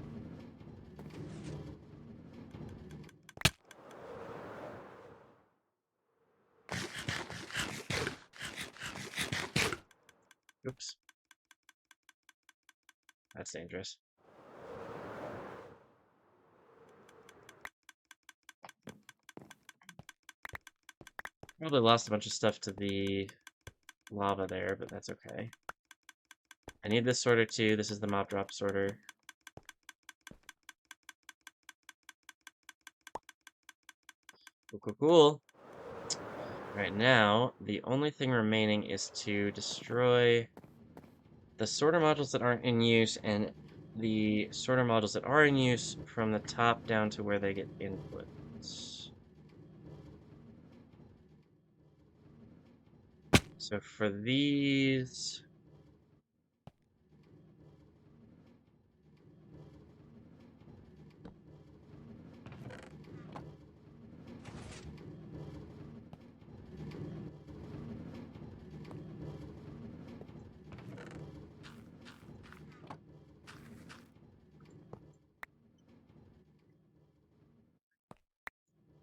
Oops. That's dangerous. Probably lost a bunch of stuff to the lava there, but that's okay. I need this sorter too. This is the mob drop sorter. Cool, cool, cool. Right now, the only thing remaining is to destroy the sorter modules that aren't in use and the sorter modules that are in use from the top down to where they get inputs. So for these...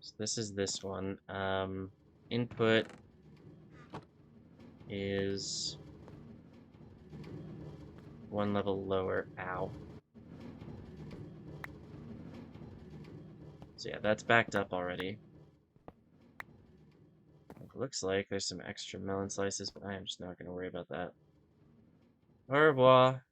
So this is this one. Input is one level lower. Ow. So yeah, that's backed up already. It looks like there's some extra melon slices, but I am just not going to worry about that. Au revoir.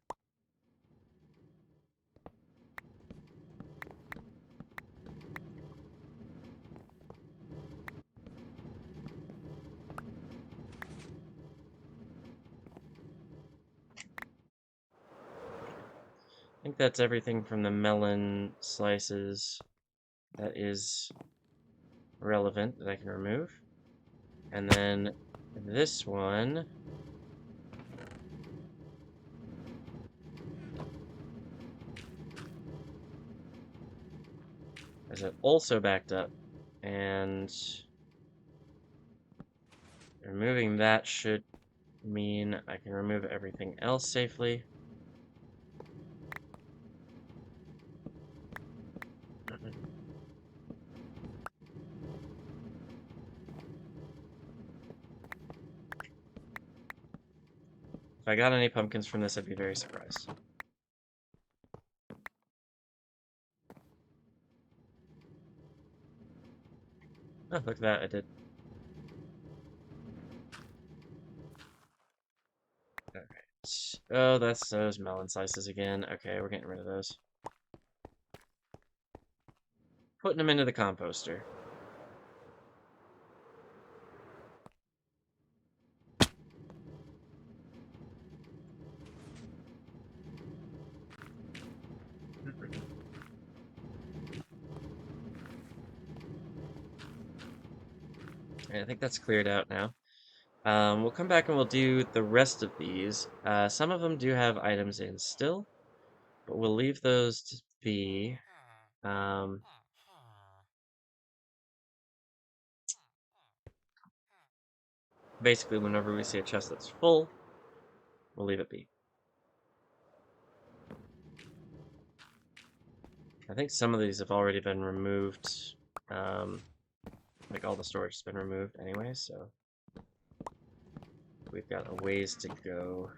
I think that's everything from the melon slices that is relevant that I can remove. And then this one is it also backed up, and removing that should mean I can remove everything else safely. If I got any pumpkins from this, I'd be very surprised. Oh, look at that, I did. Alright. Oh, that's those melon slices again. Okay, we're getting rid of those. Putting them into the composter. I think that's cleared out now. We'll come back and we'll do the rest of these. Some of them do have items in still, but we'll leave those to be. Basically, whenever we see a chest that's full, we'll leave it be. I think some of these have already been removed. Like all the storage has been removed anyway, so we've got a ways to go.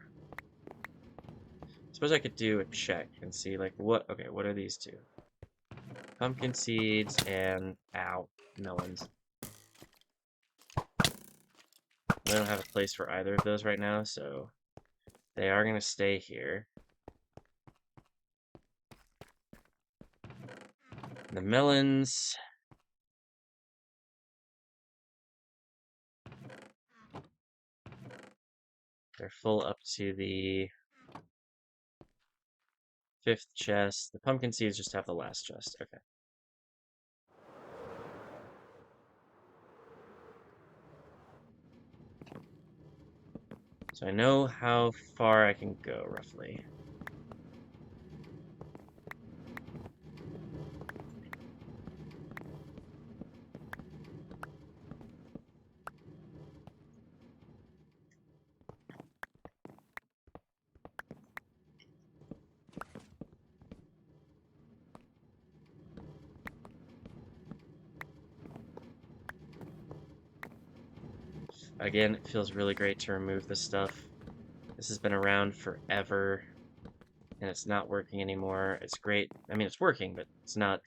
Suppose I could do a check and see like what. Okay, what are these two? Pumpkin seeds and melons. We don't have a place for either of those right now, so they are going to stay here. The melons. They're full up to the 5th chest. The pumpkin seeds just have the last chest. Okay. So I know how far I can go, roughly. Again, it feels really great to remove this stuff. This has been around forever, and it's not working anymore. It's great. I mean, it's working, but it's not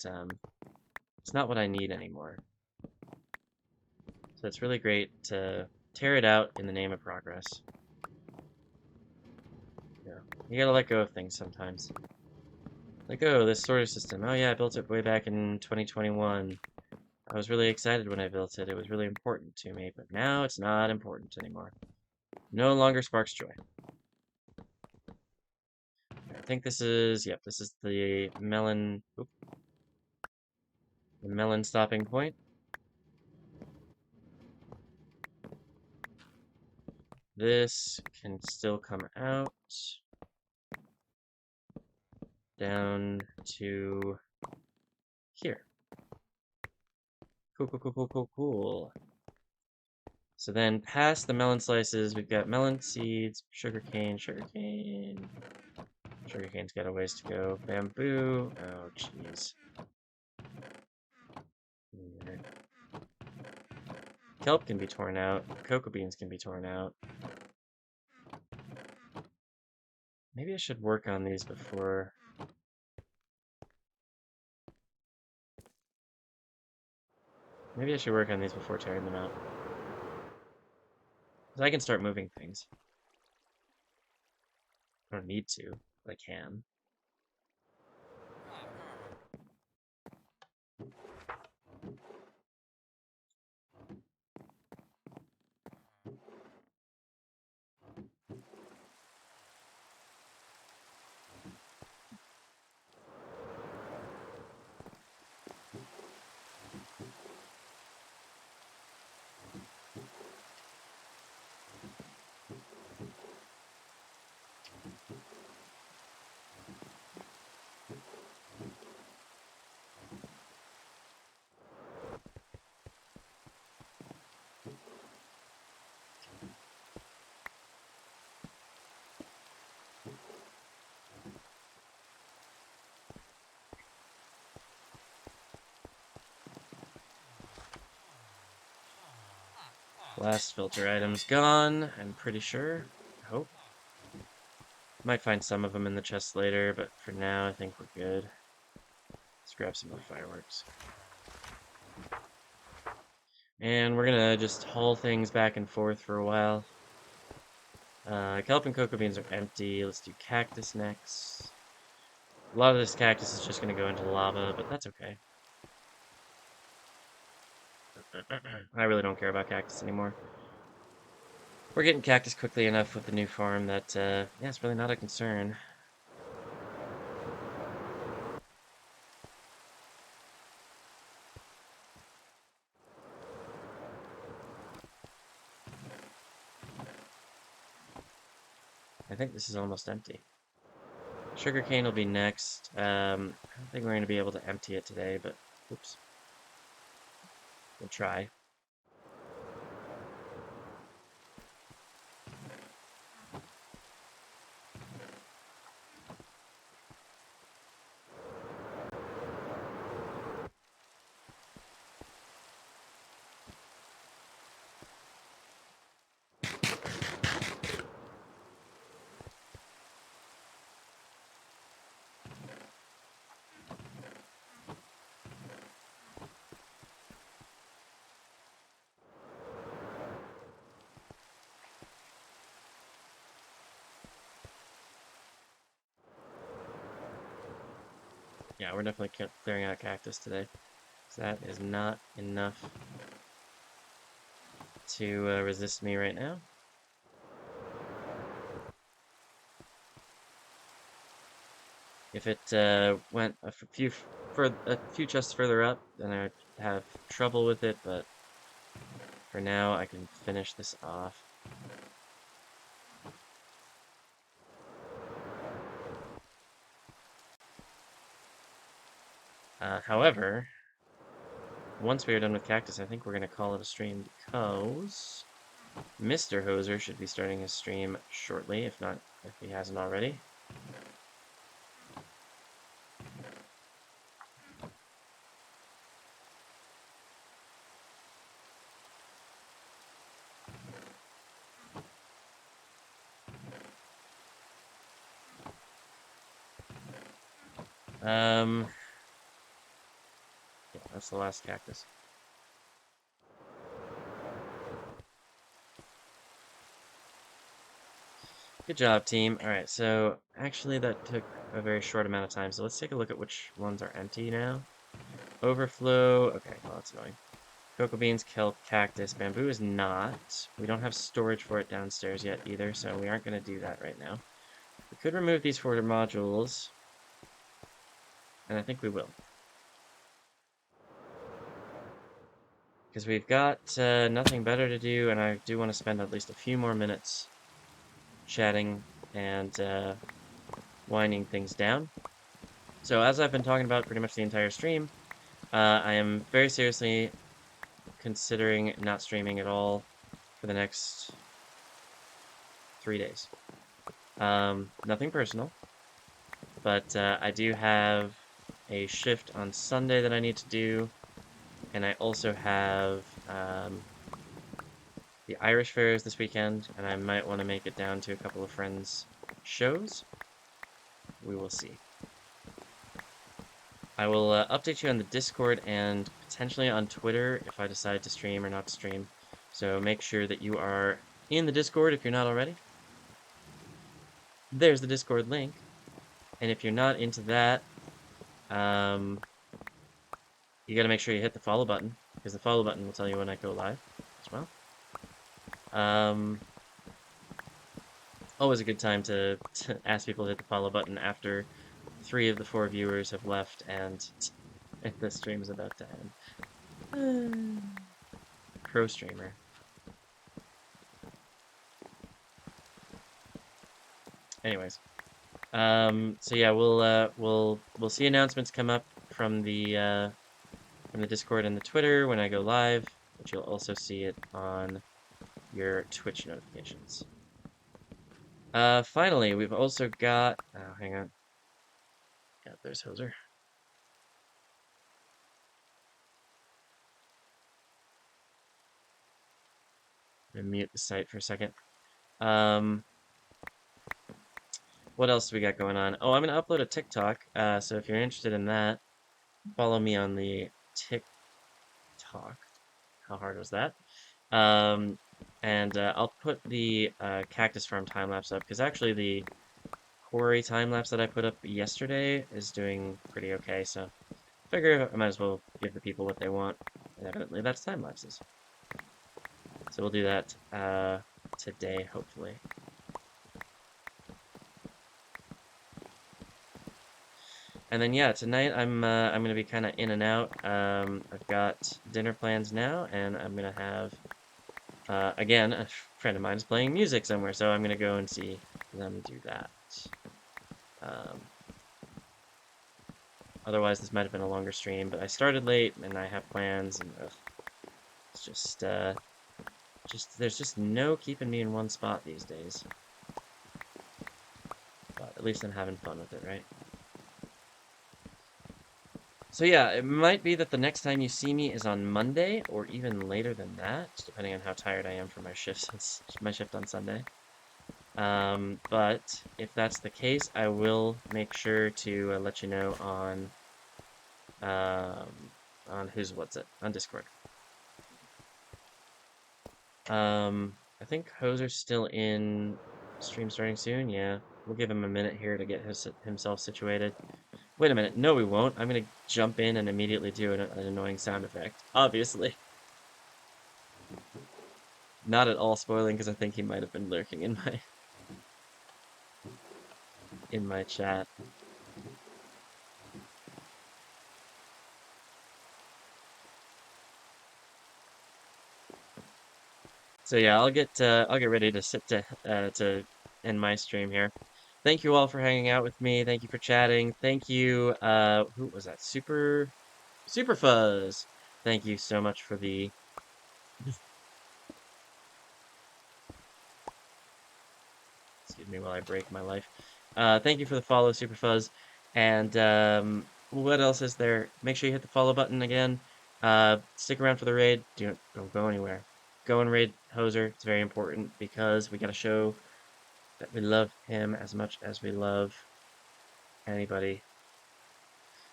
what I need anymore. So it's really great to tear it out in the name of progress. Yeah, you gotta let go of things sometimes. Like, oh, this storage system. Oh yeah, I built it way back in 2021. I was really excited when I built it. It was really important to me, but now it's not important anymore. No longer sparks joy. I think this is, yep, this is the melon, the melon stopping point. This can still come out down to here. Cool, cool, cool, cool, cool, cool. So then past the melon slices, we've got melon seeds, sugarcane, sugarcane. Sugarcane's got a ways to go. Bamboo. Oh, jeez. Kelp can be torn out. Cocoa beans can be torn out. Maybe I should work on these before... Maybe I should work on these before tearing them out. Because I can start moving things. I don't need to, but I can. Last filter item's gone, I'm pretty sure. I hope. Might find some of them in the chest later, but for now I think we're good. Let's grab some more fireworks. And we're gonna just haul things back and forth for a while. Kelp and cocoa beans are empty. Let's do cactus next. A lot of this cactus is just gonna go into lava, but that's okay. I really don't care about cactus anymore. We're getting cactus quickly enough with the new farm that, yeah, it's really not a concern. I think this is almost empty. Sugarcane will be next. I don't think we're going to be able to empty it today, but oops. We'll try. Yeah, we're definitely clearing out cactus today. So that is not enough to resist me right now. If it went a few chests further up, then I'd have trouble with it, but for now I can finish this off. However, once we are done with cactus, I think we're going to call it a stream because Mr. Hoser should be starting his stream shortly, if he hasn't already. Yeah, that's the last cactus. Good job, team. Alright, so actually that took a very short amount of time, so let's take a look at which ones are empty now. Overflow, okay, well that's annoying. Cocoa beans, kelp, cactus, bamboo is not. We don't have storage for it downstairs yet either, so we aren't going to do that right now. We could remove these 4 modules, and I think we will. Because we've got nothing better to do, and I do want to spend at least a few more minutes chatting and winding things down. So as I've been talking about pretty much the entire stream, I am very seriously considering not streaming at all for the next 3 days. Nothing personal, but I do have a shift on Sunday that I need to do, and I also have The Irish Fair is this weekend, and I might want to make it down to a couple of friends' shows. We will see. I will update you on the Discord and potentially on Twitter if I decide to stream or not to stream. So make sure that you are in the Discord if you're not already. There's the Discord link. And if you're not into that, you got to make sure you hit the follow button, because the follow button will tell you when I go live as well. Always a good time to ask people to hit the follow button after 3 of the 4 viewers have left and the stream is about to end. Pro streamer. Anyways, so yeah, we'll see announcements come up from the Discord and the Twitter when I go live, but you'll also see it on your Twitch notifications. Finally, we've also got. Oh, hang on. Yeah, there's Hoser. I'm gonna mute the site for a second. What else do we got going on? Oh, I'm gonna upload a TikTok. So if you're interested in that, follow me on the TikTok. How hard was that? And I'll put the Cactus Farm time lapse up because actually the quarry time lapse that I put up yesterday is doing pretty okay. So I figure I might as well give the people what they want. And evidently that's time lapses. So we'll do that today, hopefully. And then yeah, tonight I'm gonna be kind of in and out. I've got dinner plans now, and I'm gonna have again a friend of mine is playing music somewhere, so I'm gonna go and see them do that. Otherwise, this might have been a longer stream, but I started late and I have plans, and it's just there's just no keeping me in one spot these days. But at least I'm having fun with it, right? So yeah, it might be that the next time you see me is on Monday, or even later than that, depending on how tired I am from my shift on Sunday. But if that's the case, I will make sure to let you know on on Discord. I think Hoser's still in stream starting soon. Yeah, we'll give him a minute here to get himself situated. Wait a minute. No, we won't. I'm gonna jump in and immediately do an annoying sound effect. Obviously. Not at all spoiling, because I think he might have been lurking in my chat. So yeah, I'll get ready to to end my stream here. Thank you all for hanging out with me. Thank you for chatting. Thank you. Who was that? Super Fuzz. Thank you so much for the. Excuse me while I break my life. Thank you for the follow, Super Fuzz. And what else is there? Make sure you hit the follow button again. Stick around for the raid. Don't go anywhere. Go and raid Hoser. It's very important because we got to show that we love him as much as we love anybody.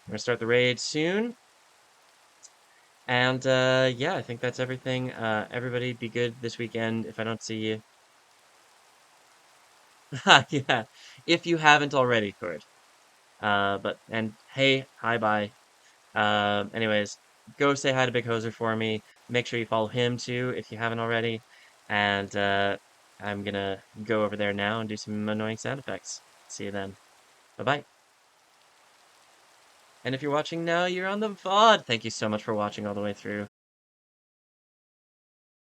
We're gonna start the raid soon. And yeah, I think that's everything. Everybody be good this weekend if I don't see you. Yeah, if you haven't already, Cord. And hey, hi, bye. Anyways, go say hi to Big Hoser for me. Make sure you follow him too if you haven't already. And I'm gonna go over there now and do some annoying sound effects. See you then. Bye-bye. And if you're watching now, you're on the VOD. Thank you so much for watching all the way through.